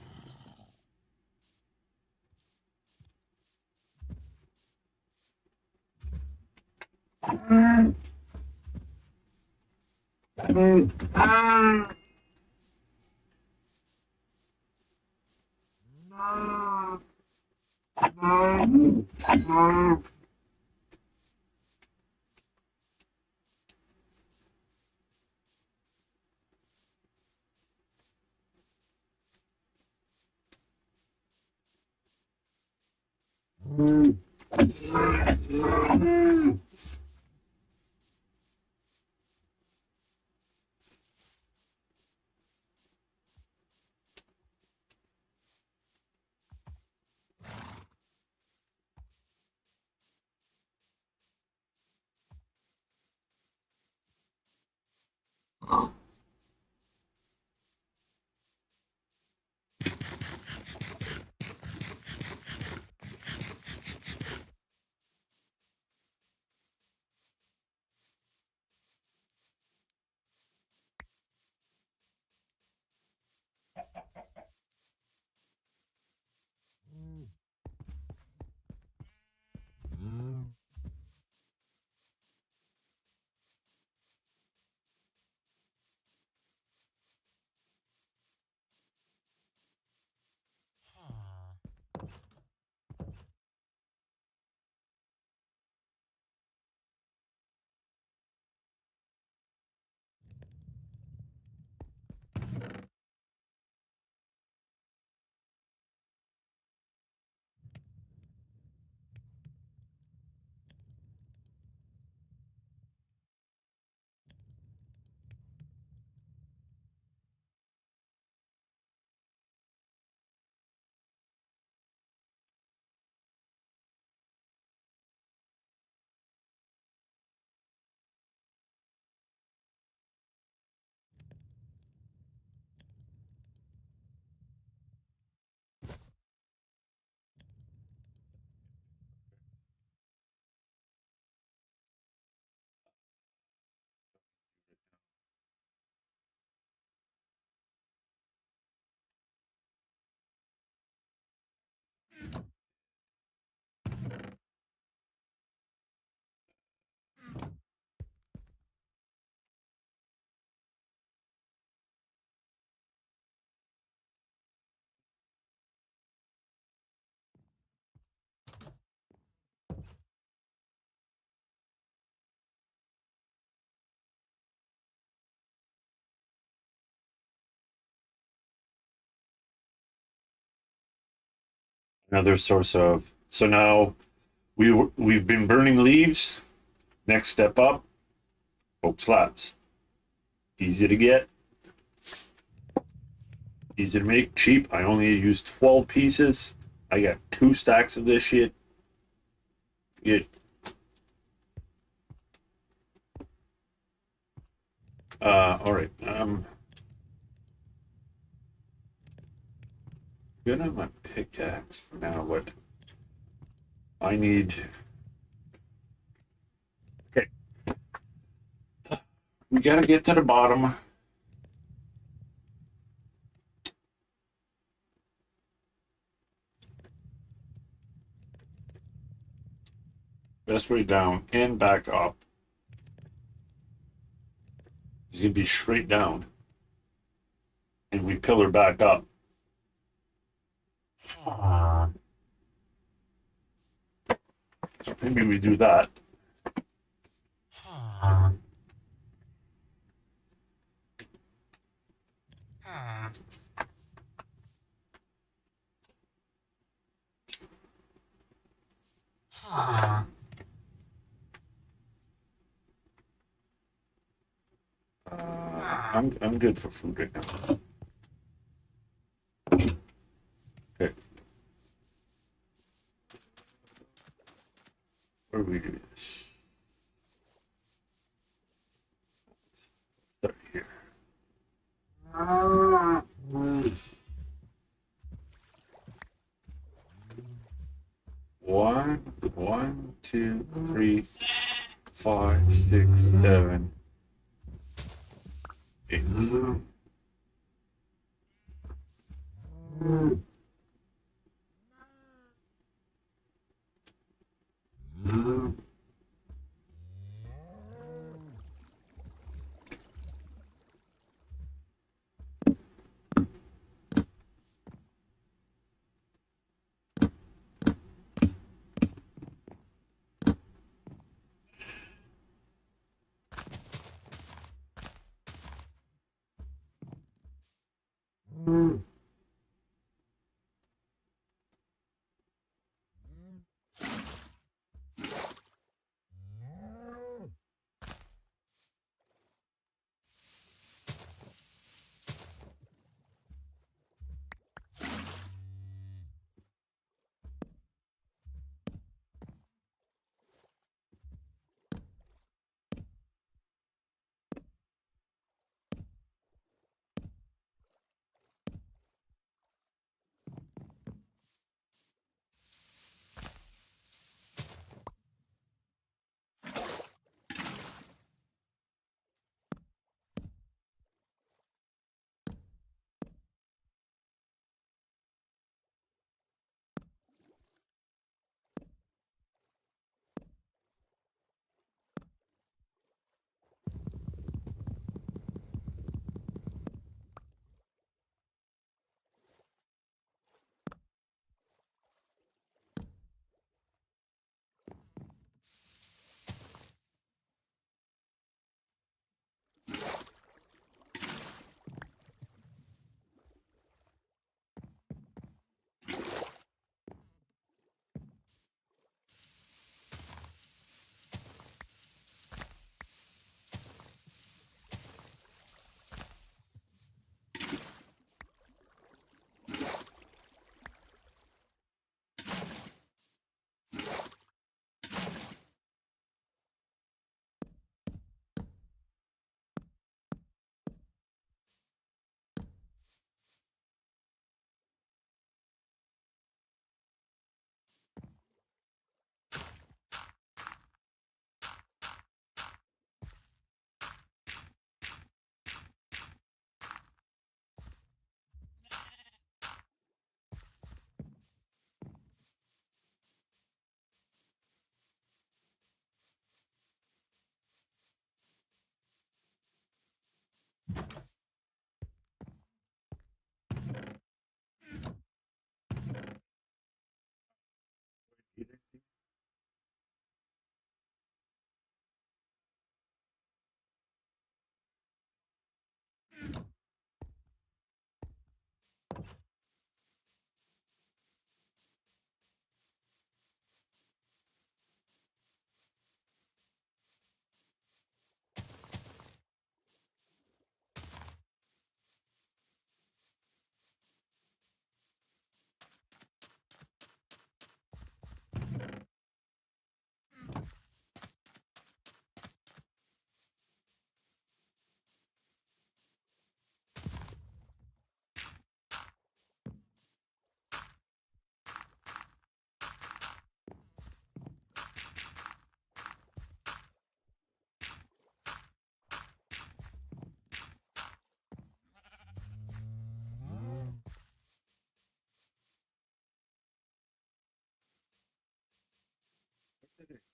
S1: Another source of. So now we've been burning leaves. Next step up, oak slabs. Easy to get, easy to make, cheap. I only used 12 pieces. I got 2 stacks of this shit. It. All right. Good on my pickaxe for now. What I need. Okay. We gotta get to the bottom. Best way down and back up. It's gonna be straight down. And we pillar back up. So maybe we do that. I'm good for food right now. Okay. Where do we do this? Start here. One, two, 3, 5, 6, 7, 8.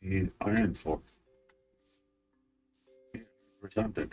S1: Need iron for or something.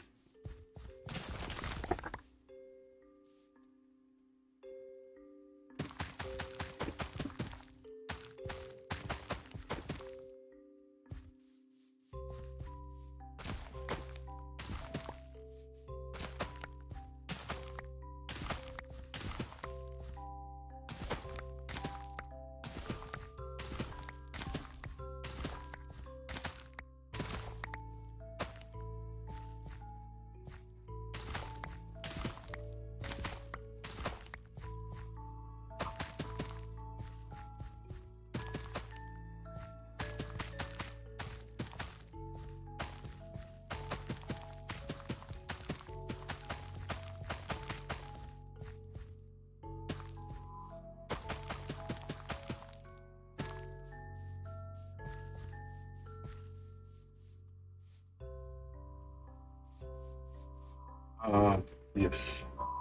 S1: Yes.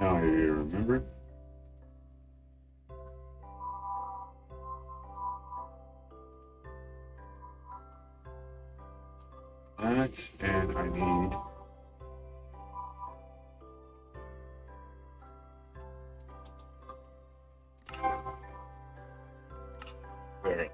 S1: Now I remember. That, and I need barrel.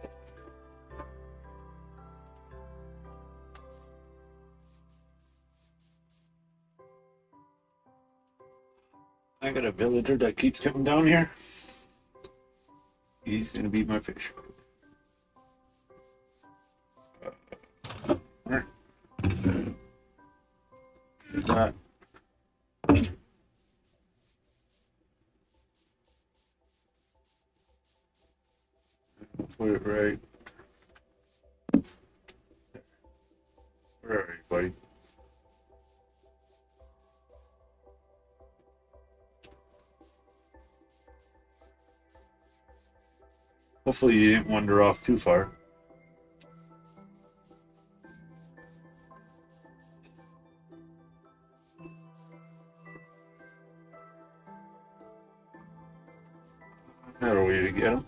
S1: I got a villager that keeps coming down here. He's gonna be my fish. Alright. That. Put it right. Where are you, buddy? Hopefully you didn't wander off too far. Another way to get him.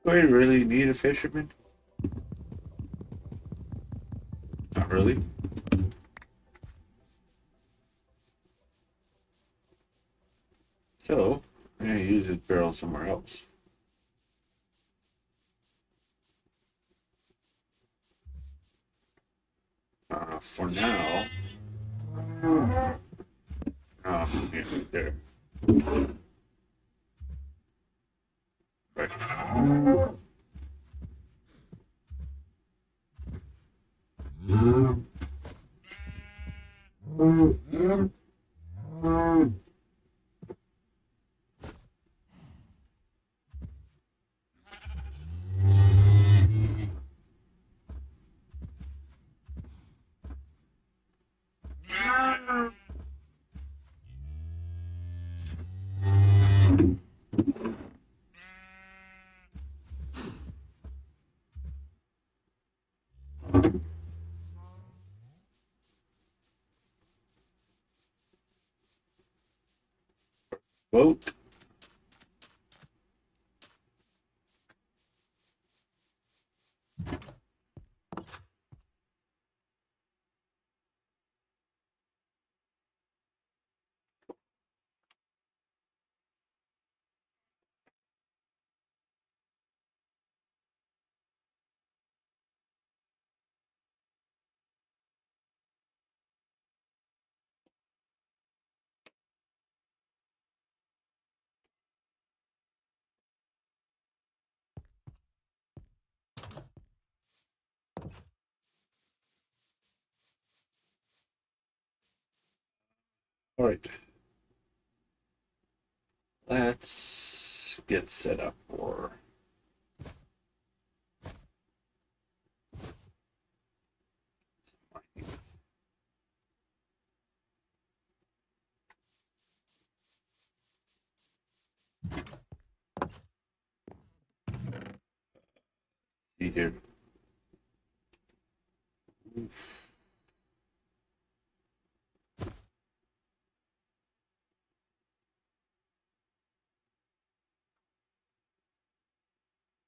S1: Do I really need a fisherman? Not really. So, I'm going to use this barrel somewhere else. For now, yeah, right there. Right. Boat. All right. Let's get set up for See here.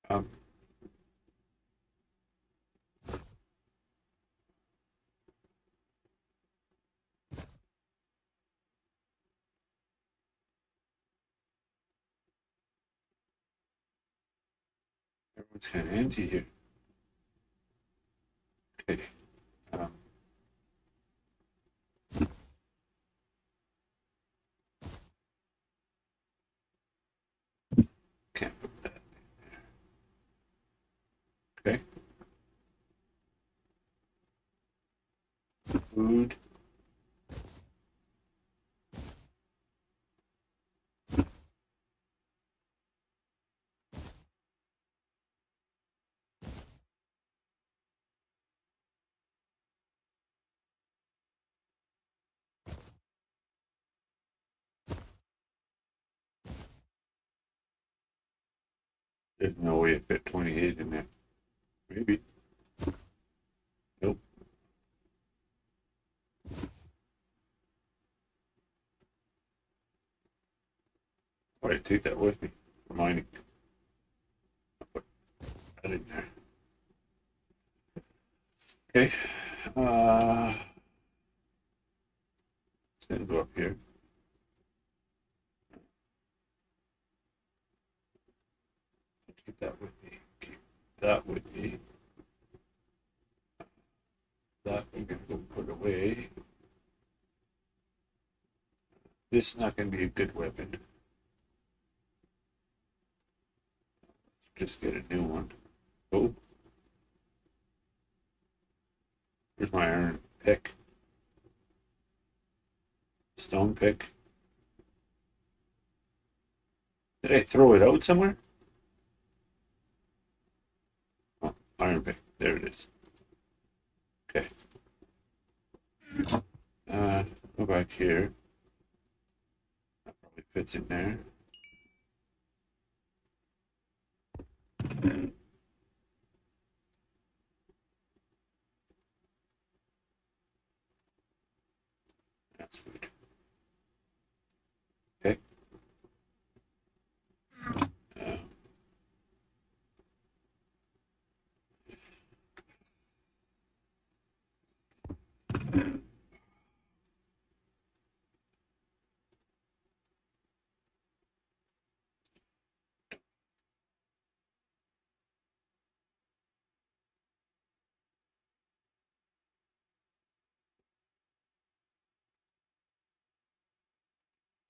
S1: Um, Everyone's kind of empty here. Okay. Um, can't put that. Okay. Food. There's no way it fit 28 in there. Maybe. Nope. All right, take that with me for mining. I'll put that in there. Okay. It's gonna go up here. Keep that with me. Keep that with me. That we're gonna go put away. This is not gonna be a good weapon. Just get a new one. Oh. Here's my iron pick. Stone pick. Did I throw it out somewhere? Oh, iron pick. There it is. Okay. Go back here. That probably fits in there. That's weird. Okay. Uh,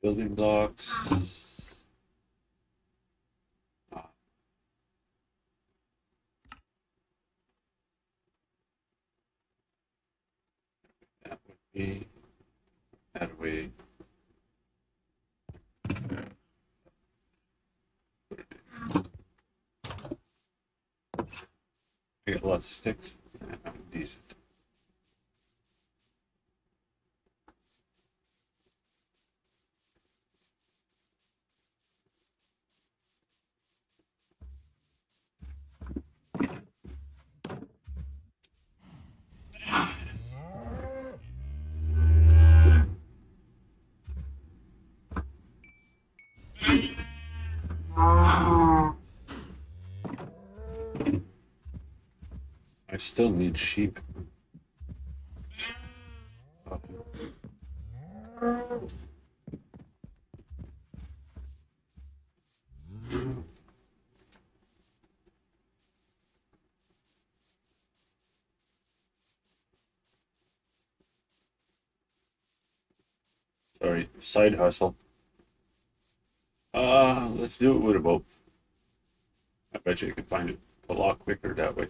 S1: Building blocks. That would be that way. I got lots of sticks. I'm decent. I still need sheep. Sorry, side hustle. Let's do it with a boat. I bet you can find it a lot quicker that way.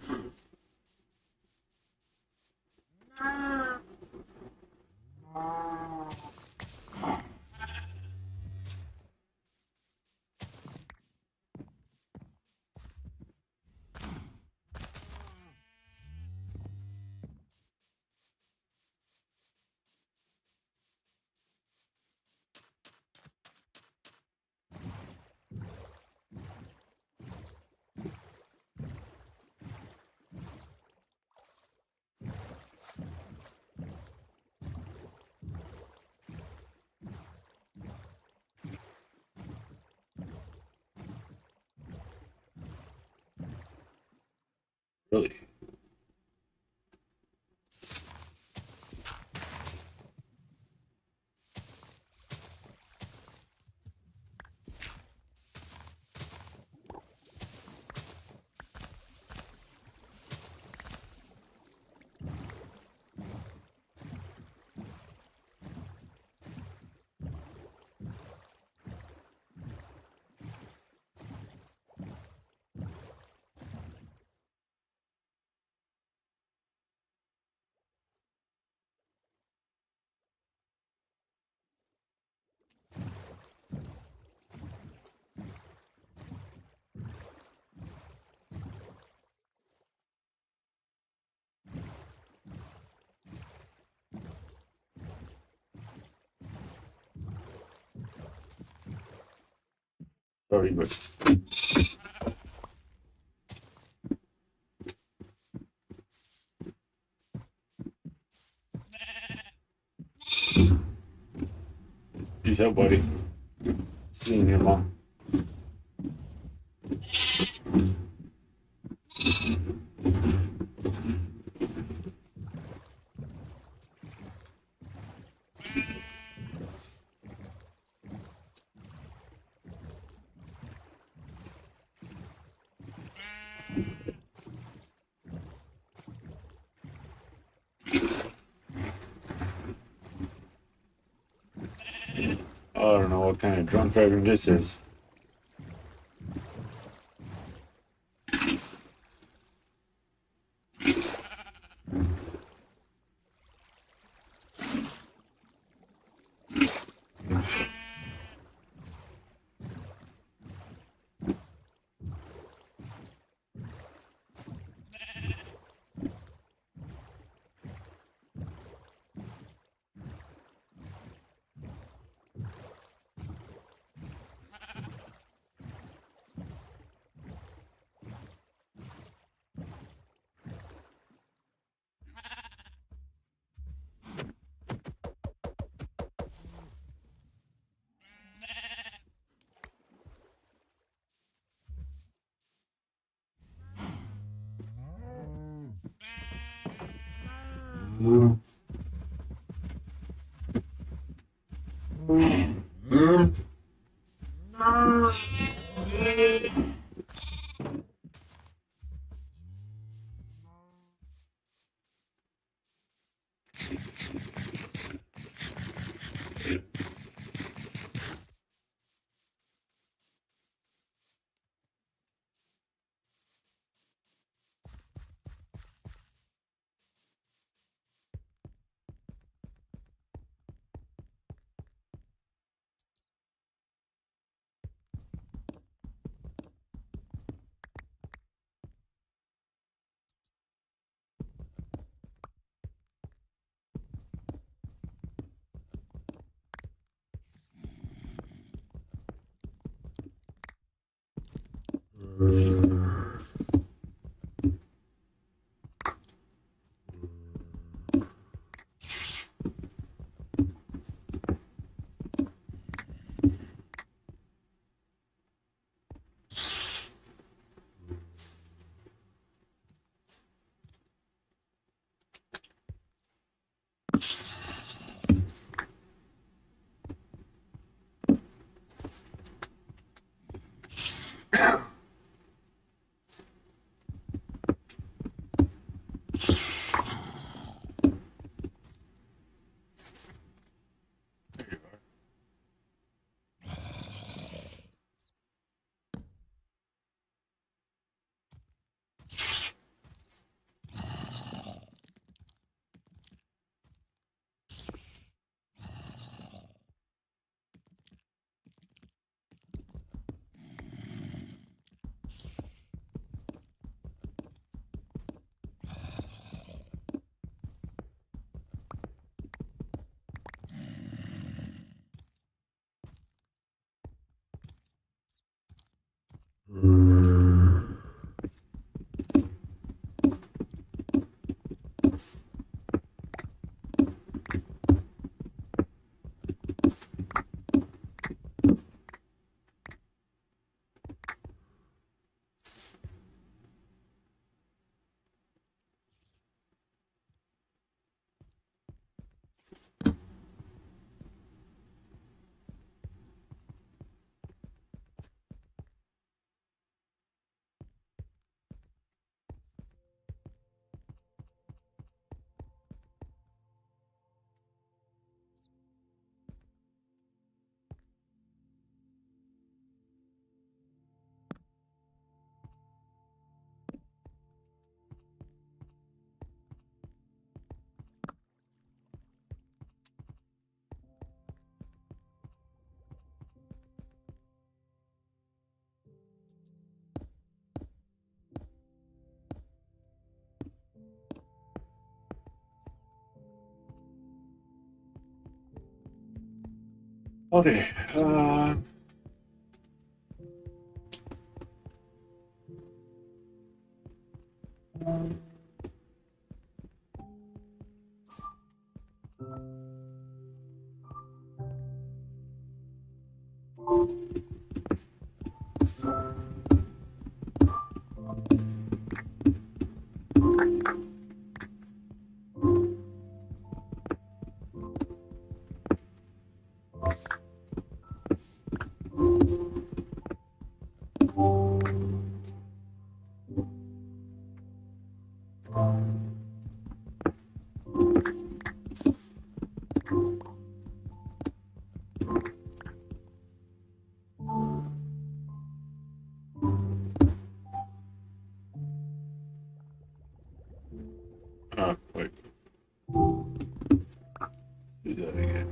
S1: Really? Very good. Peace out, buddy. Seeing you, Mom. I don't know what kind of drunk driving this is. Okay. Wait. Do that again.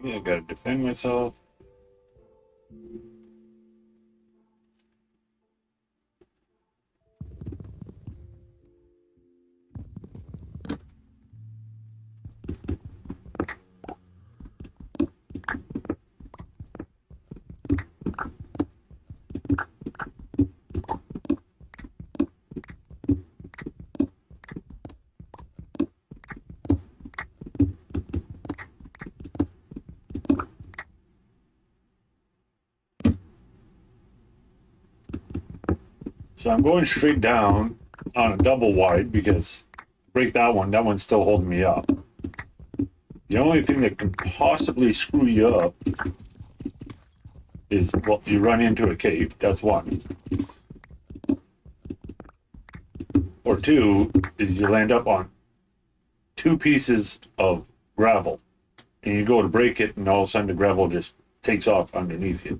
S1: Yeah, I gotta defend myself. So I'm going straight down on a double wide because break that one's still holding me up. The only thing that can possibly screw you up is, well, you run into a cave. That's one. Or two is you land up on two pieces of gravel and you go to break it and all of a sudden the gravel just takes off underneath you.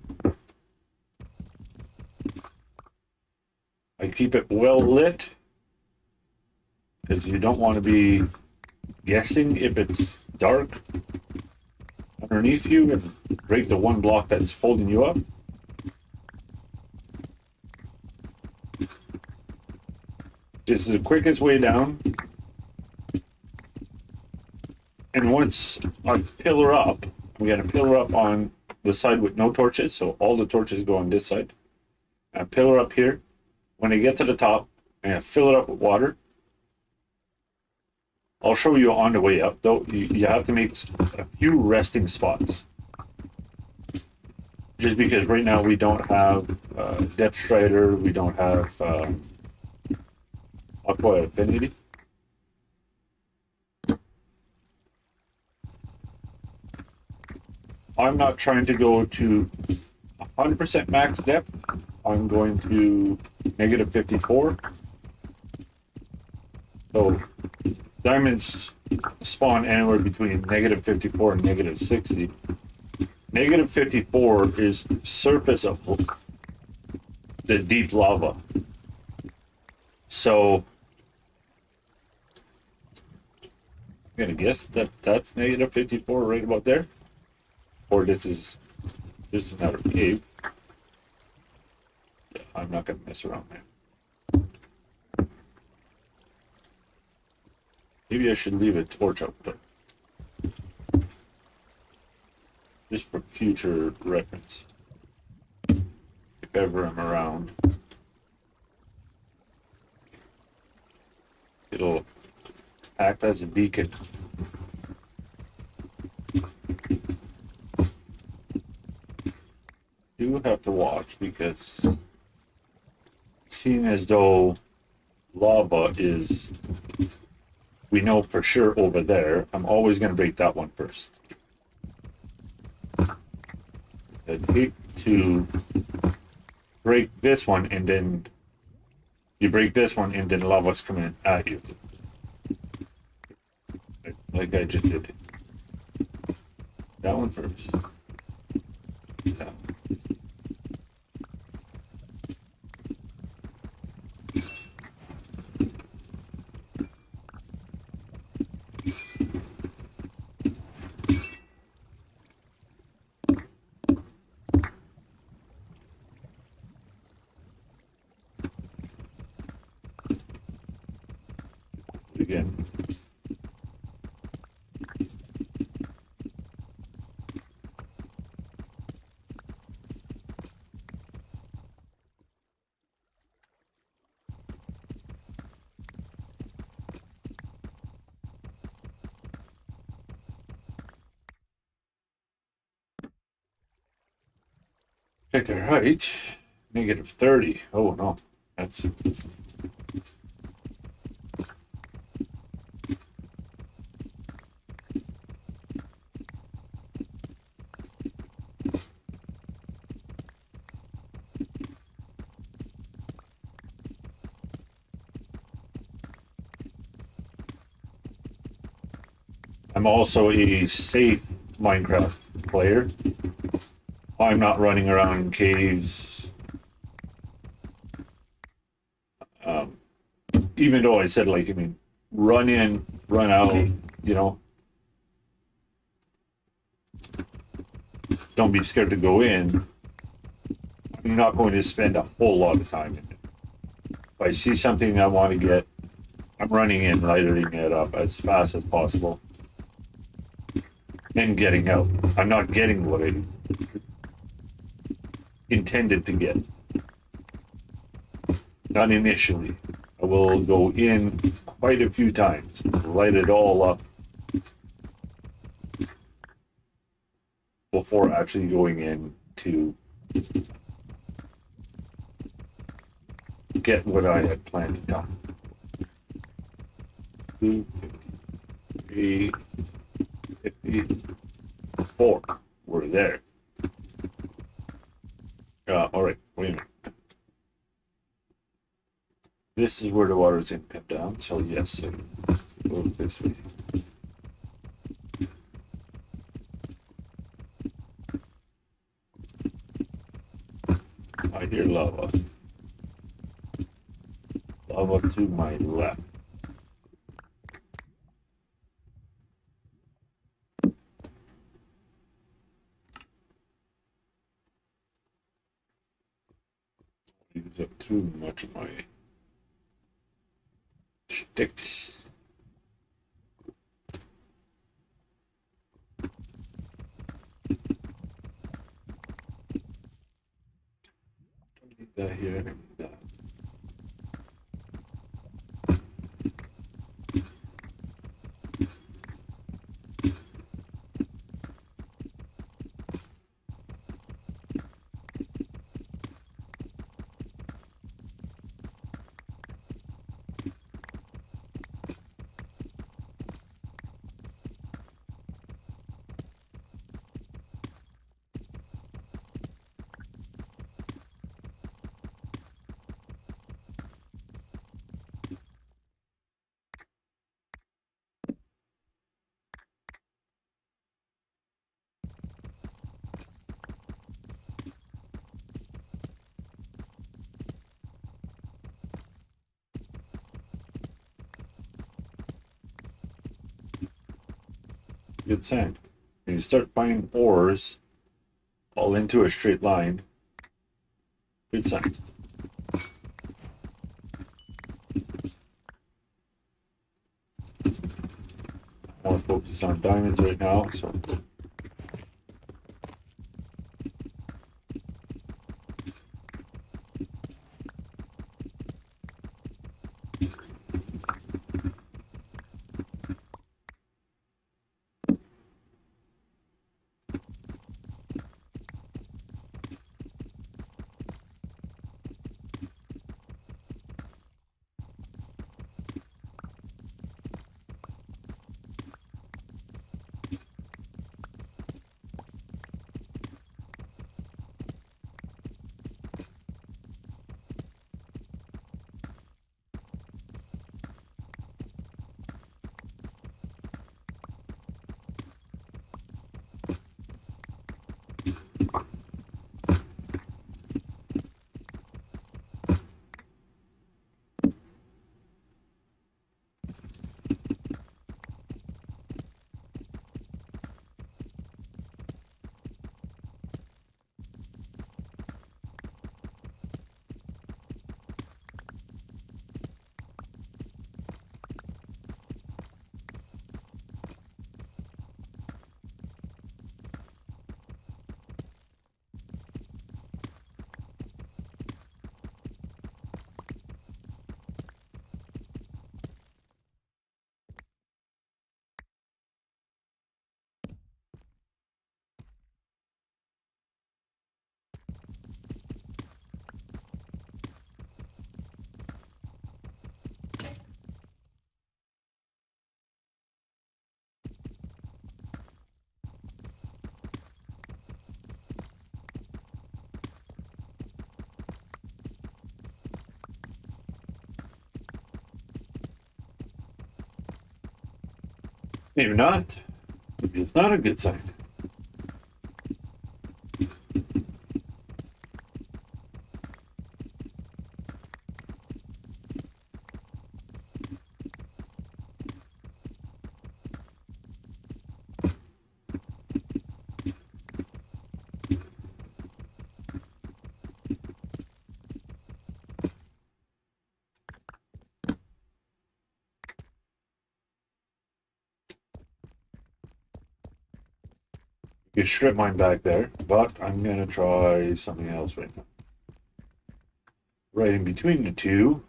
S1: I keep it well lit because you don't want to be guessing if it's dark underneath you and break the one block that's holding you up. This is the quickest way down. And once I pillar up, I'm going to pillar up on the side with no torches, so all the torches go on this side. I pillar up here. When I get to the top, and fill it up with water. I'll show you on the way up, though. You have to make a few resting spots. Just because right now we don't have depth strider, we don't have aqua affinity. I'm not trying to go to 100% max depth. I'm going to negative 54. So diamonds spawn anywhere between negative 54 and negative 60. Negative 54 is surface of the deep lava. So I'm gonna guess that that's negative 54 right about there. Or this is another cave. Yeah, I'm not gonna mess around there. Maybe I should leave a torch up there. Just for future reference. If ever I'm around. It'll act as a beacon. You have to watch because seeing as though lava is, we know for sure over there, I'm always going to break that one first. I'd hate to break this one and then you break this one and then lava's coming at you. Like I just did. That one first. That one. Again. Pick the height. Negative 30. Oh no. That's I'm also a safe Minecraft player. I'm not running around in caves. Even though I said, like, I mean, run in, run out, you know. Don't be scared to go in. I'm not going to spend a whole lot of time in it. If I see something I want to get, I'm running in, lighting it up as fast as possible. And getting out. I'm not getting what I intended to get. Not initially. I will go in quite a few times, light it all up before actually going in to get what I had planned to do. 2, 54. We're there. All right, wait a minute. This is where the water is going to come down, so yes, go this way. I hear lava. Lava to my left. use up too much of my sticks. Don't need that here. I don't need that. Good sand. And you start finding ores all into a straight line. Good sign. More focused on diamonds right now, so maybe not. Maybe it's not a good sign. You strip mine back there, but I'm gonna try something else right now. Right in between the two.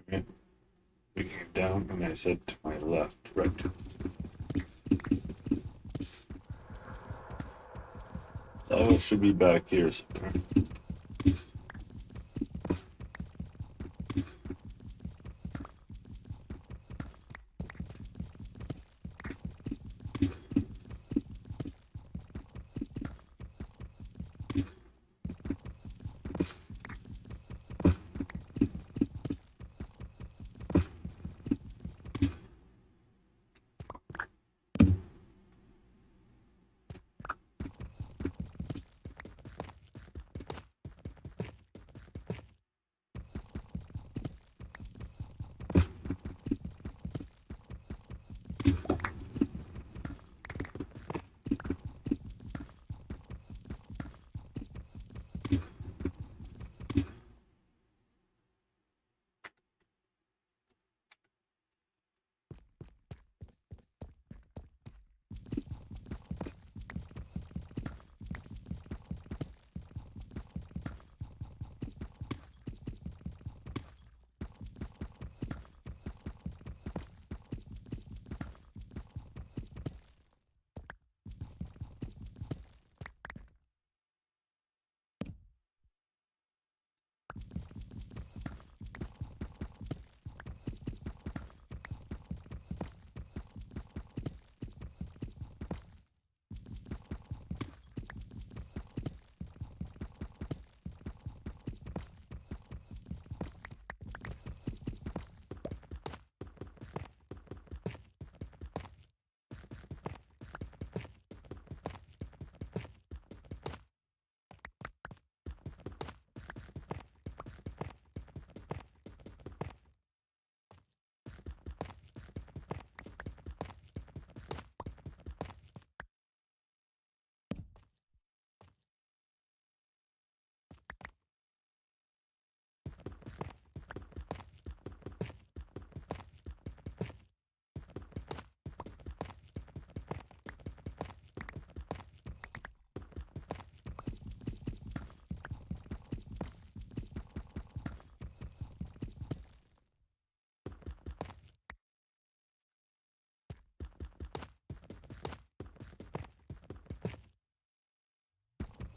S1: Okay. Looking it down, and I said to my left, right. Oh, it should be back here somewhere.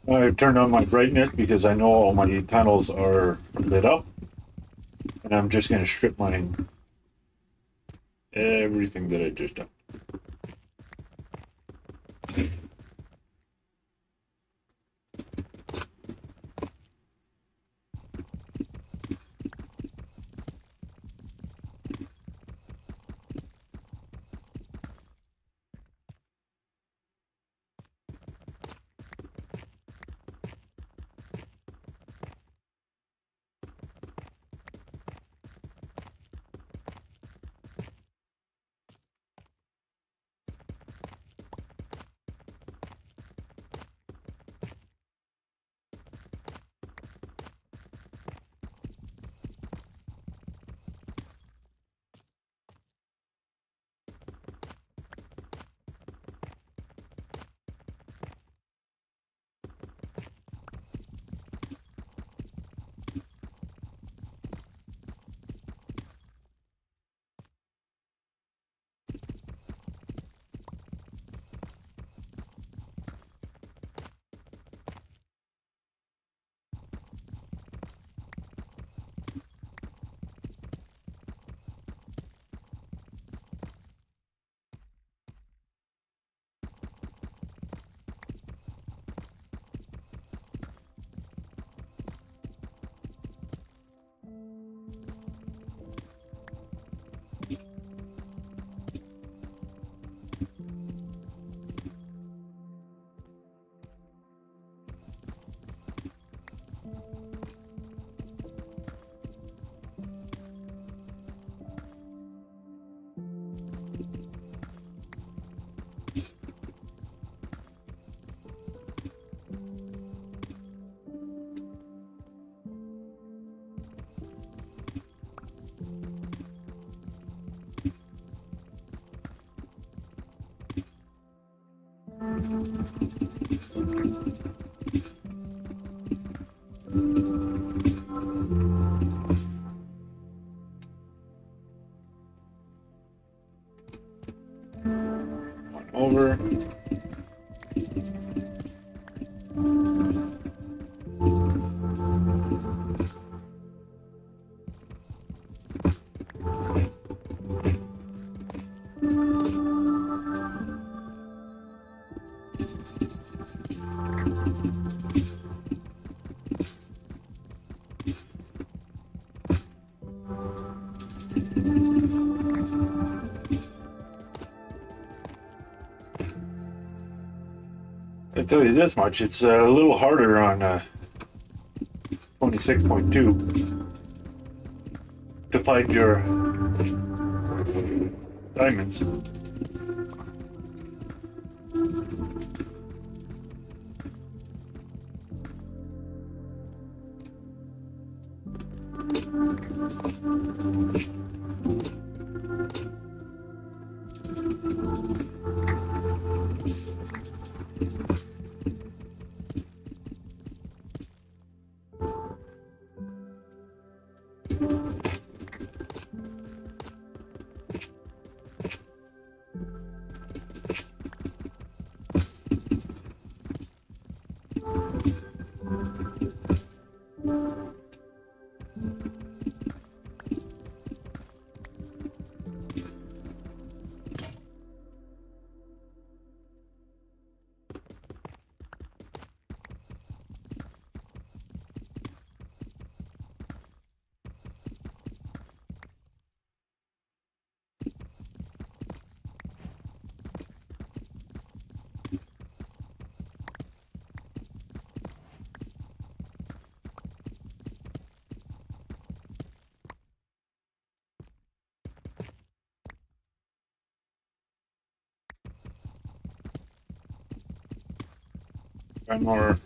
S1: I've turned on my brightness because I know all my tunnels are lit up, and I'm just going to strip mine everything that I just done. One over. I tell you this much, it's a little harder on 26.2 to find your diamonds. One more.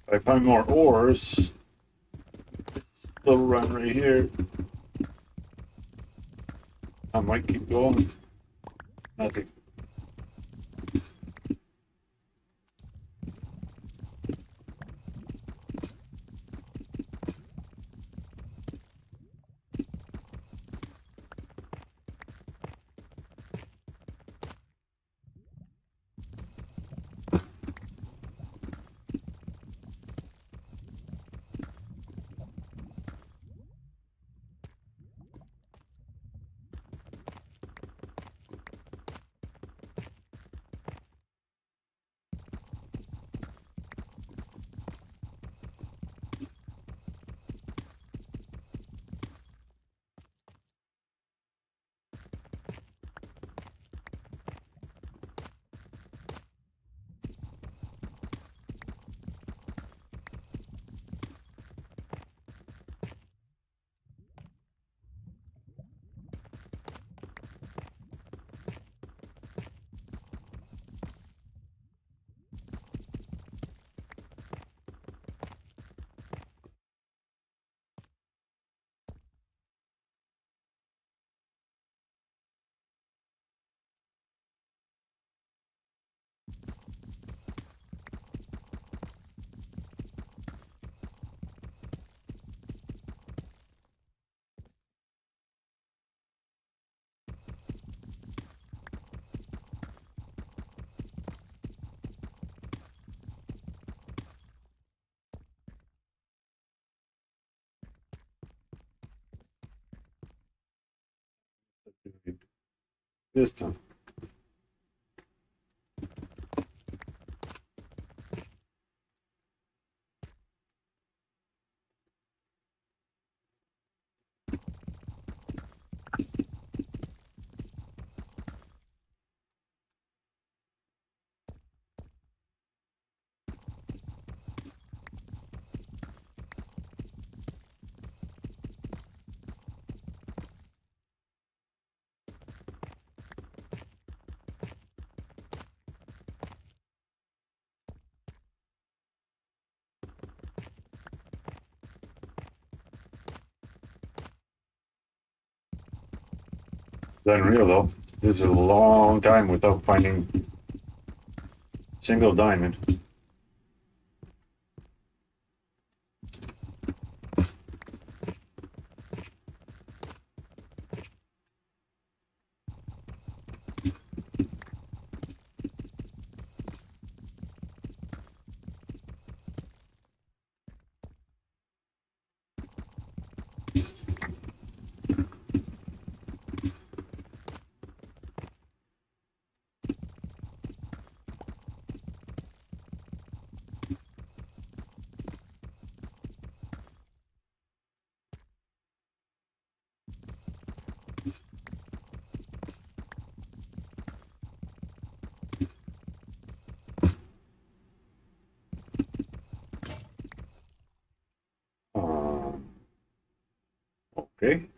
S1: If I find more ores, this little run right here, I might keep going. Nothing. This time. It's unreal though. This is a long time without finding single diamond. Okay.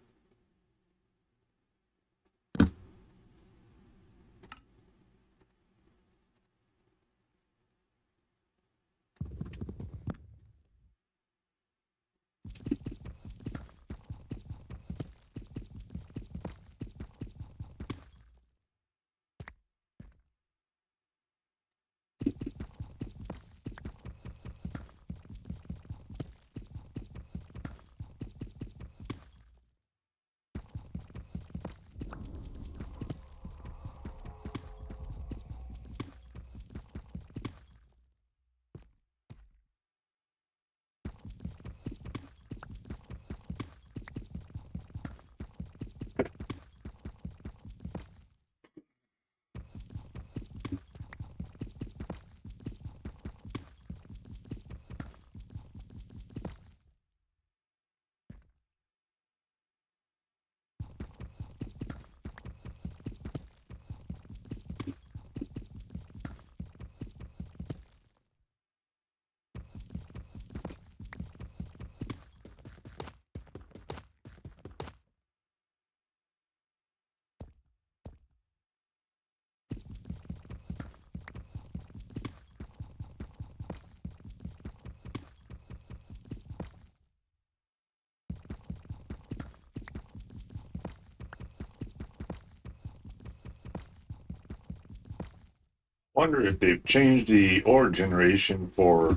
S1: Wonder if they've changed the ore generation for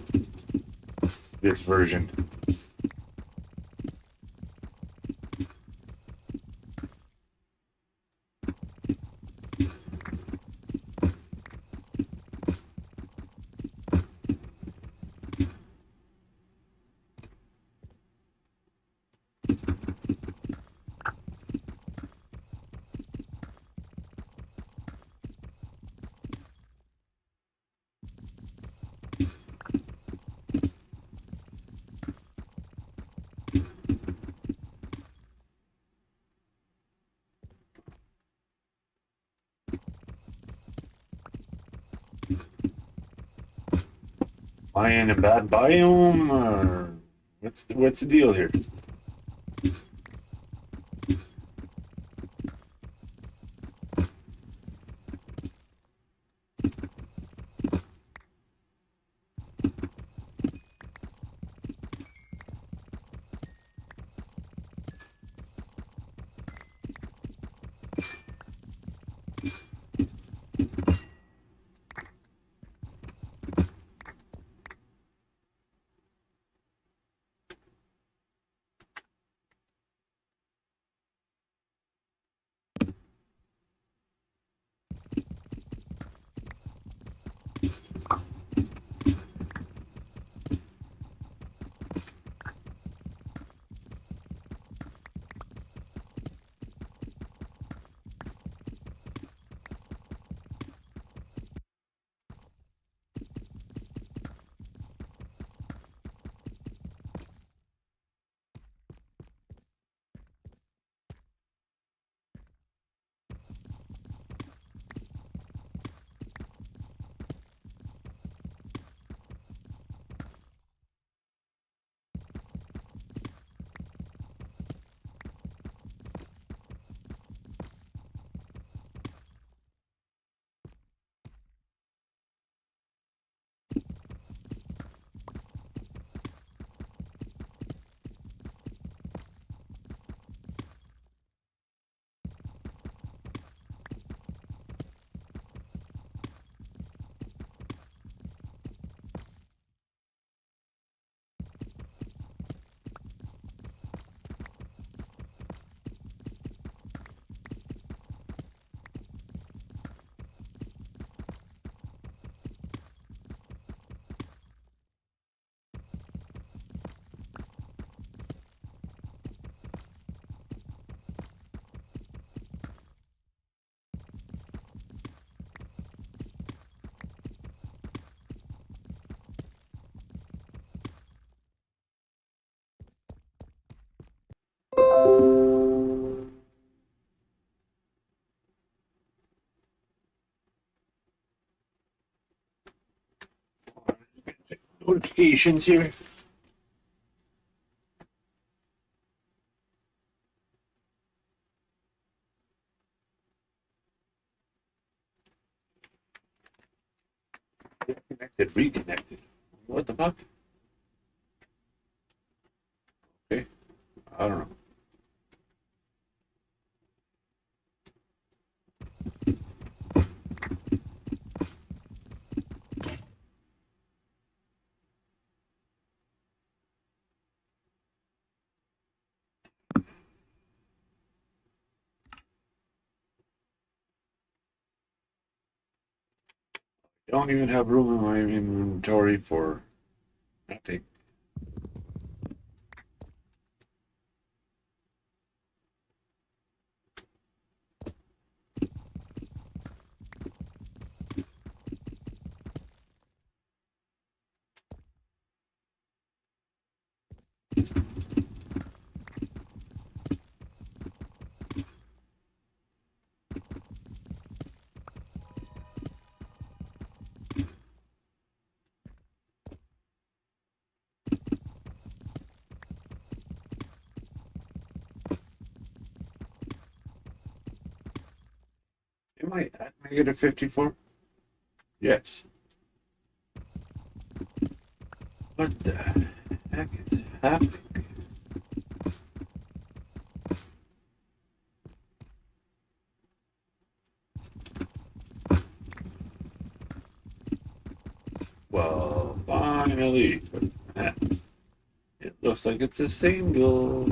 S1: this version. Am I in a bad biome, or what's the deal here? Notifications here. Disconnected, reconnected. What the fuck? Okay, I don't know. I don't even have room in my inventory for nothing. Am I at -54? Yes. What the heck is happening? Well, finally. It looks like it's a single.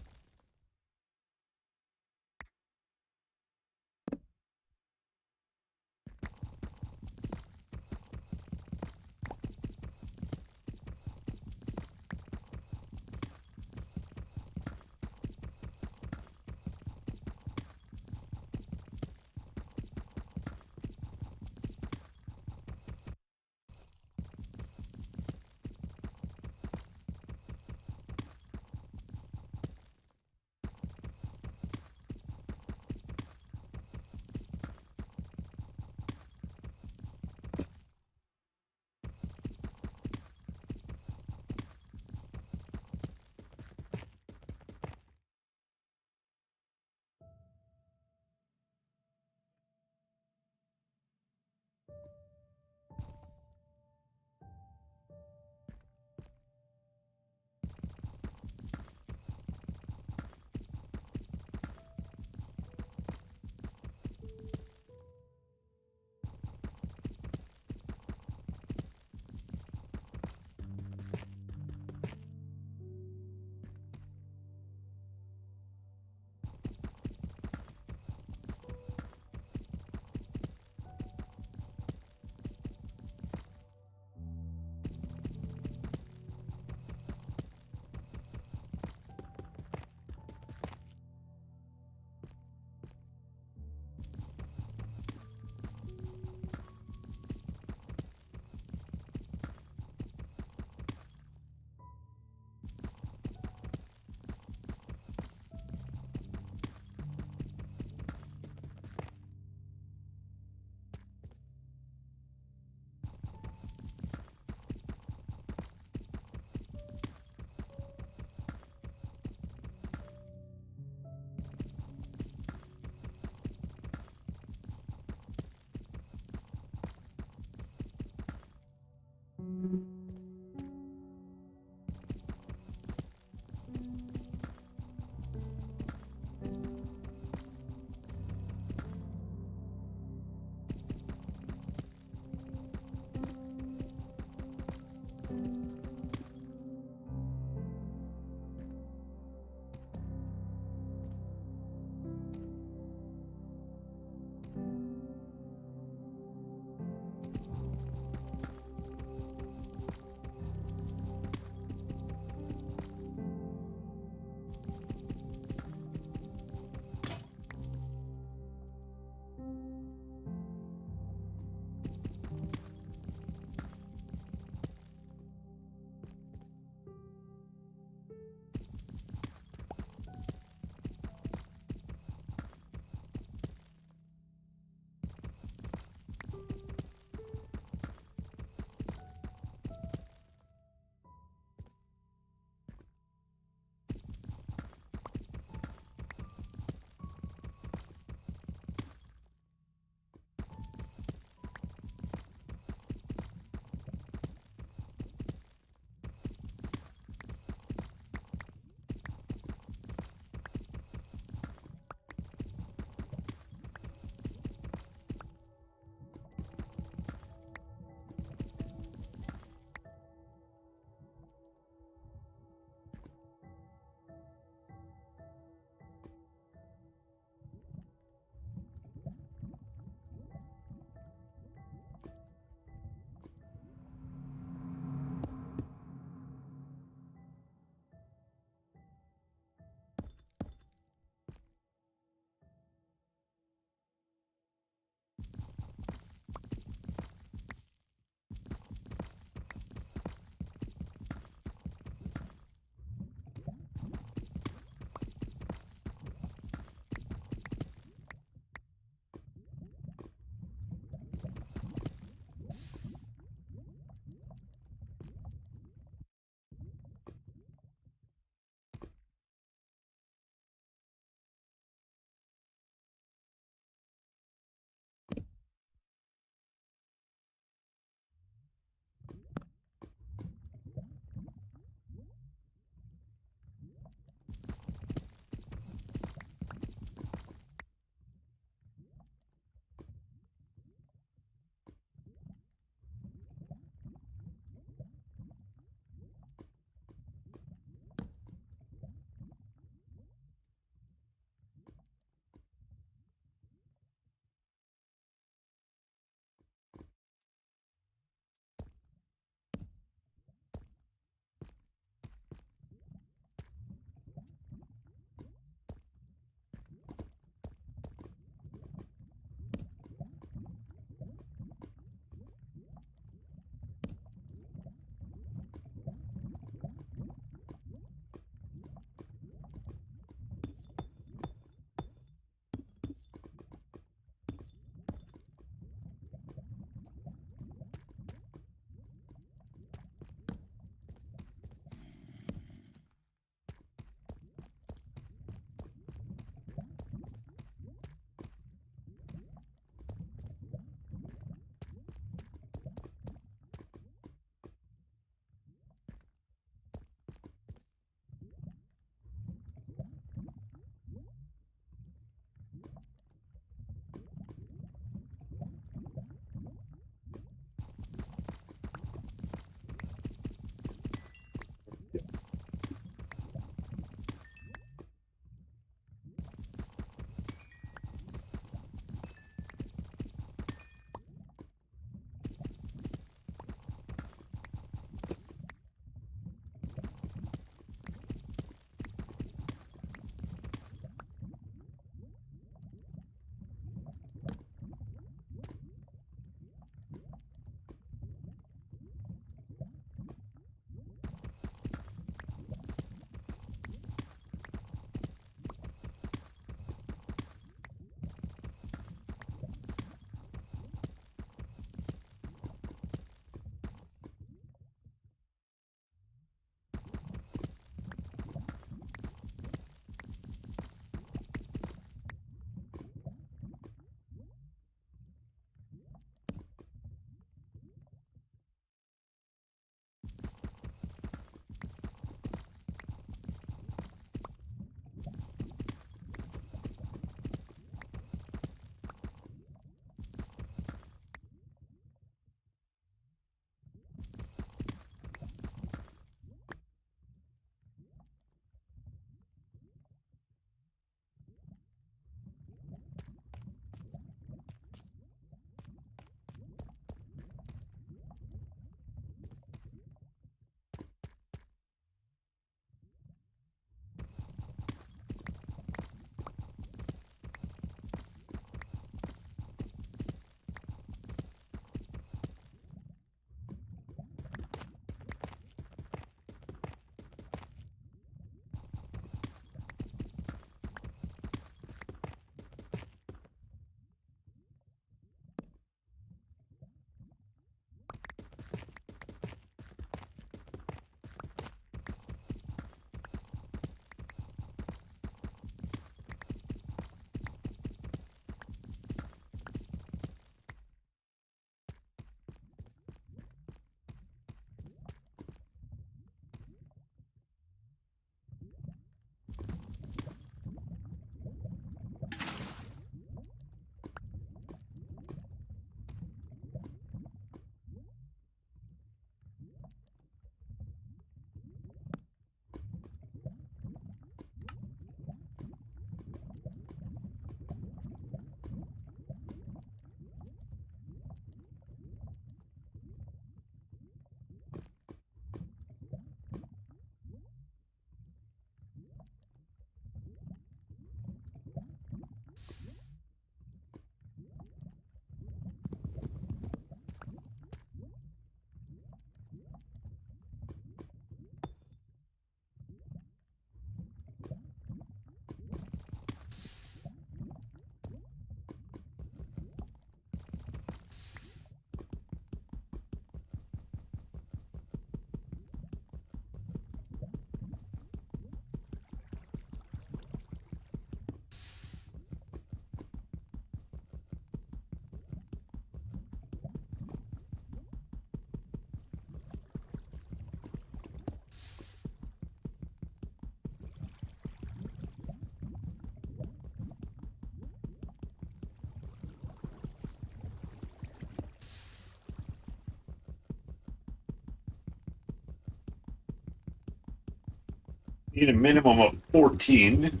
S1: Need a minimum of 14.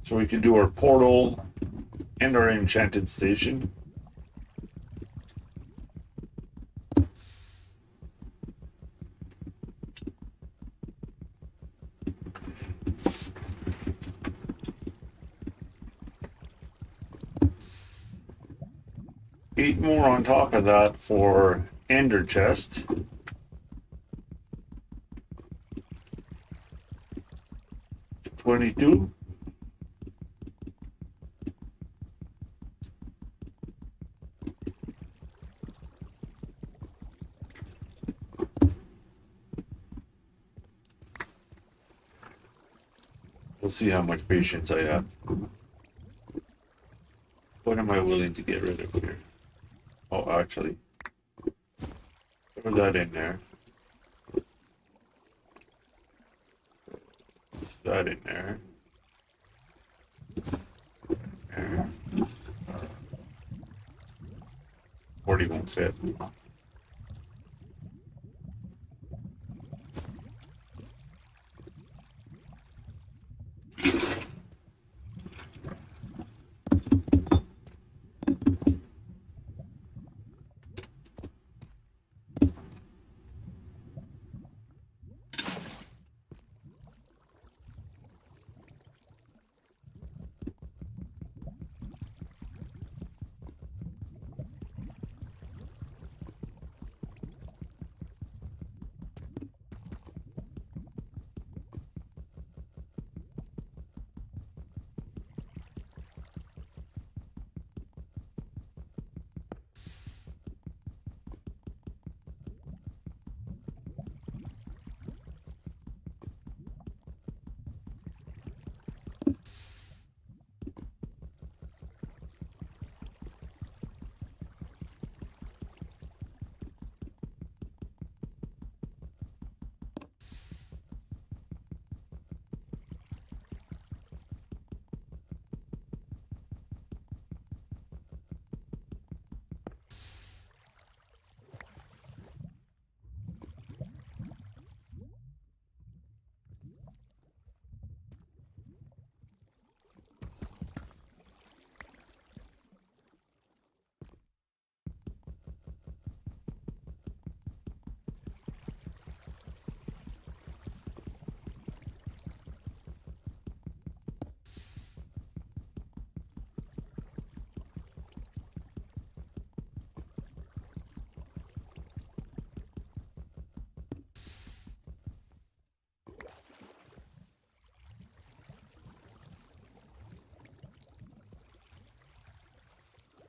S1: So we can do our portal and our enchanted station. Eight more on top of that for ender chest. $22. We'll see how much patience I have. What am I willing to get rid of here? Oh, actually, throw that in there. Put that in there. There. 40 won't fit.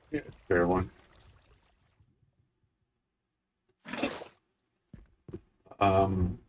S1: Yeah, fair one. Um,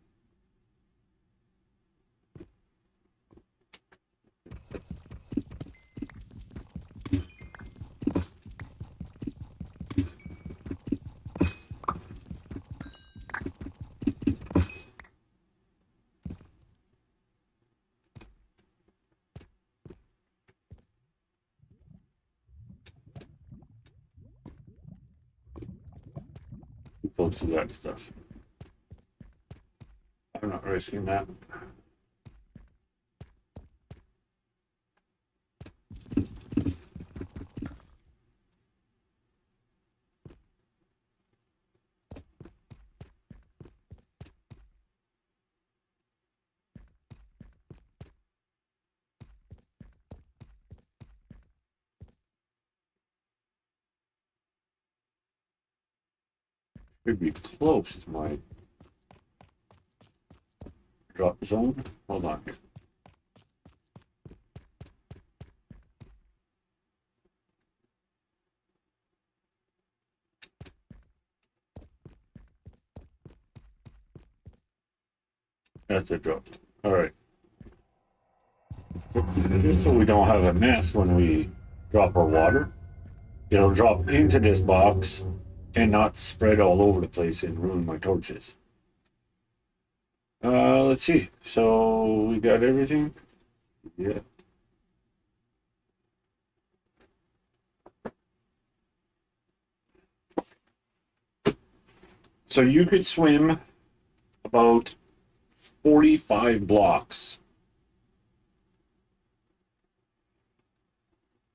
S1: close to that stuff. I'm not risking that. Could be close to my drop zone. Hold on here. That's a drop. All right. Just so we don't have a mess when we drop our water, it'll drop into this box and not spread all over the place and ruin my torches. Let's see. So we got everything. Yeah. So you could swim 45 blocks.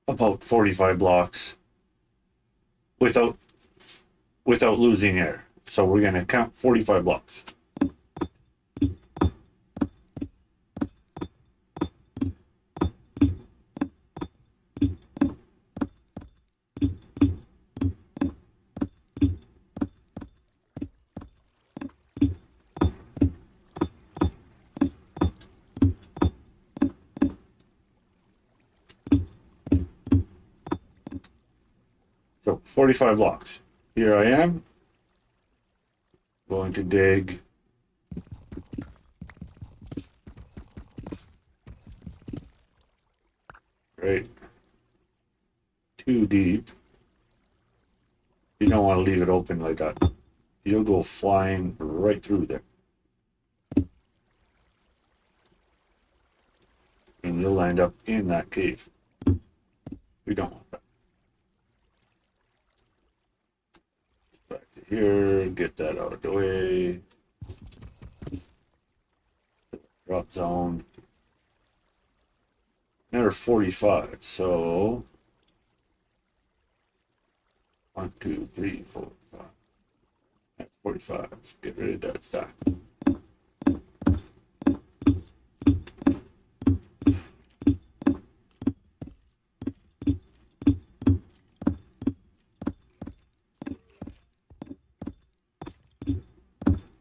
S1: About 45 blocks without losing air. So we're going to count 45 blocks. So 45 blocks. Here I am, going to dig right too deep. You don't want to leave it open like that. You'll go flying right through there. And you'll end up in that cave. We don't want that. Back to here, get that out of the way. Drop zone. Another 45, so 1, 2, 3, 4, 5. That's 45. Let's get rid of that stack.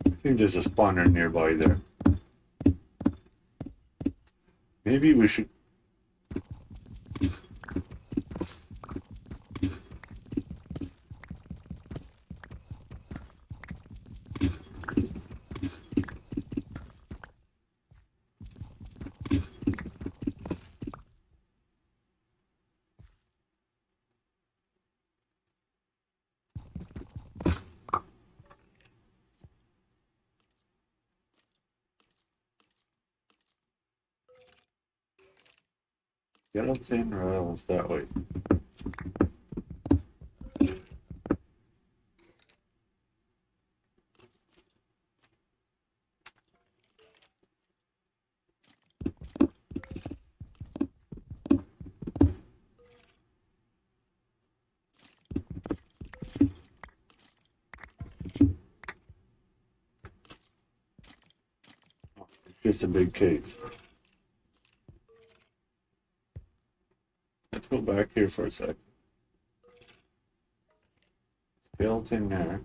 S1: I think there's a spawner nearby there. Maybe we should. Skeleton rails that way. It's just a big cave. Let's go back here for a sec. Skeleton there.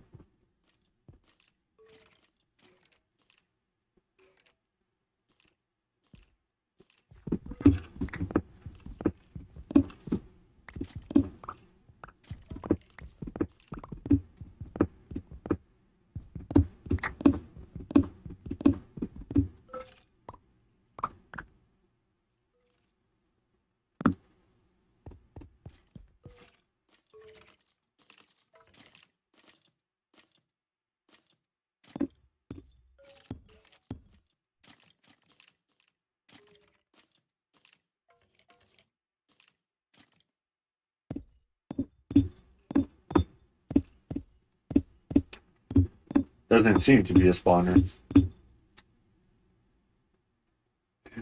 S1: Doesn't seem to be a spawner. And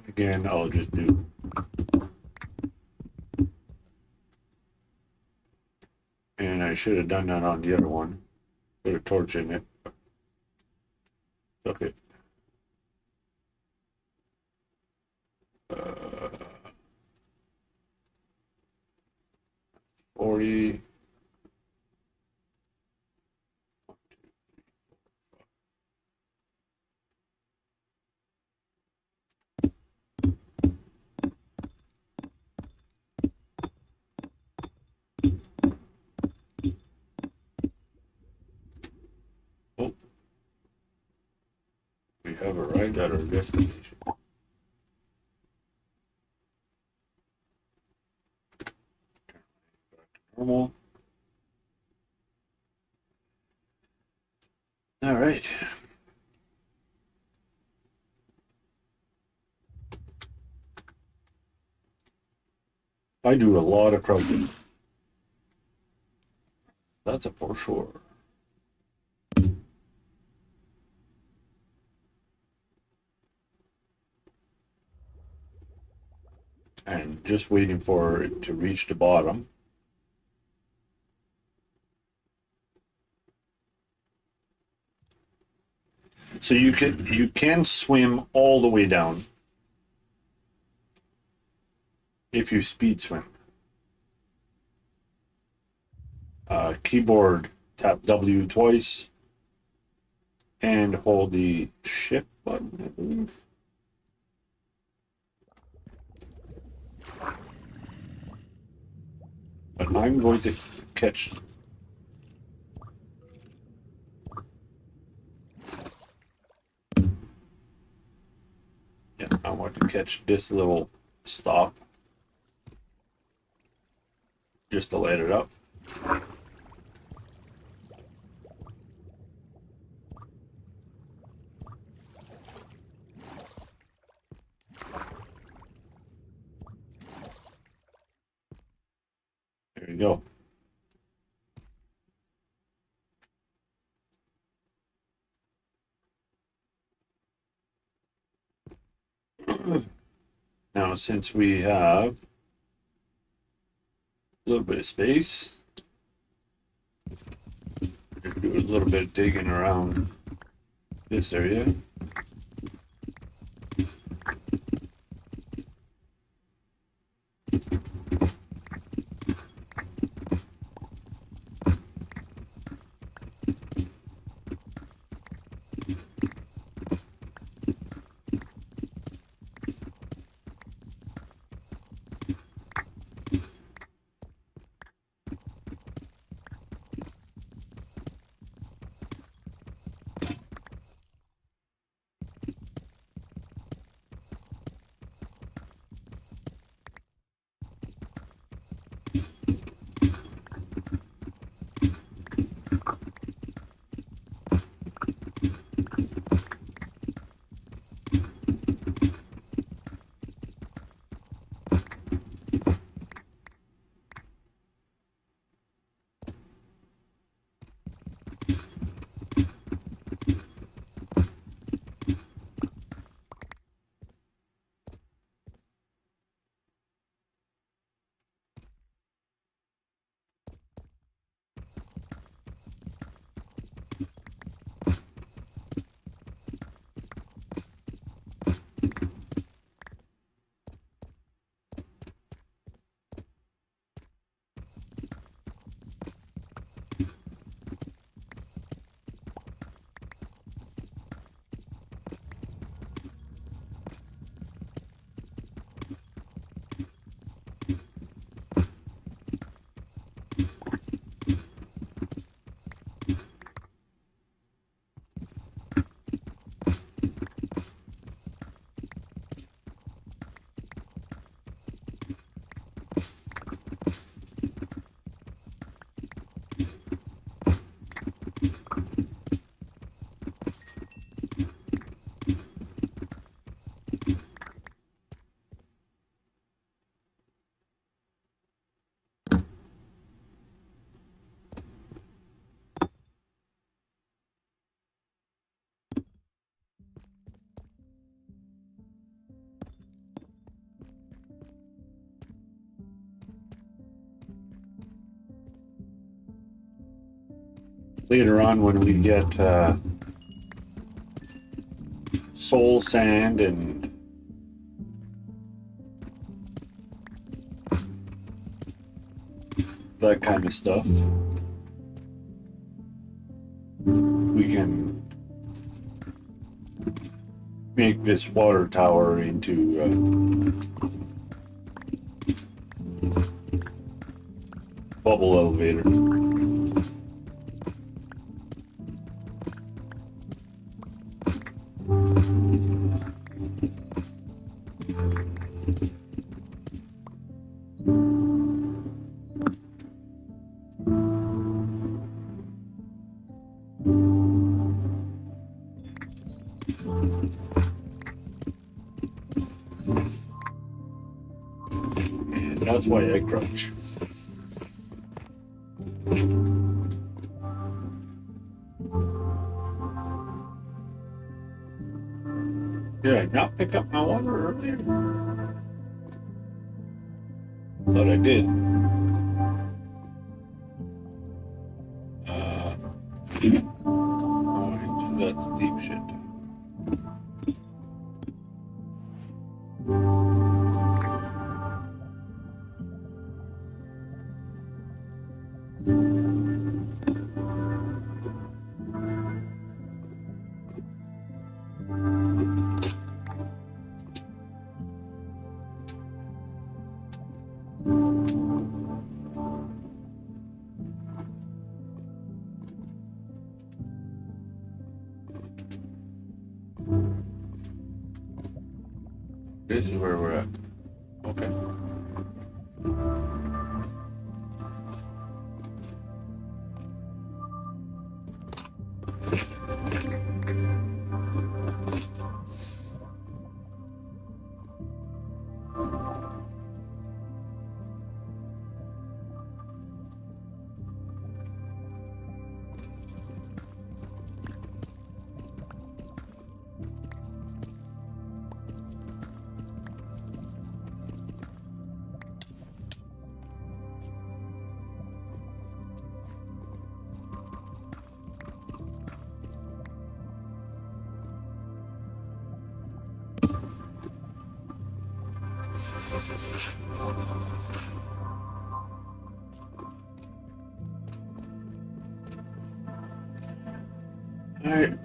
S1: again, I'll just do. And I should have done that on the other one. Put a torch in it. Okay. 40. Oh. We have arrived at our destination. Normal. All right. I do a lot of crouching. That's a for sure. just waiting for it to reach the bottom. So you can swim all the way down if you speed swim. Keyboard, tap W twice and hold the shift button, I believe. But I'm going to catch. Yeah, I want to catch this little stop just to light it up. There you go. Now, since we have a little bit of space, just do a little bit of digging around this area. Later on, when we get soul sand and that kind of stuff, we can make this water tower into bubble elevator. And that's why I crouch. Did I not pick up my water earlier? Thought I did. Alright, that's deep shit. This is where we're at. Okay. All right.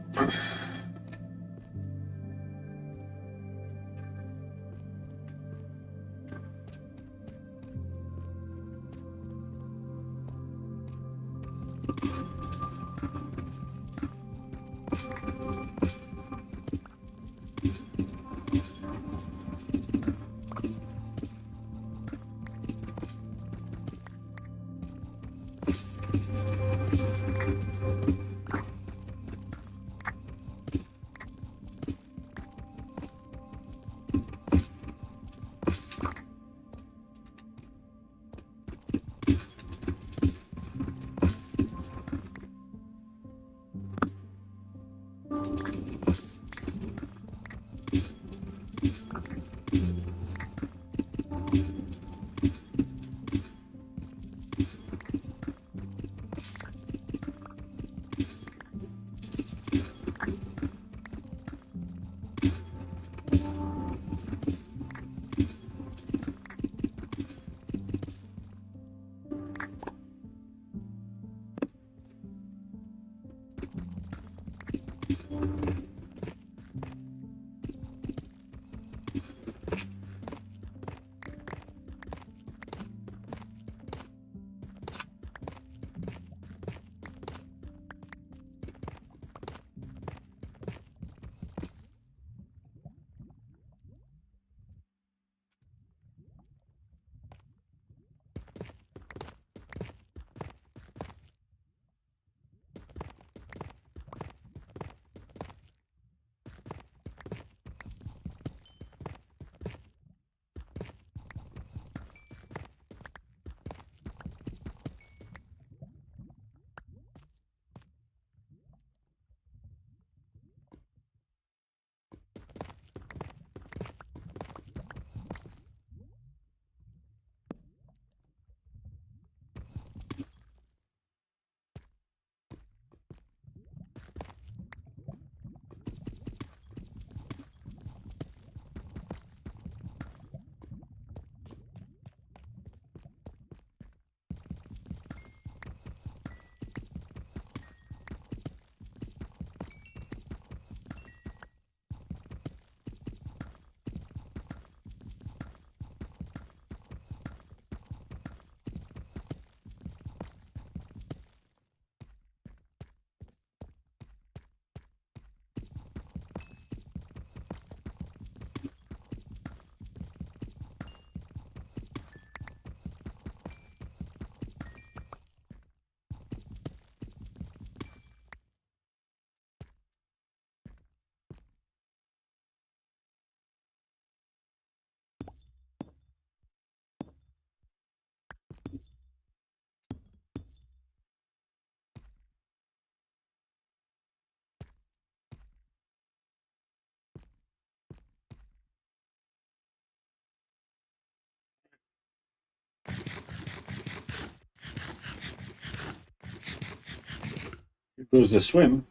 S1: Goes to swim.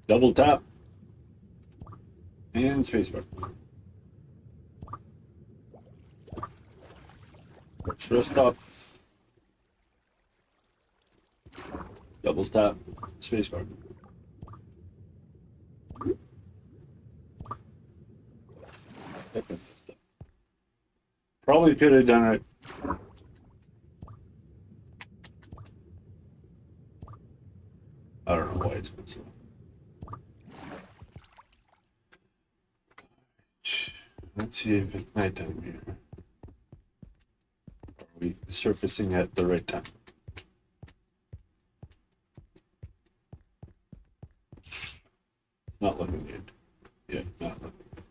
S1: Double tap. And spacebar. Wrist up. Double tap. Spacebar. Probably could have done it. I don't know why it's been so. Let's see if it's nighttime here. Are we surfacing at the right time? Not looking good. Yeah, not looking good.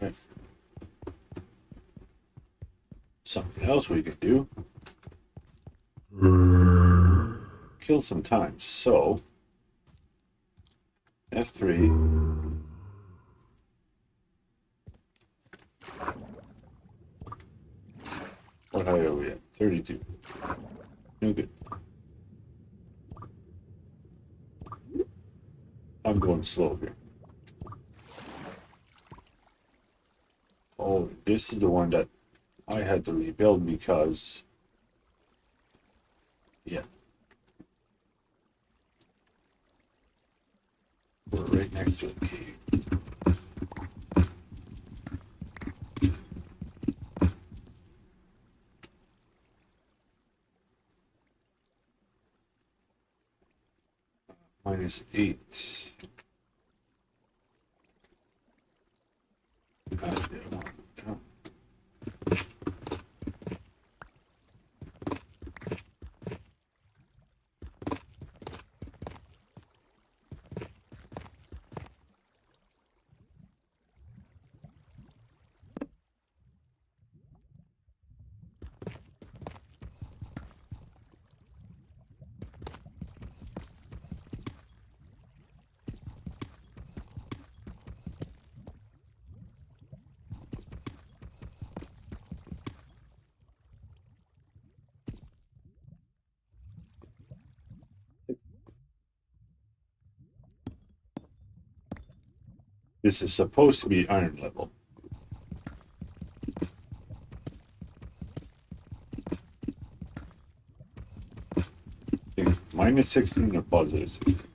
S1: Right. Something else we could do. Kill some time. So F3. What high are we at? 32. No good. I'm going slow here. Oh, this is the one that I had to rebuild because, yeah, we're right next to a cave. -8. This is supposed to be iron level. -16 or +16.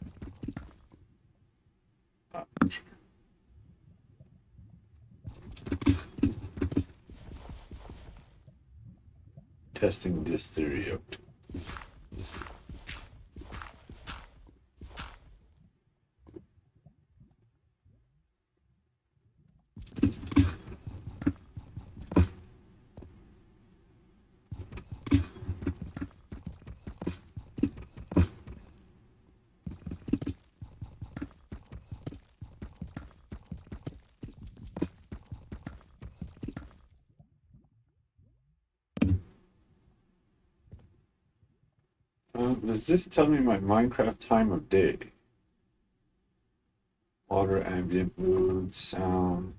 S1: Testing this theory out. Does this tell me my Minecraft time of day? Water, ambient mood, sound.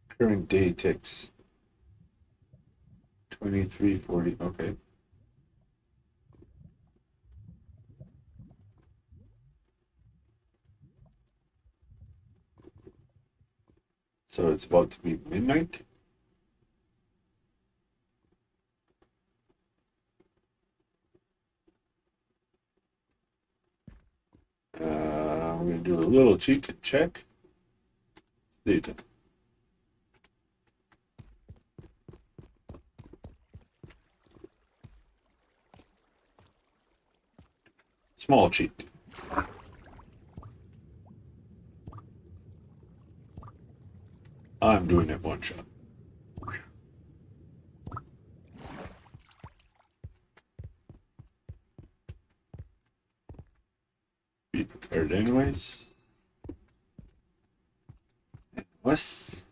S1: Current day ticks. 23:40. Okay. So it's about to be midnight. I'm going to do a little cheat check. Data. Small cheat. I'm doing it one shot. Be prepared anyways. West.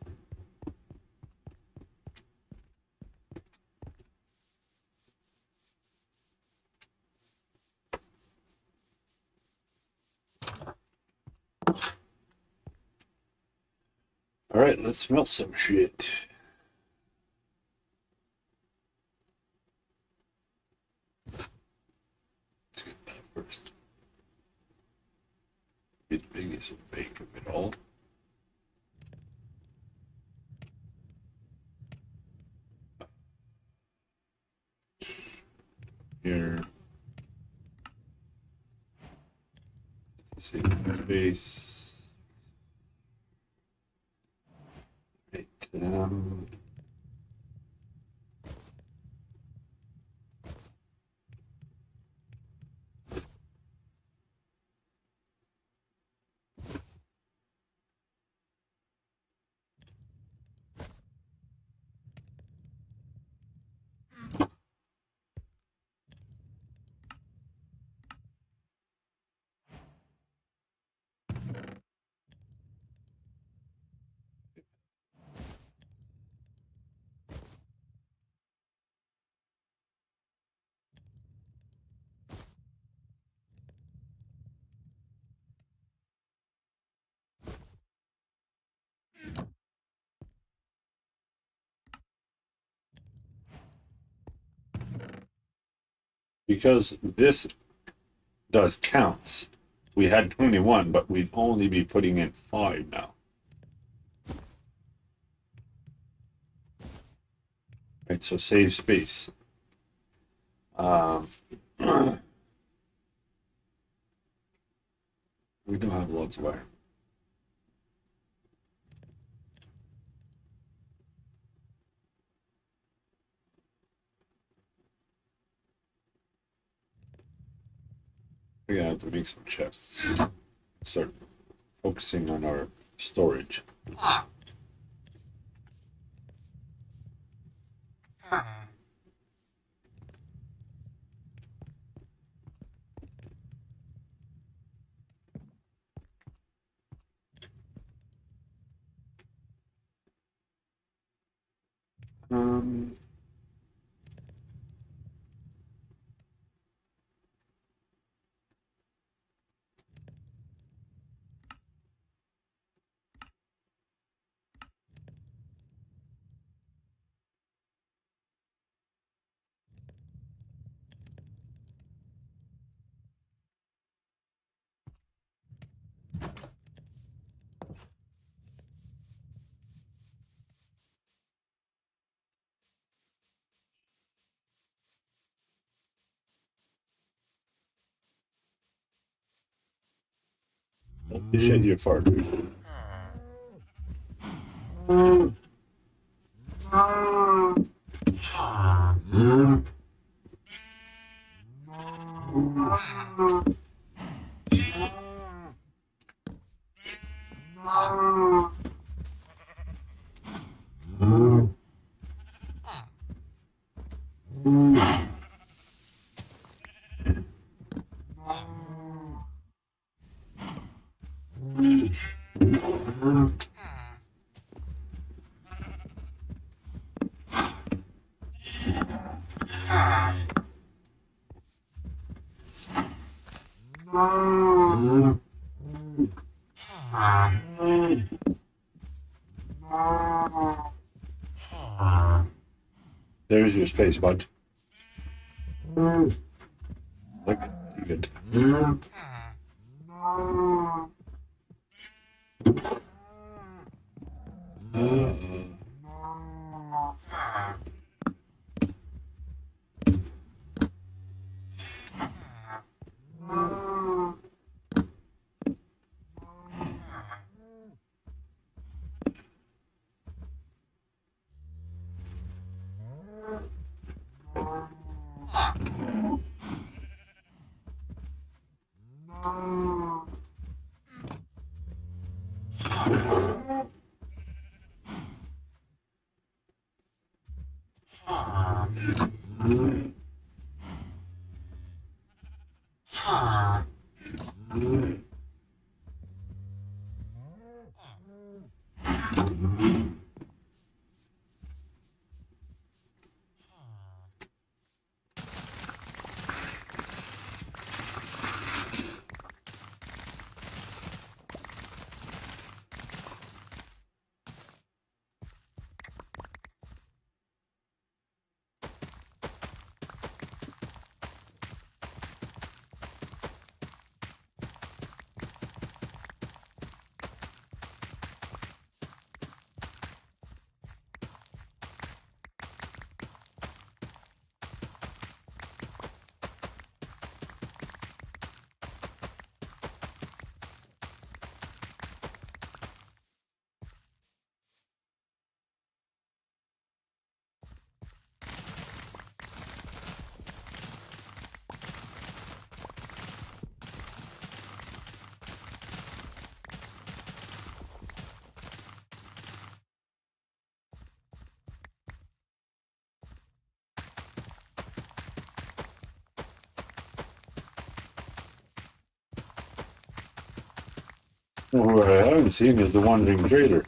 S1: All right, let's smell some shit. be the biggest bake of it all. Here. Let's see, base. Right. Because this does counts. We had 21, but we'd only be putting in 5 now. Right, so save space. We don't have lots of iron. We're gonna have to make some chests. Start focusing on our storage. Um, Holy shit, you're far, dude. There's your space, bud. Look, you good. What I haven't seen is the Wandering Trader.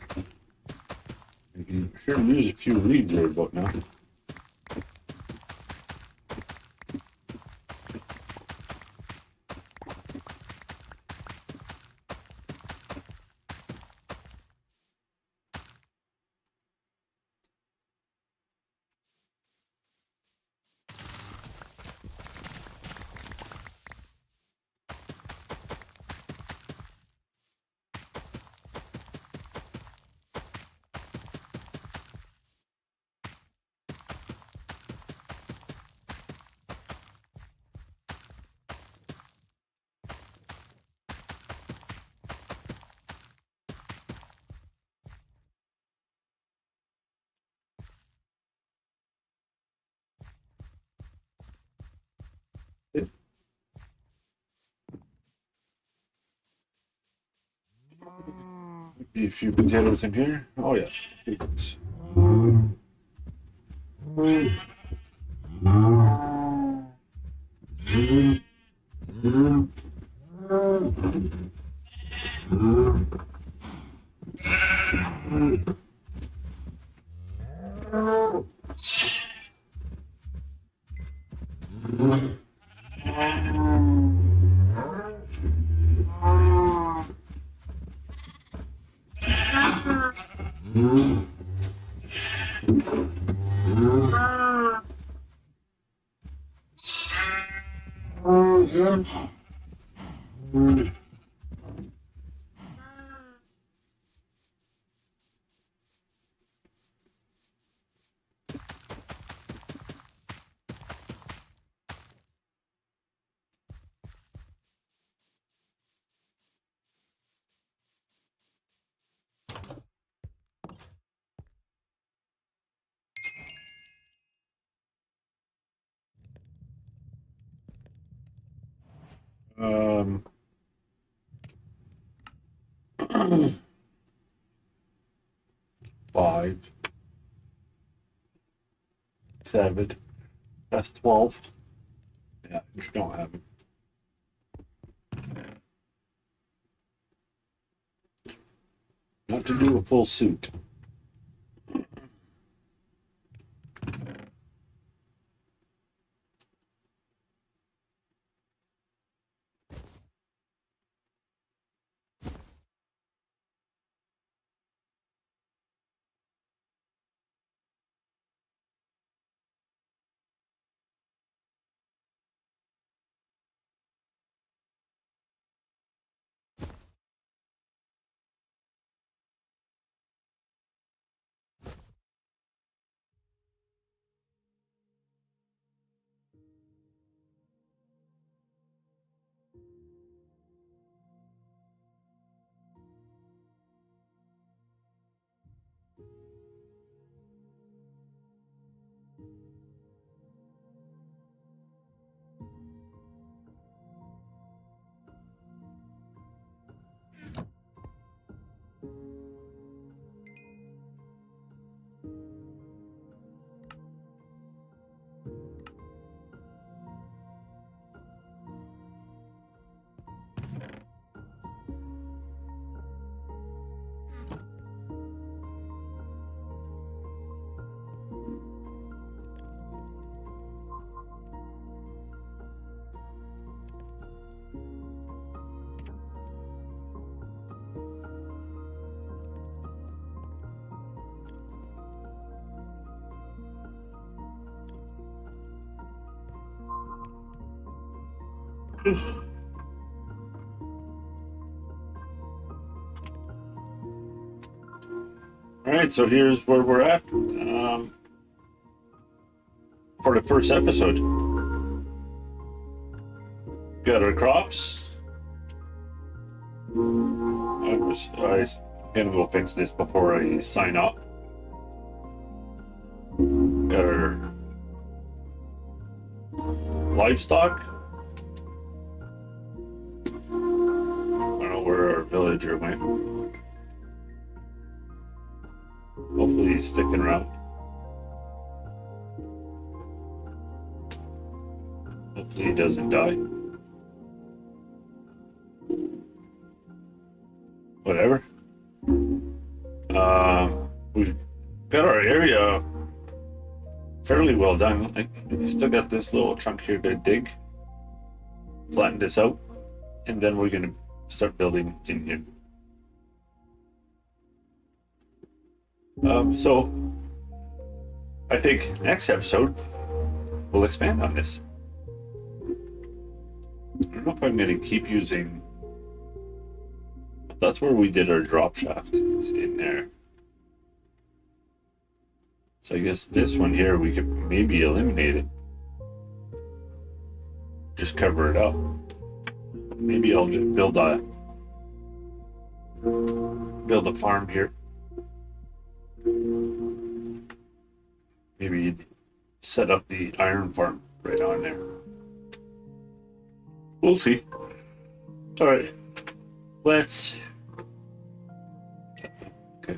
S1: You can sure use a few leads there about now. Maybe a few potatoes in here. Oh yeah. Thanks. Um, 5, 7. That's 12. Yeah, just don't have it. Not to do a full suit. All right, so here's where we're at for the first episode. Got our crops. I'm gonna go fix this before I sign up. Got our livestock. I don't know where our villager went. Hopefully he's sticking around. Hopefully he doesn't die. fairly well done. I still got this little chunk here to dig, flatten this out, and then we're gonna start building in here. So I think next episode we'll expand on this. I don't know if I'm gonna keep using. That's where we did our drop shaft. It's in there. So I guess this one here we could maybe eliminate it. Just cover it up. Maybe I'll just build a farm here. Maybe set up the iron farm right on there. We'll see. All right, let's. Okay.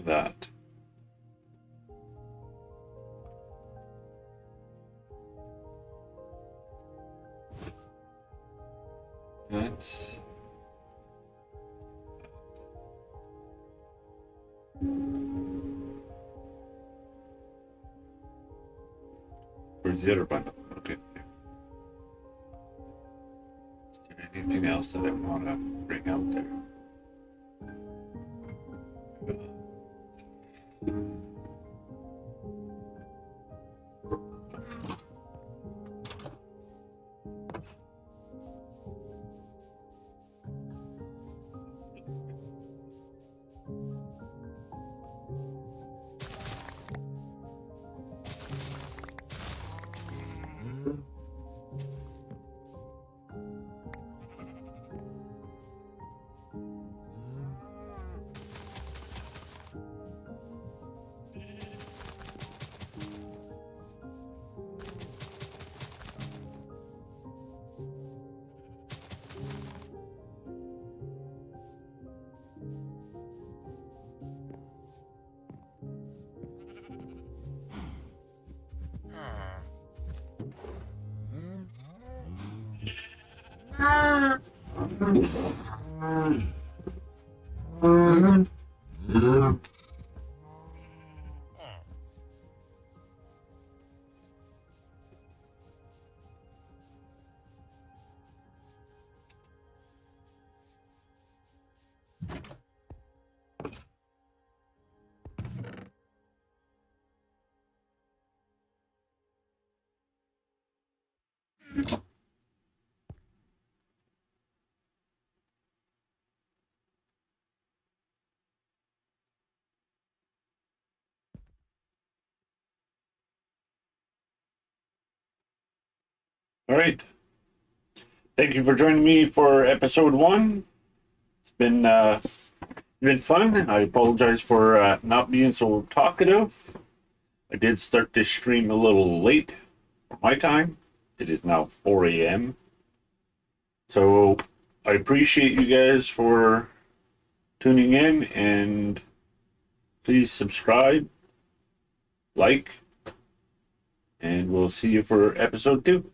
S1: That. That's. Where's the other bundle? Okay. Is there anything else that I want to bring out there? All right. Thank you for joining me for episode 1. It's been fun. I apologize for not being so talkative. I did start this stream a little late for my time. It is now 4 a.m. So I appreciate you guys for tuning in, and please subscribe, like, and we'll see you for episode 2.